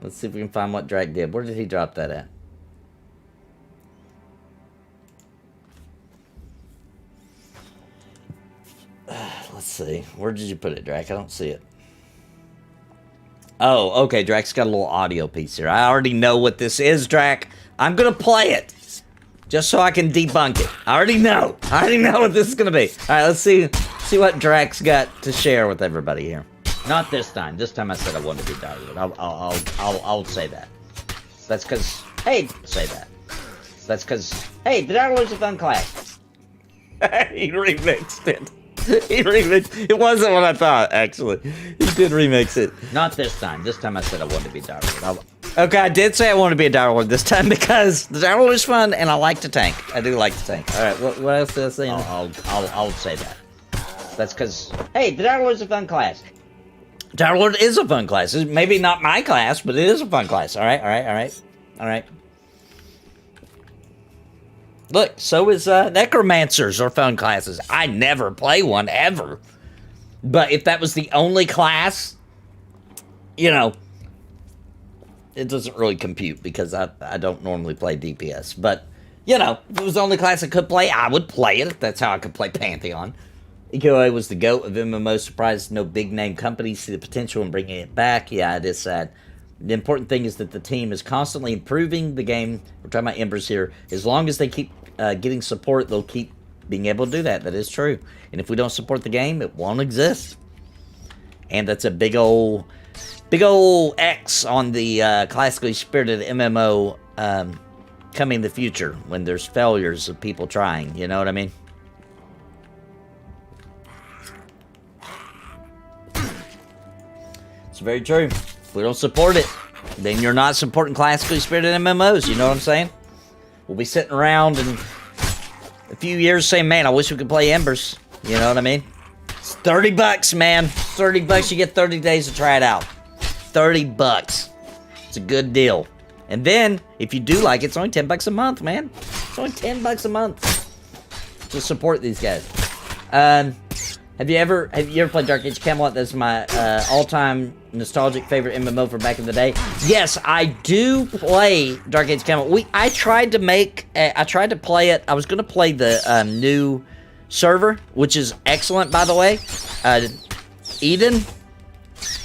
Speaker 2: Let's see if we can find what Drake did. Where did he drop that at? Let's see. Where did you put it, Drake? I don't see it. Oh, okay. Drake's got a little audio piece here. I already know what this is, Drake. I'm going to play it. Just so I can debunk it. I already know. I already know what this is going to be. All right, let's see what Drake's got to share with everybody here. Not this time. This time I said I wanted to be Dryfoot. I'll say that. That's because, hey, say that. That's because, hey, the Dryfoot is a fun class. He remixed it. He remixed. It wasn't what I thought, actually. He did remix it. Not this time. This time I said I wanted to be Dryfoot. Okay, I did say I wanted to be a Dryfoot this time because the Dryfoot is fun and I like to tank. I do like to tank. All right, what else did I say? I'll say that. That's because, hey, the Dryfoot is a fun class. Dryfoot is a fun class. It's maybe not my class, but it is a fun class. All right. Look, so is necromancers are fun classes. I never play one ever, but if that was the only class, you know, it doesn't really compute because I don't normally play DPS. But you know, if it was the only class I could play, I would play it. That's how I could play Pantheon. EKOA was the GOAT of MMO. Surprised no big name companies see the potential in bringing it back. Yeah, it is sad. The important thing is that the team is constantly improving the game. We're talking about Embers here. As long as they keep getting support, they'll keep being able to do that. That is true. And if we don't support the game, it won't exist. And that's a big old X on the classically spirited MMO coming in the future when there's failures of people trying. You know what I mean? It's very true. If we don't support it, then you're not supporting classically spirited MMOs. You know what I'm saying? We'll be sitting around in a few years saying, man, I wish we could play Embers. You know what I mean? It's $30, man. $30, you get 30 days to try it out. $30. It's a good deal. And then, if you do like it, it's only $10 a month, man. It's only $10 a month to support these guys. Have you ever played Dark Age Camelot? That's my all-time nostalgic favorite MMO from back in the day. Yes, I do play Dark Age Camelot. I tried to play it. I was going to play the new server, which is excellent, by the way. Eden.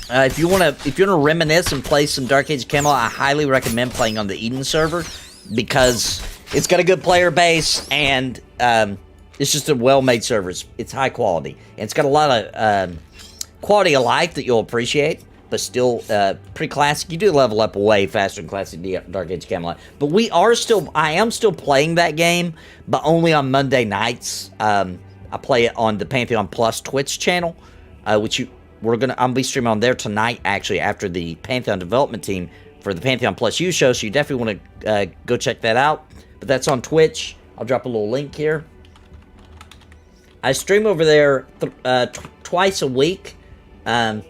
Speaker 2: If you want to reminisce and play some Dark Age Camelot, I highly recommend playing on the Eden server because it's got a good player base and it's just a well-made server. It's high quality. And it's got a lot of quality of life that you'll appreciate, but still pretty classic. You do level up way faster than classic Dark Age Camelot. But I am still playing that game, but only on Monday nights. I play it on the Pantheon Plus Twitch channel, which I'll be streaming on there tonight, actually, after the Pantheon development team for the Pantheon Plus U show, so you definitely want to go check that out. But that's on Twitch. I'll drop a little link here. I stream over there twice a week. You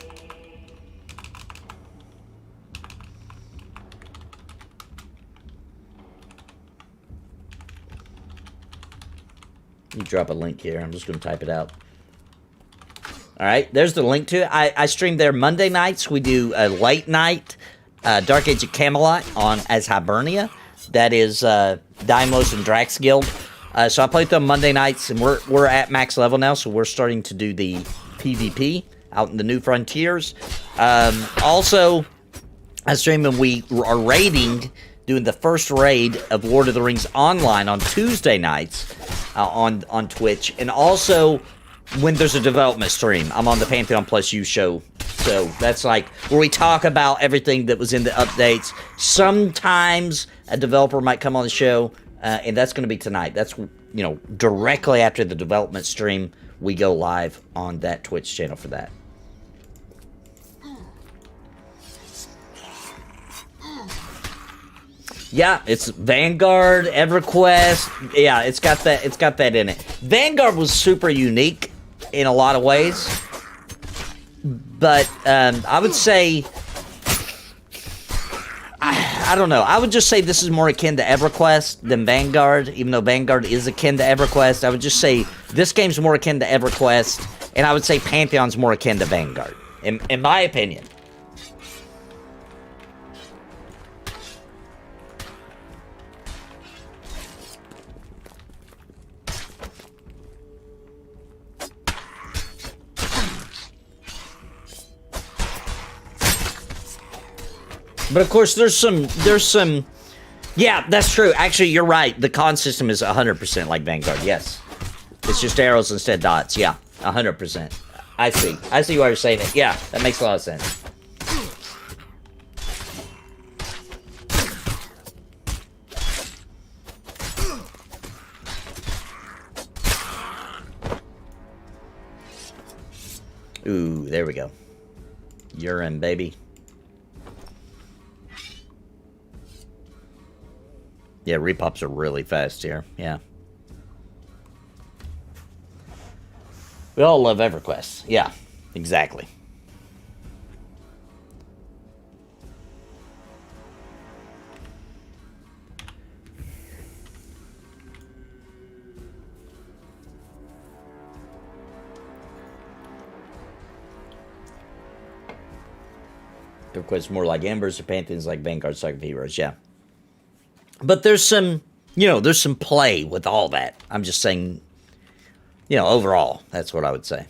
Speaker 2: drop a link here. I'm just going to type it out. All right, there's the link to it. I stream there Monday nights. We do a late night Dark Age of Camelot as Hibernia. That is Daimos and Drax Guild. So I play them Monday nights, and we're at max level now, so we're starting to do the PvP out in the New Frontiers. Also, I stream and we are doing the first raid of Lord of the Rings Online on Tuesday nights on Twitch. And also, when there's a development stream, I'm on the Pantheon Plus U show. So that's like where we talk about everything that was in the updates. Sometimes a developer might come on the show. And that's going to be tonight. That's, directly after the development stream, we go live on that Twitch channel for that. Yeah, it's Vanguard, EverQuest. Yeah, it's got that in it. Vanguard was super unique in a lot of ways. But I would say I don't know. I would just say this is more akin to EverQuest than Vanguard, even though Vanguard is akin to EverQuest. I would just say this game's more akin to EverQuest, and I would say Pantheon's more akin to Vanguard, in my opinion. But of course, there's some. Yeah, that's true. Actually, you're right. The con system is 100% like Vanguard. Yes, it's just arrows instead of dots. Yeah, 100%. I see. I see why you're saying it. Yeah, that makes a lot of sense. Ooh, there we go. Urine, baby. Yeah, repops are really fast here. Yeah. We all love EverQuest. Yeah, exactly. EverQuest more like Embers, or Pantheon's like Vanguard, Saga of Heroes. Yeah. But there's some, there's some play with all that. I'm just saying, overall, that's what I would say.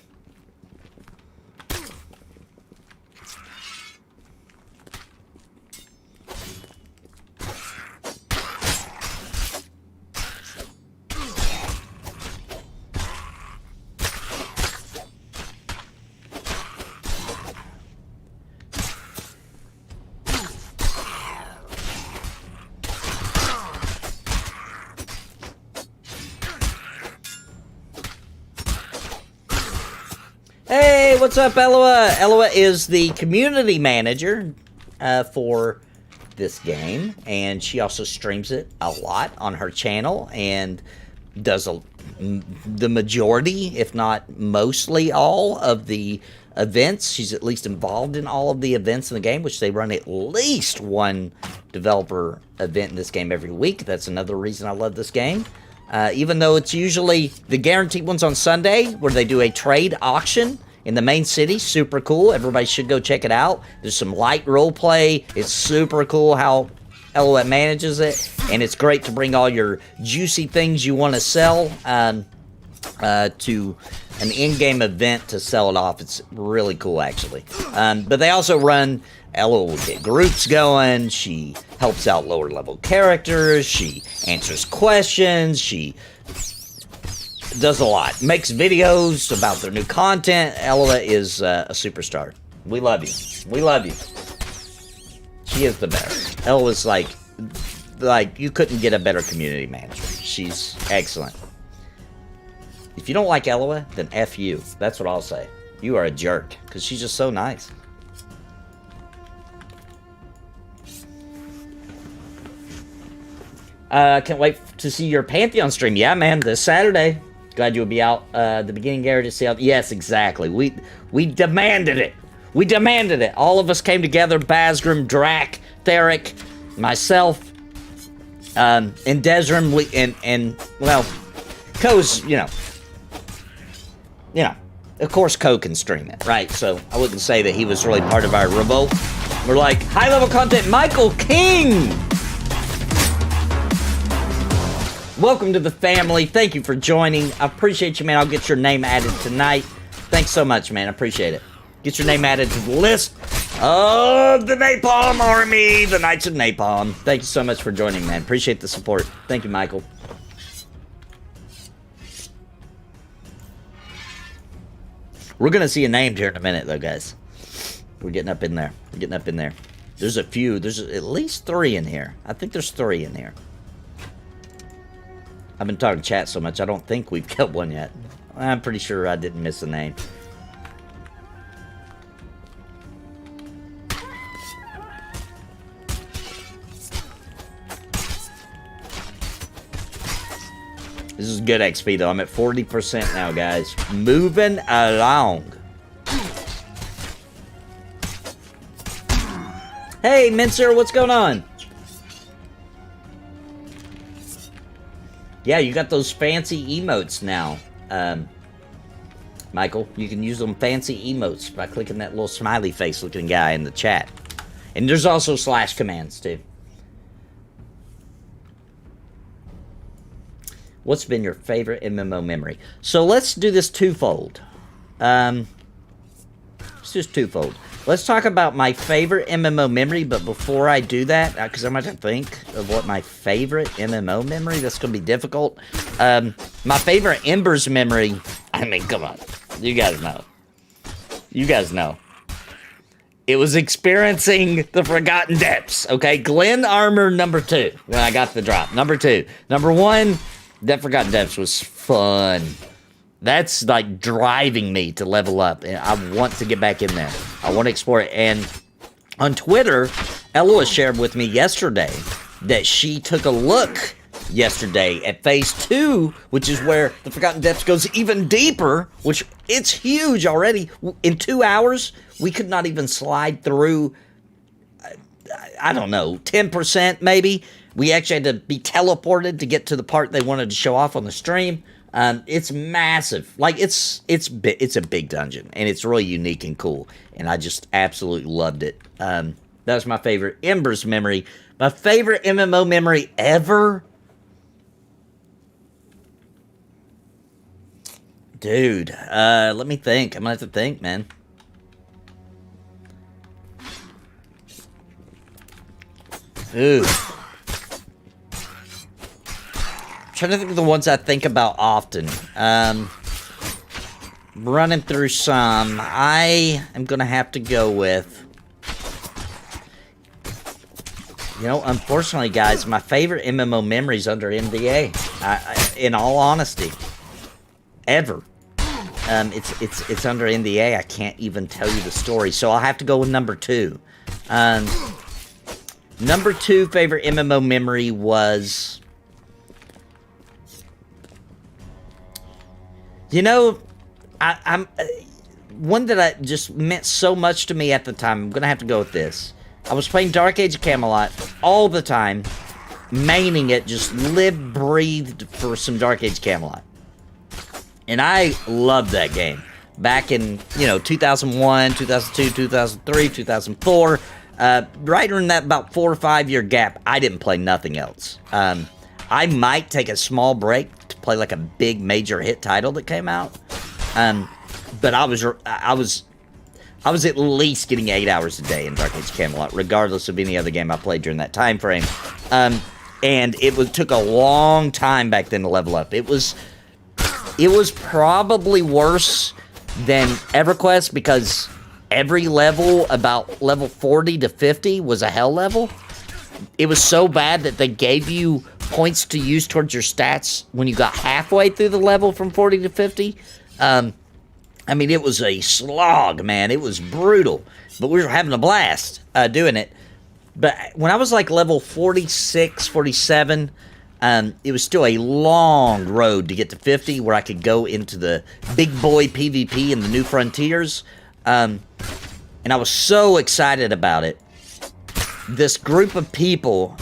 Speaker 2: Hey, what's up, Eloa? Eloa is the community manager for this game, and she also streams it a lot on her channel and does the majority, if not mostly all, of the events. She's at least involved in all of the events in the game, which they run at least one developer event in this game every week. That's another reason I love this game. Even though it's usually the guaranteed ones on Sunday, where they do a trade auction in the main city. Super cool. Everybody should go check it out. There's some light role play. It's super cool how Eloa manages it, and it's great to bring all your juicy things you want to sell to an in-game event to sell it off. It's really cool, actually. But they also run, Eloa will get groups going. She helps out lower-level characters. She answers questions. She does a lot. Makes videos about their new content. Eloa is a superstar. We love you. We love you. She is the best. Eloa's like you couldn't get a better community manager. She's excellent. If you don't like Eloa, then F you. That's what I'll say. You are a jerk, because she's just so nice. Can't wait to see your Pantheon stream. Yeah, man, this Saturday. Glad you'll be out the beginning area to see how... Yes, exactly. We demanded it. We demanded it. All of us came together. Basgrim, Drac, Theric, myself, and Desrim. Well, Ko's, of course Ko can stream it, right? So I wouldn't say that he was really part of our revolt. We're like, high-level content, Michael King! Welcome to the family. Thank you for joining. I appreciate you, man. I'll get your name added tonight. Thanks so much, man. I appreciate it. Get your name added to the list of the Napalm Army, the Knights of Napalm. Thank you so much for joining, man. Appreciate the support. Thank you, Michael. We're going to see a name here in a minute, though, guys. We're getting up in there. We're getting up in there. There's a few. There's at least 3 in here. I think there's 3 in here. I've been talking chat so much, I don't think we've killed one yet. I'm pretty sure I didn't miss a name. This is good XP, though. I'm at 40% now, guys. Moving along. Hey, Mincer, what's going on? Yeah, you got those fancy emotes now, Michael. You can use them fancy emotes by clicking that little smiley face looking guy in the chat. And there's also slash commands, too. What's been your favorite MMO memory? So let's do this twofold. Let's do this twofold. let's talk about my favorite MMO memory. But before I do that, because I'm going to think of what my favorite MMO memory, that's going to be difficult. My favorite Embers memory, I mean, come on. You guys know. You guys know. It was experiencing the Forgotten Depths, okay? Glen Armor number 2, when I got the drop. Number 2. Number 1, that Forgotten Depths was fun. That's like driving me to level up, and I want to get back in there. I want to explore it. And on Twitter, Eloa shared with me yesterday that she took a look yesterday at Phase 2, which is where the Forgotten Depths goes even deeper, which it's huge already. In 2 hours, we could not even slide through, I don't know, 10% maybe. We actually had to be teleported to get to the part they wanted to show off on the stream. It's massive. Like, it's a big dungeon, and it's really unique and cool, and I just absolutely loved it. That was my favorite Embers memory. My favorite MMO memory ever? Dude, let me think. I'm gonna have to think, man. Ooh. Trying to think of the ones I think about often. Running through some. I am gonna have to go with, you know, unfortunately, guys, my favorite MMO memories under MDA. In all honesty, ever. It's under NDA. I can't even tell you the story, so I'll have to go with number 2. Number 2 favorite MMO memory was, you know, I'm one that I just meant so much to me at the time. I'm gonna have to go with this. I was playing Dark Age of Camelot all the time, maining it, just lived, breathed for some Dark Age Camelot. And I loved that game. Back in, you know, 2001, 2002, 2003, 2004, right in that about 4 or 5 year gap, I didn't play nothing else. I might take a small break to play like a big major hit title that came out. But I was at least getting 8 hours a day in Dark Age Camelot, regardless of any other game I played during that time frame. And it took a long time back then to level up. It was probably worse than EverQuest, because every level, about level 40 to 50, was a hell level. It was so bad that they gave you points to use towards your stats when you got halfway through the level from 40 to 50. I mean, it was a slog, man. It was brutal. But we were having a blast doing it. But when I was like level 46, 47, it was still a long road to get to 50, where I could go into the big boy PvP in the New Frontiers. And I was so excited about it. This group of people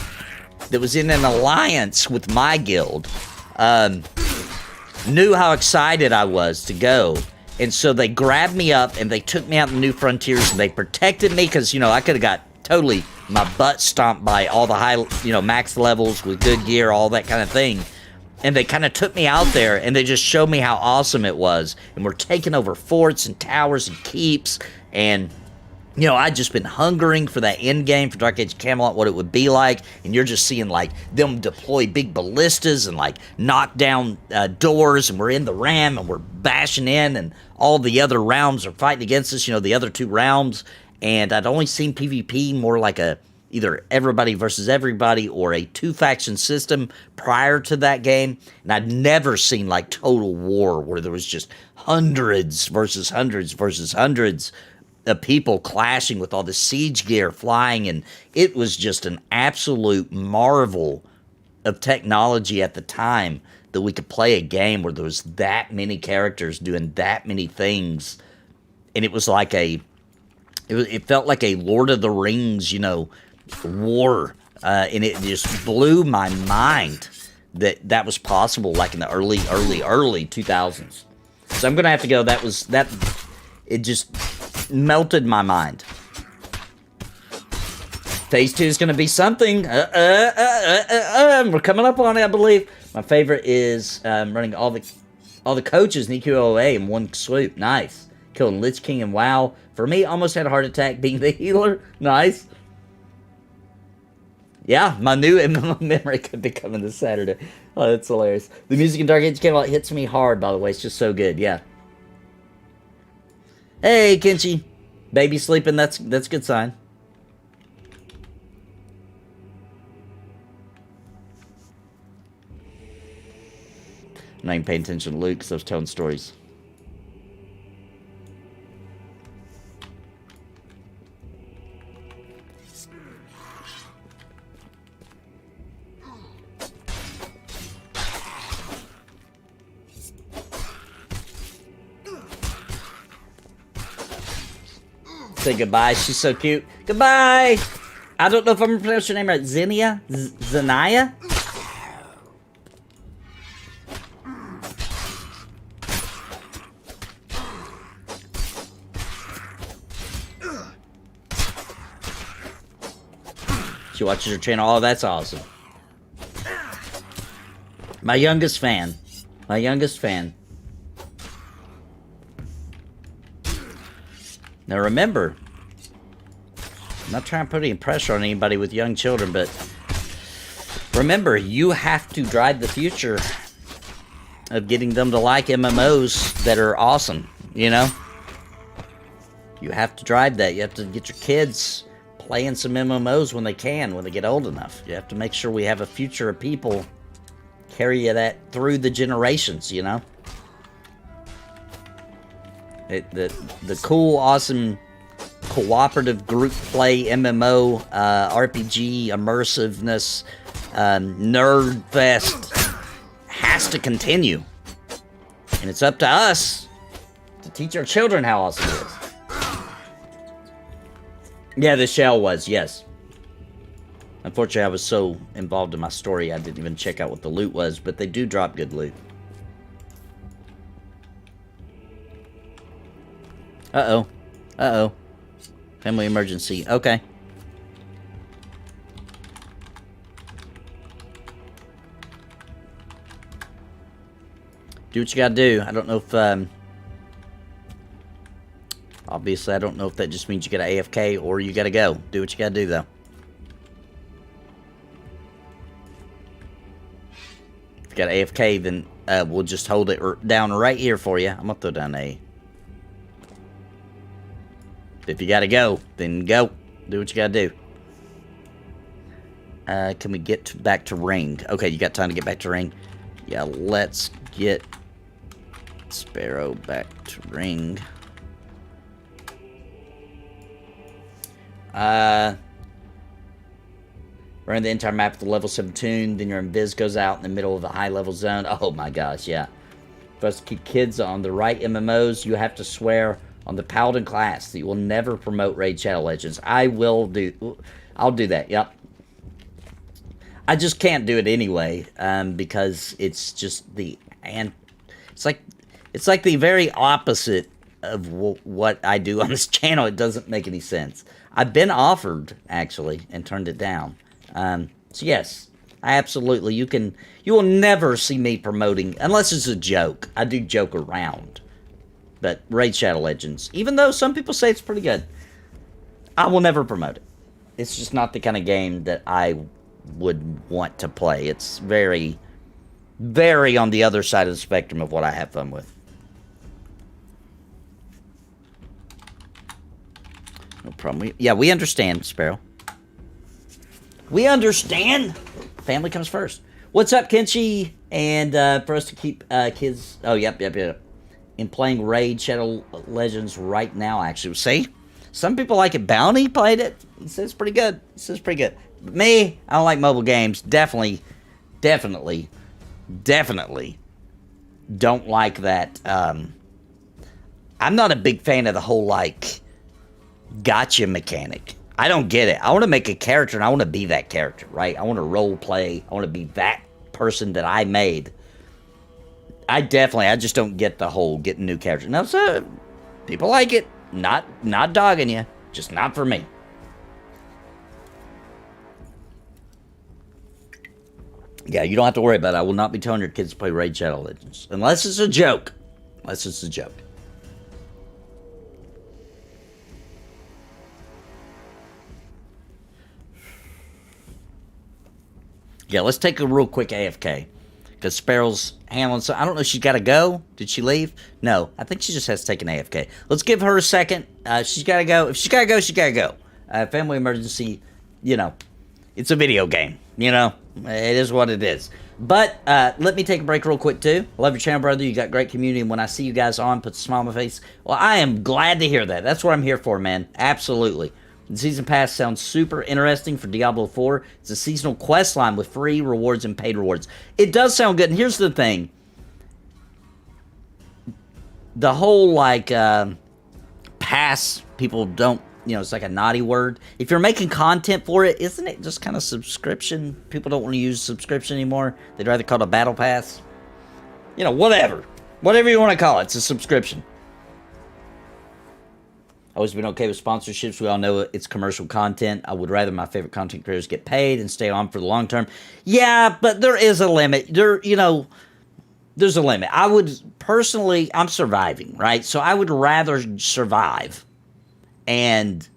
Speaker 2: that was in an alliance with my guild knew how excited I was to go. And so they grabbed me up and they took me out in the New Frontiers, and they protected me, because, you know, I could have got totally my butt stomped by all the high, you know, max levels with good gear, all that kind of thing. And they kind of took me out there, and they just showed me how awesome it was. And we're taking over forts and towers and keeps. And, you know, I'd just been hungering for that end game for Dark Age Camelot, what it would be like. And you're just seeing, like, them deploy big ballistas and, like, knock down doors. And we're in the ram, and we're bashing in. And all the other realms are fighting against us, you know, the other 2 realms. And I'd only seen PvP more like a either everybody versus everybody or a 2-faction system prior to that game. And I'd never seen like total war where there was just hundreds versus hundreds versus hundreds of people clashing with all the siege gear flying. And it was just an absolute marvel of technology at the time that we could play a game where there was that many characters doing that many things. And it was like it felt like a Lord of the Rings, you know, war. And it just blew my mind that was possible, like in the early 2000s. So I'm going to have to go. It just melted my mind. Phase 2 is going to be something. We're coming up on it, I believe. My favorite is running all the coaches in EQOA in one swoop. Nice. killing Lich King and WoW. For me, almost had a heart attack being the healer. Nice. Yeah, my new MMO memory could be coming this Saturday. Oh, that's hilarious. The music in Dark Age Camelot hits me hard, by the way. It's just so good, yeah. Hey, Kenchi. Baby sleeping, that's a good sign. I'm not even paying attention to Luke because I was telling stories. Say goodbye. She's so cute. Goodbye. I don't know if I'm gonna pronounce your name right. Xenia? Zania? She watches your channel. Oh, that's awesome. My youngest fan. My youngest fan. Now remember, I'm not trying to put any pressure on anybody with young children, but remember, you have to drive the future of getting them to like MMOs that are awesome, you know? You have to drive that. You have to get your kids playing some MMOs when they can, when they get old enough. You have to make sure we have a future of people carry that through the generations, you know? The cool, awesome, cooperative group play MMO, RPG, immersiveness, nerd fest has to continue. And it's up to us to teach our children how awesome it is. Yeah, the shell was, yes. Unfortunately, I was so involved in my story, I didn't even check out what the loot was, but they do drop good loot. Uh-oh. Uh-oh. Family emergency. Okay. Do what you gotta do. I don't know if, obviously, I don't know if that just means you gotta AFK or you gotta go. Do what you gotta do, though. If you got AFK, then we'll just hold it down right here for you. I'm gonna throw down A. If you gotta go, then go. Do what you gotta do. Can we get back to ring? Okay, you got time to get back to ring? Yeah, let's get Sparrow back to ring. Run the entire map with the level 7 tune, then your invis goes out in the middle of a high level zone. Oh my gosh, yeah. For us to keep kids on the right MMOs, you have to swear on the Paladin class that you will never promote Raid Shadow Legends. I'll do that, yep. I just can't do it anyway, because it's just it's like the very opposite of what I do on this channel. It doesn't make any sense. I've been offered, actually, and turned it down. So yes, absolutely, you will never see me promoting, unless it's a joke. I do joke around. But Raid Shadow Legends, even though some people say it's pretty good, I will never promote it. It's just not the kind of game that I would want to play. It's very, very on the other side of the spectrum of what I have fun with. No problem. We understand, Sparrow. We understand. Family comes first. What's up, Kenshi? And for us to keep kids... Oh, yep. In playing Raid Shadow Legends right now, actually. See? Some people like it. Bounty played it. He says it's pretty good. But me, I don't like mobile games. Definitely don't like that. I'm not a big fan of the whole, like, gotcha mechanic. I don't get it. I want to make a character, and I want to be that character, right? I want to role play. I want to be that person that I made. I just don't get the whole getting new character. Now, so people like it. Not dogging you. Just not for me. Yeah, you don't have to worry about it. I will not be telling your kids to play Raid Shadow Legends. Unless it's a joke. Yeah, let's take a real quick AFK. Because Sparrow's handling so I don't know if she's got to go. Did she leave? No, I think she just has to take an AFK. Let's give her a second. She's got to go. If she's got to go, she's got to go. Family emergency, you know, it's a video game. You know, it is what it is. But let me take a break real quick, too. I love your channel, brother. You got great community. And when I see you guys on, put a smile on my face. Well, I am glad to hear that. That's what I'm here for, man. Absolutely. The Season Pass sounds super interesting for Diablo 4. It's a seasonal quest line with free rewards and paid rewards. It does sound good. And here's the thing. The whole, like, pass, people don't, you know, it's like a naughty word. If you're making content for it, isn't it just kind of subscription? People don't want to use subscription anymore. They'd rather call it a battle pass. You know, whatever. Whatever you want to call it. It's a subscription. Always been okay with sponsorships. We all know it's commercial content. I would rather my favorite content creators get paid and stay on for the long term. Yeah, but there is a limit. You know, there's a limit. I would personally, I'm surviving, right? So I would rather survive and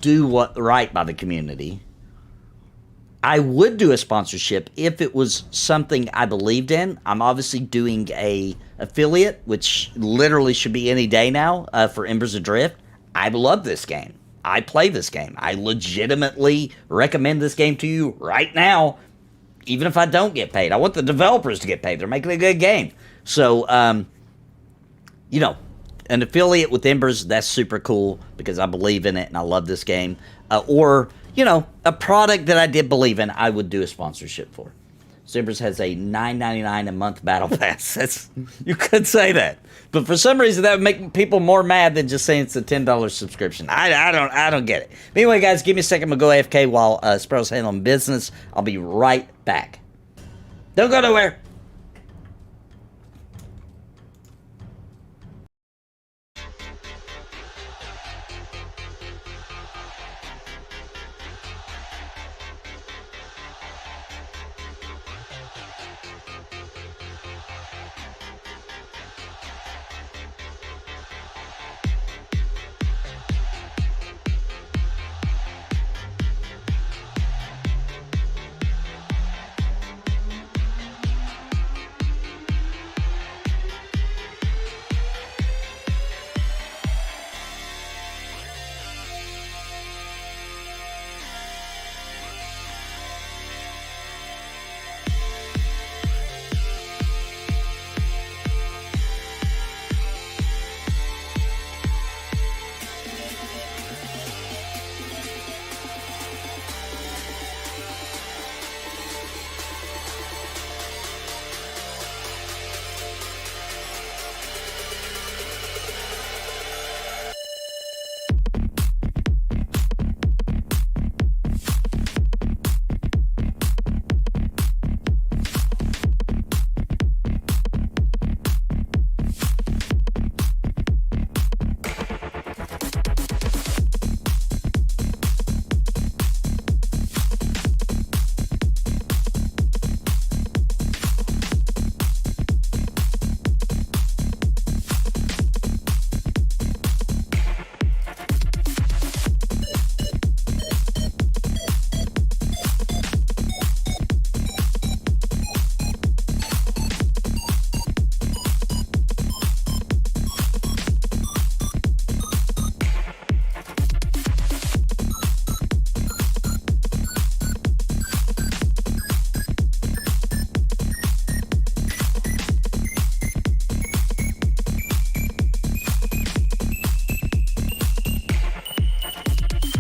Speaker 2: do what right by the community. I would do a sponsorship if it was something I believed in. I'm obviously doing a affiliate, which literally should be any day now, for Embers Adrift. I love this game. I play this game. I legitimately recommend this game to you right now, even if I don't get paid. I want the developers to get paid. They're making a good game. So, you know, an affiliate with Embers, that's super cool because I believe in it and I love this game. Or, you know, a product that I did believe in, I would do a sponsorship for. So Embers has a $9.99 a month battle pass. You could say that. But for some reason, that would make people more mad than just saying it's a $10 subscription. I don't get it. But anyway, guys, give me a second. I'm going to go AFK while Sparrow's handling business. I'll be right back. Don't go nowhere.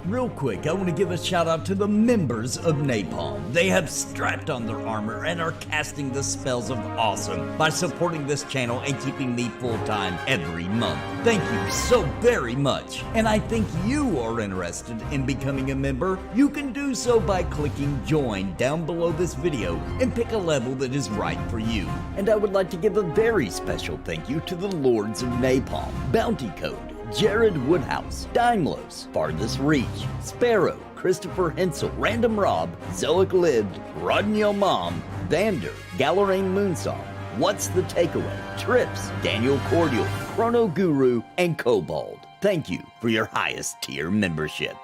Speaker 1: Real quick, I want to give a shout out to the members of Napalm. They have strapped on their armor and are casting the spells of awesome by supporting this channel and keeping me full-time every month. Thank you so very much. And I think you are interested in becoming a member. You can do so by clicking join down below this video and pick a level that is right for you. And I would like to give a very special thank you to the Lords of Napalm. Bounty Code, Jared Woodhouse, Daimlos, Farthest Reach, Sparrow, Christopher Hensel, Random Rob, Zoic Lived, Rodney Mom, Vander, Galerain Moonsong, What's the Takeaway, Trips, Daniel Cordial, Chrono Guru, and Kobold. Thank you for your highest tier membership.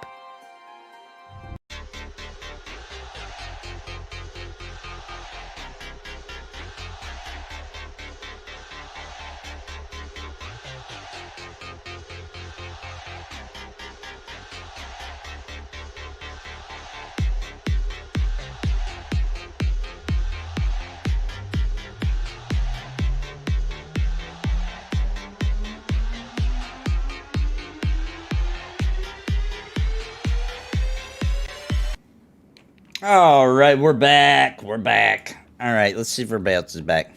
Speaker 2: All right, we're back. We're back. All right, let's see if everybody else is back.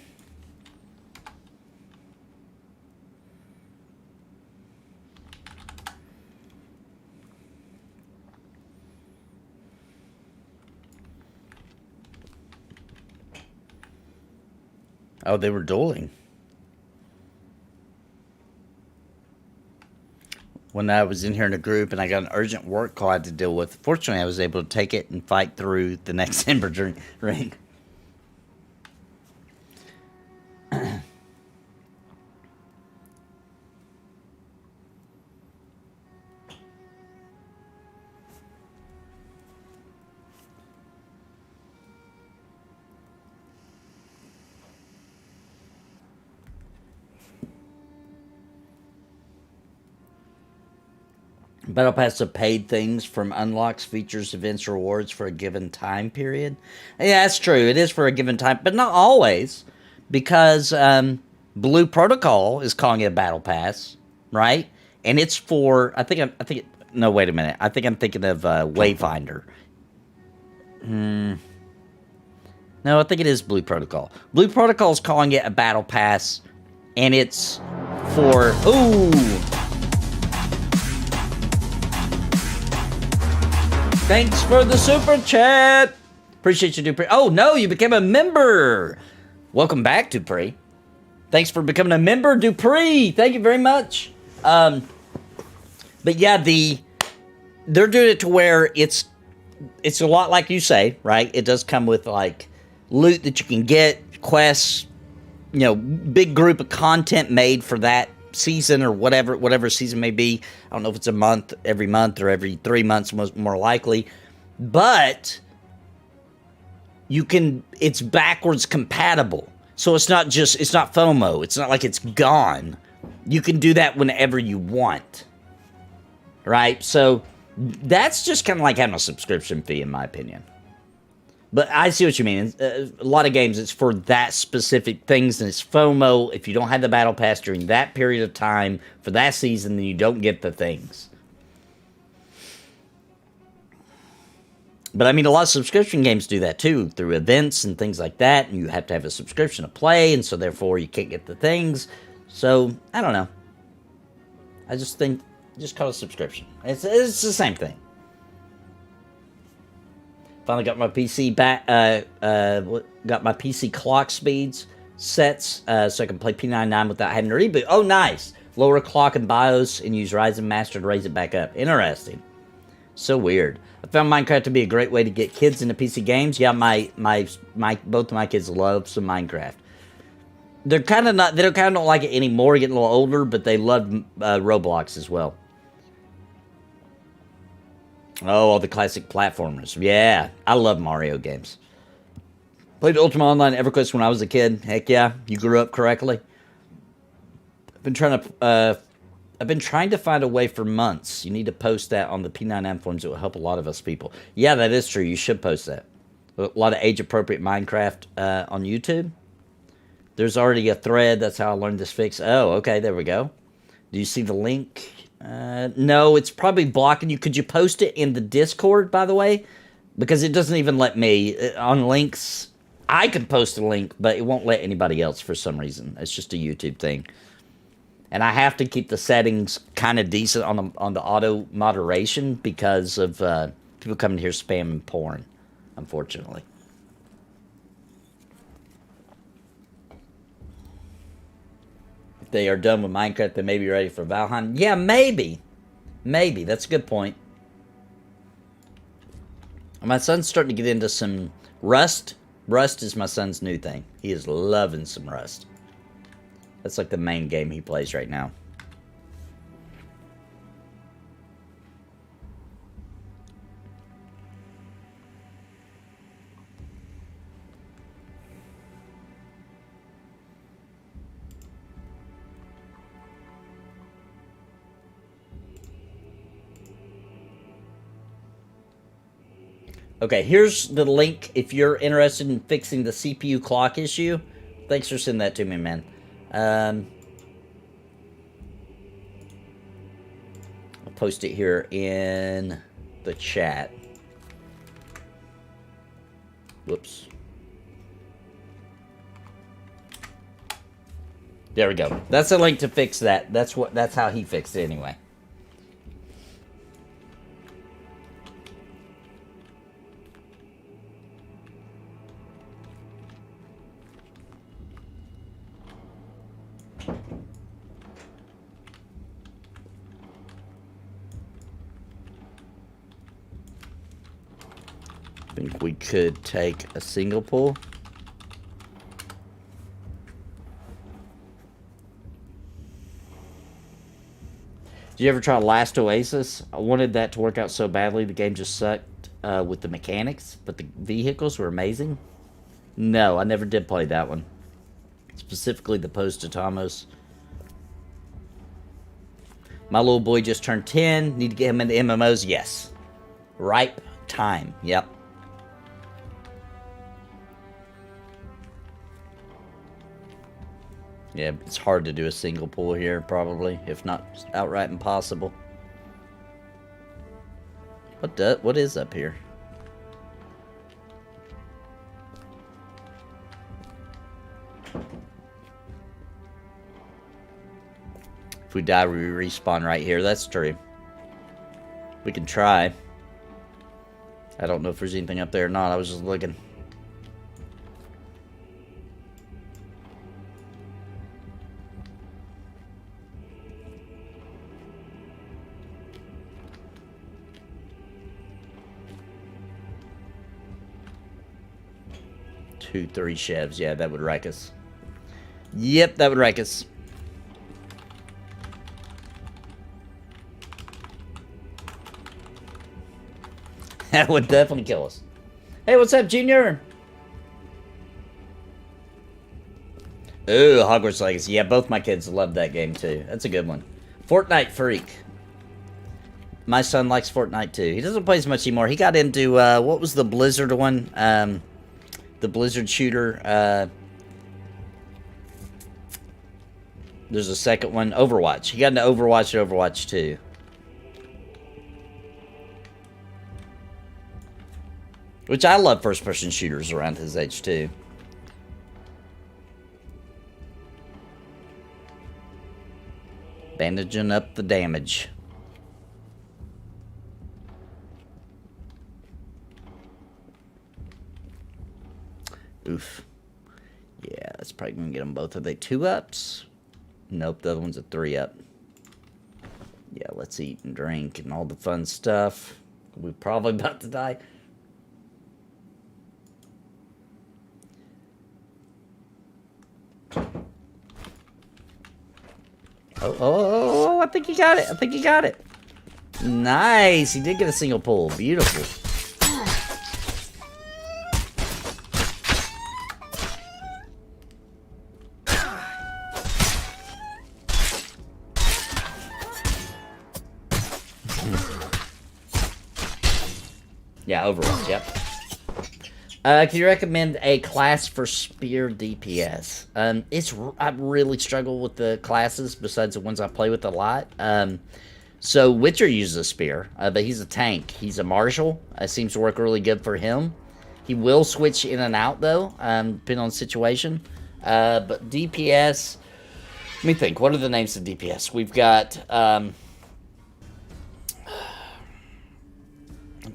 Speaker 2: Oh, they were dueling. When I was in here in a group and I got an urgent work call I had to deal with, fortunately I was able to take it and fight through the next Ember ring. Battle Pass are paid things from unlocks, features, events, rewards for a given time period. Yeah, that's true. It is for a given time, but not always, because Blue Protocol is calling it a Battle Pass, right? And it's for no, wait a minute. I think I'm thinking of Wayfinder. No, I think it is Blue Protocol. Blue Protocol is calling it a Battle Pass, and it's for Thanks for the super chat. Appreciate you, Dupree. Oh, no, you became a member. Welcome back, Dupree. Thanks for becoming a member, Dupree. Thank you very much. But yeah, they're doing it to where it's a lot like you say, right? It does come with, like, loot that you can get, quests, you know, big group of content made for that season or whatever season may be. I don't know if it's every month or every 3 months, more likely, but it's backwards compatible, so it's not FOMO. It's not like it's gone. You can do that whenever you want, right? So that's just kind of like having a subscription fee, in my opinion. But I see what you mean. A lot of games, it's for that specific things, and it's FOMO. If you don't have the Battle Pass during that period of time for that season, then you don't get the things. But I mean, a lot of subscription games do that too, through events and things like that, and you have to have a subscription to play, and so therefore you can't get the things. So, I don't know. I just think, just call it a subscription. It's the same thing. Finally got my PC back. Got my PC clock speeds sets so I can play P99 without having to reboot. Oh, nice! Lower clock and BIOS and use Ryzen Master to raise it back up. Interesting. So weird. I found Minecraft to be a great way to get kids into PC games. Yeah, both of my kids love some Minecraft. They're kind of not. They kind of don't like it anymore. Getting a little older, but they love Roblox as well. Oh, all the classic platformers. Yeah, I love Mario games. Played Ultima Online EverQuest when I was a kid. Heck yeah, you grew up correctly. I've been trying to find a way for months. You need to post that on the P99 forums. It will help a lot of us people. Yeah, that is true. You should post that. A lot of age-appropriate Minecraft on YouTube. There's already a thread. That's how I learned this fix. Oh, okay, there we go. Do you see the link? No, it's probably blocking you. Could you post it in the Discord, by the way? Because it doesn't even let me. On links, I could post a link, but it won't let anybody else for some reason. It's just a YouTube thing. And I have to keep the settings kind of decent on the auto moderation because of people coming here spamming porn, unfortunately. If they are done with Minecraft, they may be ready for Valheim. Yeah, maybe. Maybe. That's a good point. My son's starting to get into some Rust. Rust is my son's new thing. He is loving some Rust. That's like the main game he plays right now. Okay, here's the link if you're interested in fixing the CPU clock issue. Thanks for sending that to me, man. I'll post it here in the chat. Whoops. There we go. That's a link to fix that. That's how he fixed it anyway. I think we could take a single pull. Did you ever try Last Oasis? I wanted that to work out so badly. The game just sucked with the mechanics, but the vehicles were amazing. No, I never did play that one. Specifically the Post-Tomos. My little boy just turned 10. Need to get him into MMOs? Yes. Ripe time. Yep. Yeah, it's hard to do a single pull here, probably, if not outright impossible. What is up here? If we die, we respawn right here. That's true. We can try. I don't know if there's anything up there or not. I was just looking. Two, three chefs. Yeah, that would wreck us. Yep, that would wreck us. That would definitely kill us. Hey, what's up, Junior? Ooh, Hogwarts Legacy. Yeah, both my kids love that game, too. That's a good one. Fortnite Freak. My son likes Fortnite, too. He doesn't play as much anymore. He got into, what was the Blizzard one? The Blizzard shooter. There's a second one. Overwatch. He got into Overwatch and Overwatch 2. Which I love first-person shooters around his age, too. Bandaging up the damage. Oof. Yeah, that's probably going to get them both. Are they 2-ups? Nope, the other one's a 3-up. Yeah, let's eat and drink and all the fun stuff. We're probably about to die. Oh, I think he got it. I think he got it. Nice. He did get a single pull. Beautiful. Yeah, Overwatch, yep. Can you recommend a class for spear DPS? I really struggle with the classes besides the ones I play with a lot. So Witcher uses a spear, but he's a tank. He's a marshal. It seems to work really good for him. He will switch in and out though, depending on the situation. But DPS, let me think. What are the names of DPS? We've got. I'm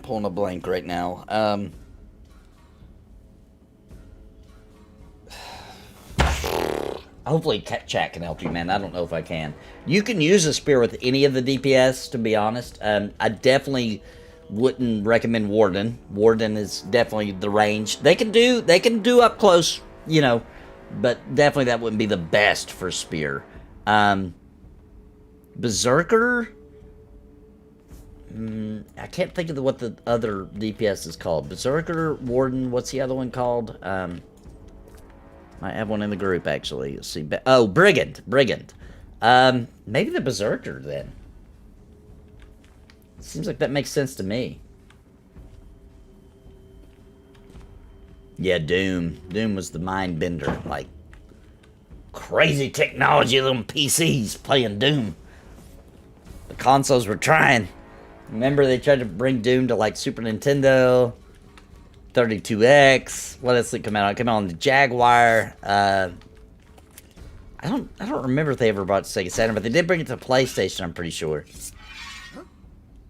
Speaker 2: pulling a blank right now. Hopefully chat can help you, man. I don't know if I can. You can use a spear with any of the DPS, to be honest. I definitely wouldn't recommend Warden. Warden is definitely the range. They can do up close, you know, but definitely that wouldn't be the best for spear. Berserker. I can't think of what the other DPS is called. Berserker, Warden. What's the other one called? Might have one in the group, actually. Let's see. Oh, Brigand. Brigand. Maybe the Berserker, then. Seems like that makes sense to me. Yeah, Doom. Doom was the mind bender. Like, crazy technology of them PCs playing Doom. The consoles were trying. Remember, they tried to bring Doom to, like, Super Nintendo. 32X. What else did it come out? It came out on the Jaguar. I don't remember if they ever brought it to Sega Saturn, but they did bring it to PlayStation, I'm pretty sure.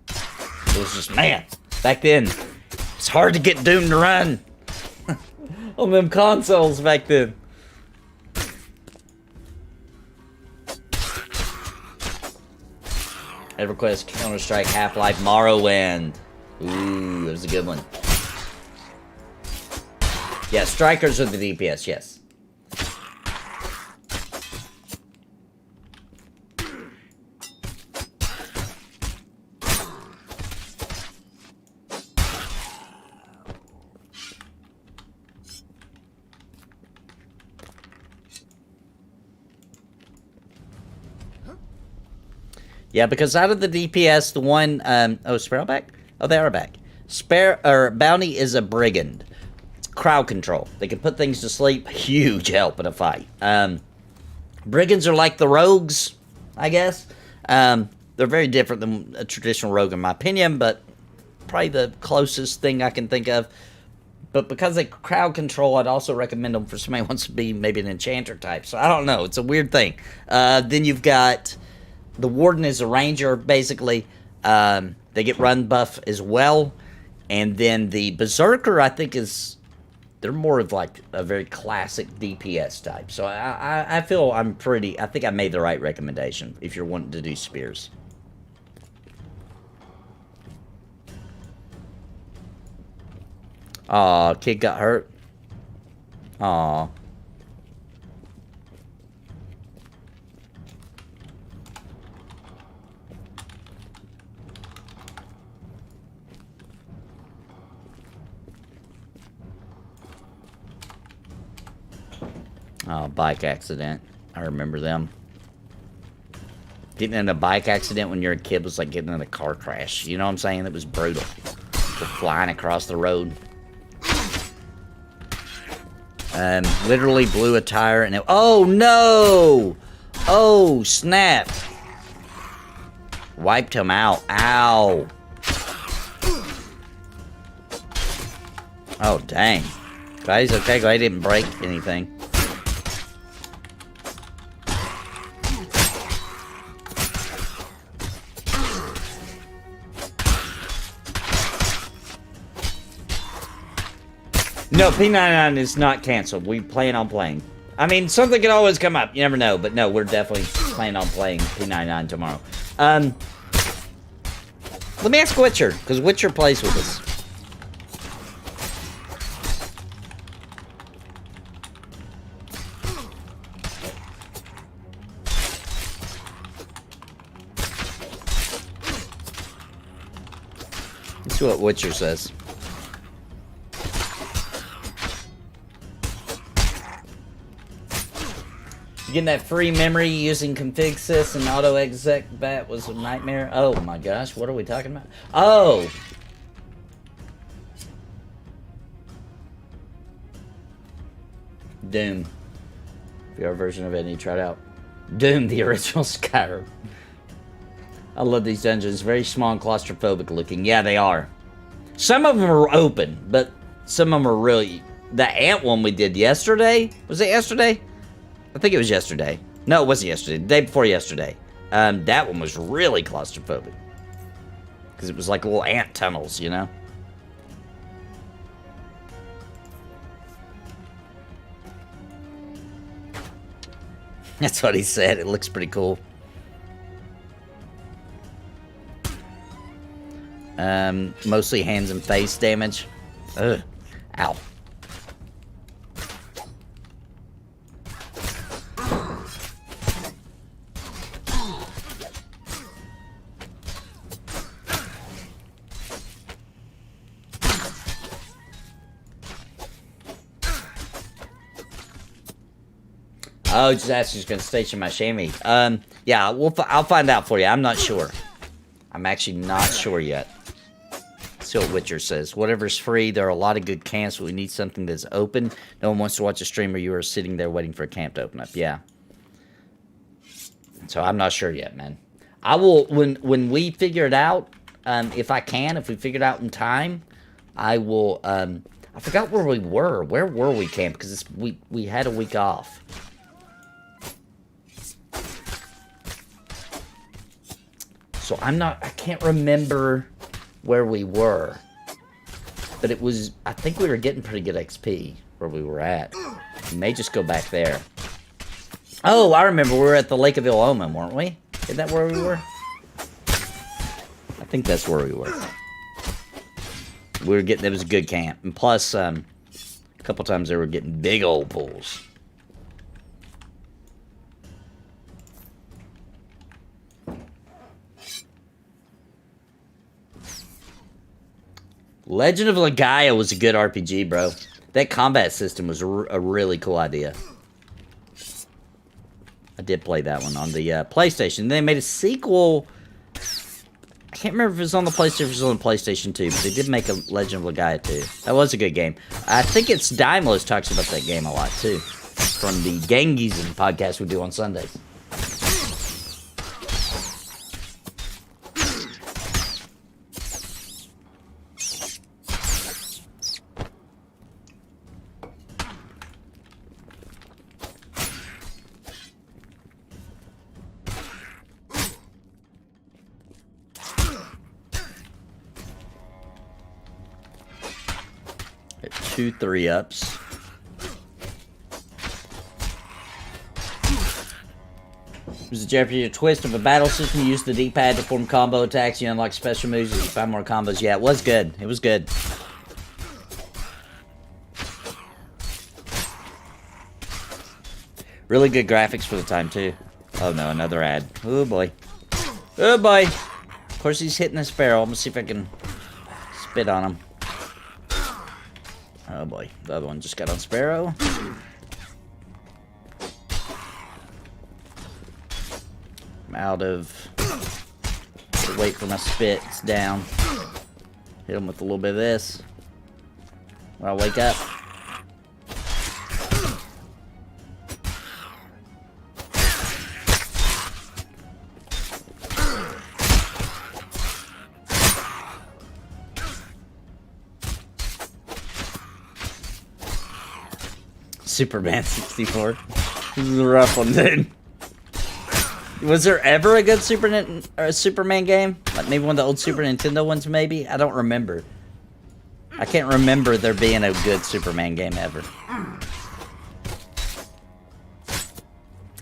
Speaker 2: It was just, man, back then, it's hard to get Doom to run on them consoles back then. EverQuest, Counter-Strike, Half-Life, Morrowind. Ooh, that was a good one. Yeah, Strikers are the DPS, yes. Yeah, because out of the DPS, the one, oh, Sparrow back? Oh, they are back. Bounty is a brigand. It's crowd control. They can put things to sleep. Huge help in a fight. Brigands are like the rogues, I guess. They're very different than a traditional rogue, in my opinion, but probably the closest thing I can think of. But because they crowd control, I'd also recommend them for somebody who wants to be maybe an enchanter type. So I don't know. It's a weird thing. Then you've got... The Warden is a ranger, basically. They get run buff as well. And then the Berserker, I think, is... They're more of, like, a very classic DPS type. So I feel I'm pretty... I think I made the right recommendation if you're wanting to do spears. Aw, kid got hurt. Aw. Oh, bike accident. I remember them. Getting in a bike accident when you're a kid was like getting in a car crash. You know what I'm saying? It was brutal. We're flying across the road. Literally blew a tire and it... Oh, no! Oh, snap. Wiped him out. Ow. Oh, dang. Glad he's okay. Glad he didn't break anything. No, P99 is not canceled. We plan on playing. I mean, something can always come up. You never know. But no, we're definitely planning on playing P99 tomorrow. Let me ask Witcher, because Witcher plays with us. Let's see what Witcher says. Getting that free memory using config sys and auto exec bat was a nightmare. Oh my gosh, what are we talking about? Oh! Doom. VR version of it, and you tried out. Doom, the original Skyrim. I love these dungeons. Very small and claustrophobic looking. Yeah, they are. Some of them are open, but some of them are really... The ant one we did yesterday? Was it yesterday? I think it was yesterday. No, it wasn't yesterday. The day before yesterday. That one was really claustrophobic. Because it was like little ant tunnels, you know? That's what he said. It looks pretty cool. Mostly hands and face damage. Ugh. Ow. Oh, just asked who's going to station my chamois. Yeah, I'll find out for you. I'm not sure. I'm actually not sure yet. See what Witcher says. Whatever's free, there are a lot of good camps, but we need something that's open. No one wants to watch a stream where you are sitting there waiting for a camp to open up. Yeah. So I'm not sure yet, man. I will, when we figure it out, if we figure it out in time, I will, I I forgot where we were. Where were we camped? Because we had a week off. So I can't remember where we were. But it was, I think we were getting pretty good XP where we were at. We may just go back there. Oh, I remember we were at the Lake of Ill Omen, weren't we? Isn't that where we were? I think that's where we were. We were getting, it was a good camp. And plus, a couple times they were getting big old pools. Legend of Legaia was a good RPG, bro. That combat system was a really cool idea. I did play that one on the PlayStation. They made a sequel. I can't remember if it was on the PlayStation or if it was on the PlayStation 2, but they did make a Legend of Legaia 2. That was a good game. I think it's Daimos talks about that game a lot, too. From the Genghisen podcast we do on Sundays. At 2 3-ups. It was a JRPG twist of a battle system. You use the D-pad to form combo attacks. You unlock special moves as you find more combos. Yeah, it was good. It was good. Really good graphics for the time, too. Oh, no, another ad. Oh, boy. Oh, boy. Of course, he's hitting a sparrow. I'm going to see if I can spit on him. Oh, boy. The other one just got on sparrow. I'm out of... Wait for my spit. It's down. Hit him with a little bit of this. When I wake up. Superman 64. This is a rough one, dude. Was there ever a good Superman game? Like maybe one of the old Super Nintendo ones, maybe? I don't remember. I can't remember there being a good Superman game ever.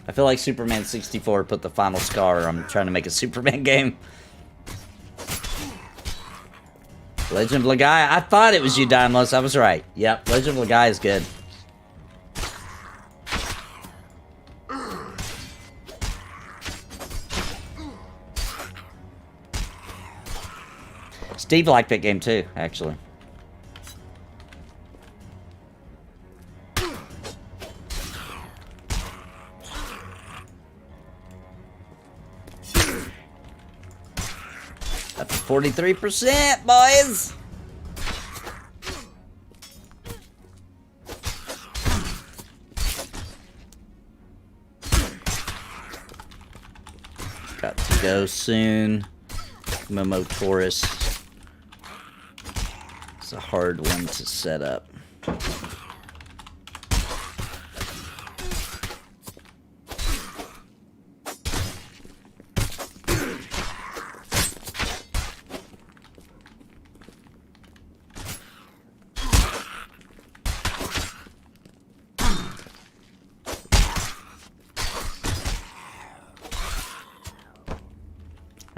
Speaker 2: I feel like Superman 64 put the final scar on trying to make a Superman game. Legend of Legaia. I thought it was you, Daimos. I was right. Yep, Legend of Legaia is good. Steve liked that game too, actually. Up to 43%, boys! Got to go soon. MMO Tourist. It's a hard one to set up.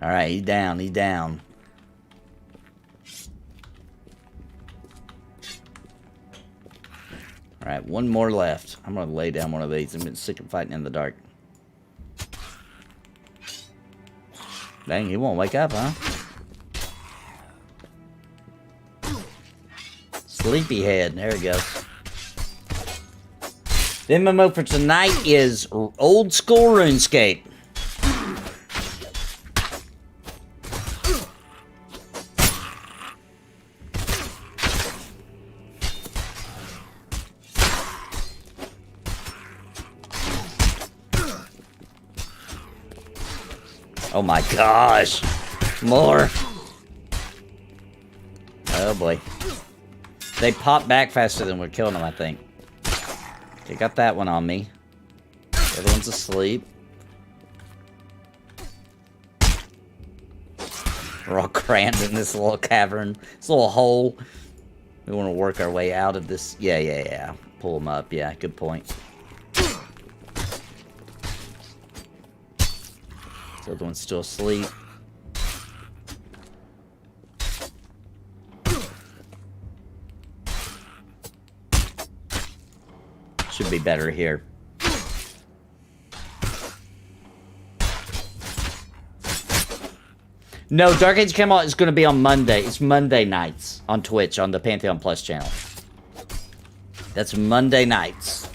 Speaker 2: All right, he's down, he's down. Alright, one more left. I'm going to lay down one of these. I've been sick of fighting in the dark. Dang, he won't wake up, huh? Sleepyhead. There he goes. The MMO for tonight is Old School RuneScape. Oh my gosh. More. Oh boy. They pop back faster than we're killing them, I think. Okay, got that one on me. Everyone's asleep. We're all crammed in this little cavern. This little hole. We want to work our way out of this. Yeah. Pull them up. Yeah, good point. The other one's still asleep. Should be better here. No, Dark Age Camelot is going to be on Monday. It's Monday nights on Twitch on the Pantheon Plus channel. That's Monday nights.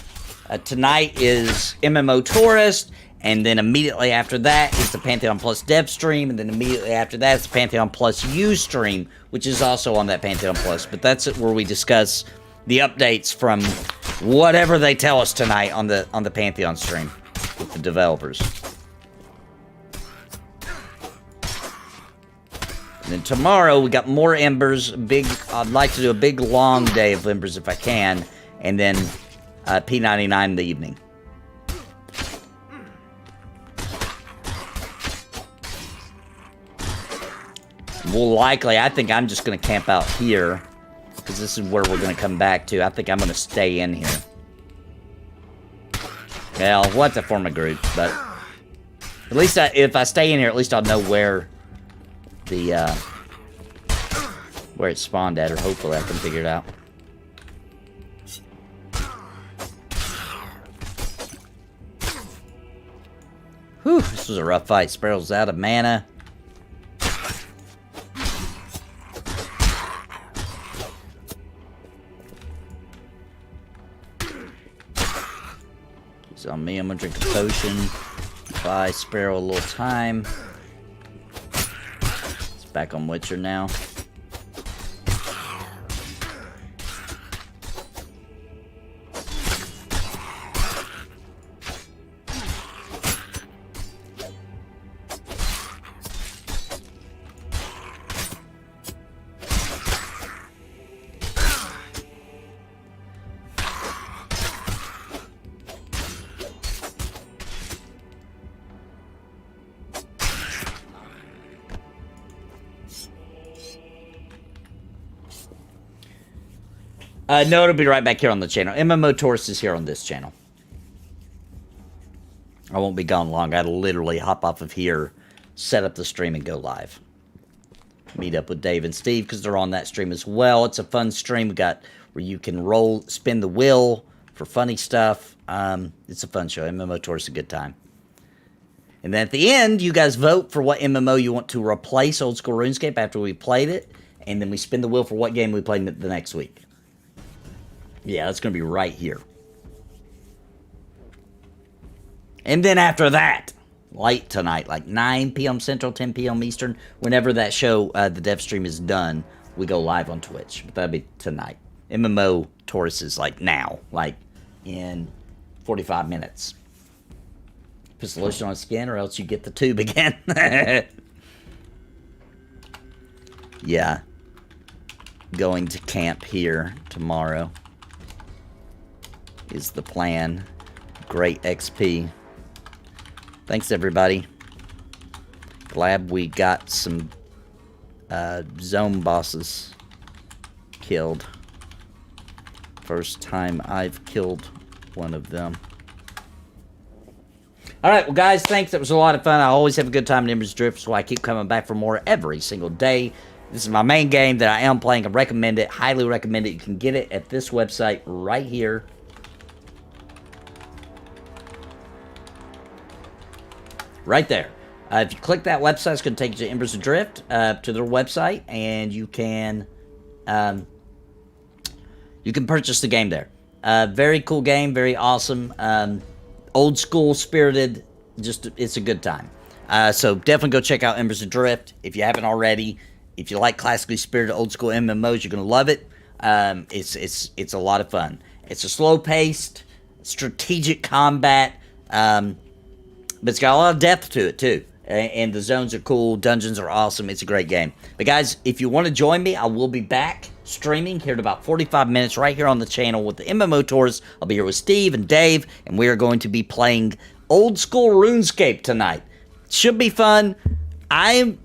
Speaker 2: Tonight is MMO Tourist, and then immediately after that is the Pantheon Plus Dev stream, and then immediately after that is the Pantheon Plus U stream, which is also on that Pantheon Plus. But that's where we discuss the updates from whatever they tell us tonight on the Pantheon stream with the developers. And then tomorrow we got more Embers. I'd like to do a big long day of Embers if I can, and then P99 in the evening. We'll likely, I think I'm just going to camp out here, because this is where we're going to come back to. I think I'm going to stay in here. Well, we'll have to form a group, but at least if I stay in here, at least I'll know where where it spawned at, or hopefully I can figure it out. Whew, this was a rough fight. Sparrow's out of mana. He's on me. I'm gonna drink a potion. Buy Sparrow a little time. It's back on Witcher now. No, it'll be right back here on the channel. MMO Tourist is here on this channel. I won't be gone long. I gotta literally hop off of here, set up the stream, and go live. Meet up with Dave and Steve, because they're on that stream as well. It's a fun stream. We got where you can spin the wheel for funny stuff. It's a fun show. MMO Tourist is a good time. And then at the end, you guys vote for what MMO you want to replace Old School RuneScape after we played it. And then we spin the wheel for what game we play the next week. Yeah, that's going to be right here. And then after that, late tonight, like 9 p.m. Central, 10 p.m. Eastern, whenever that show, the dev stream is done, we go live on Twitch. But that'll be tonight. MMO Taurus is like now, like in 45 minutes. Put the lotion on skin, or else you get the tube again. Yeah. Going to camp here tomorrow is the plan. Great XP. Thanks, everybody. Glad we got some zone bosses killed. First time I've killed one of them. Alright, well guys, thanks. That was a lot of fun. I always have a good time in Embers Adrift, so I keep coming back for more every single day. This is my main game that I am playing. I recommend it. Highly recommend it. You can get it at this website right here. Right there. If you click that website, it's going to take you to Embers Adrift, to their website, and you can purchase the game there. Very cool game, very awesome, old school, spirited. Just it's a good time. So definitely go check out Embers Adrift if you haven't already. If you like classically spirited old school MMOs, you're going to love it. It's a lot of fun. It's a slow-paced, strategic combat. But it's got a lot of depth to it, too. And the zones are cool. Dungeons are awesome. It's a great game. But, guys, if you want to join me, I will be back streaming here in about 45 minutes right here on the channel with the MMO Tours. I'll be here with Steve and Dave, and we are going to be playing old school RuneScape tonight. Should be fun. I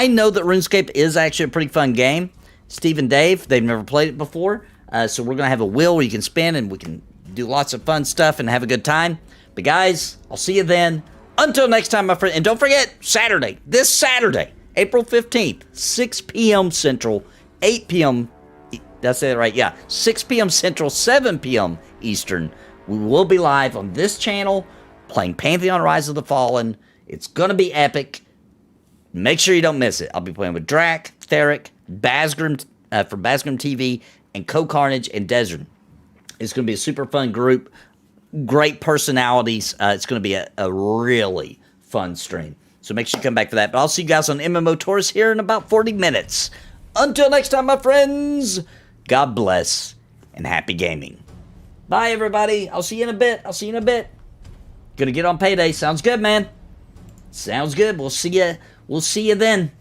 Speaker 2: know that RuneScape is actually a pretty fun game. Steve and Dave, they've never played it before, so we're going to have a wheel where you can spin, and we can do lots of fun stuff and have a good time. But guys, I'll see you then. Until next time, my friend. And don't forget, Saturday, this Saturday, April 15th, 6 p.m. Central, 8 p.m. Did I say that right? Yeah, 6 p.m. Central, 7 p.m. Eastern. We will be live on this channel playing Pantheon Rise of the Fallen. It's going to be epic. Make sure you don't miss it. I'll be playing with Drac, Theric, Basgrim from Basgrim TV, and Co-Carnage and Desert. It's going to be a super fun group. Great personalities. It's going to be a really fun stream. So make sure you come back for that. But I'll see you guys on MMO Tours here in about 40 minutes. Until next time, my friends, God bless and happy gaming. Bye, everybody. I'll see you in a bit. Gonna get on payday. Sounds good, man. Sounds good. We'll see you then.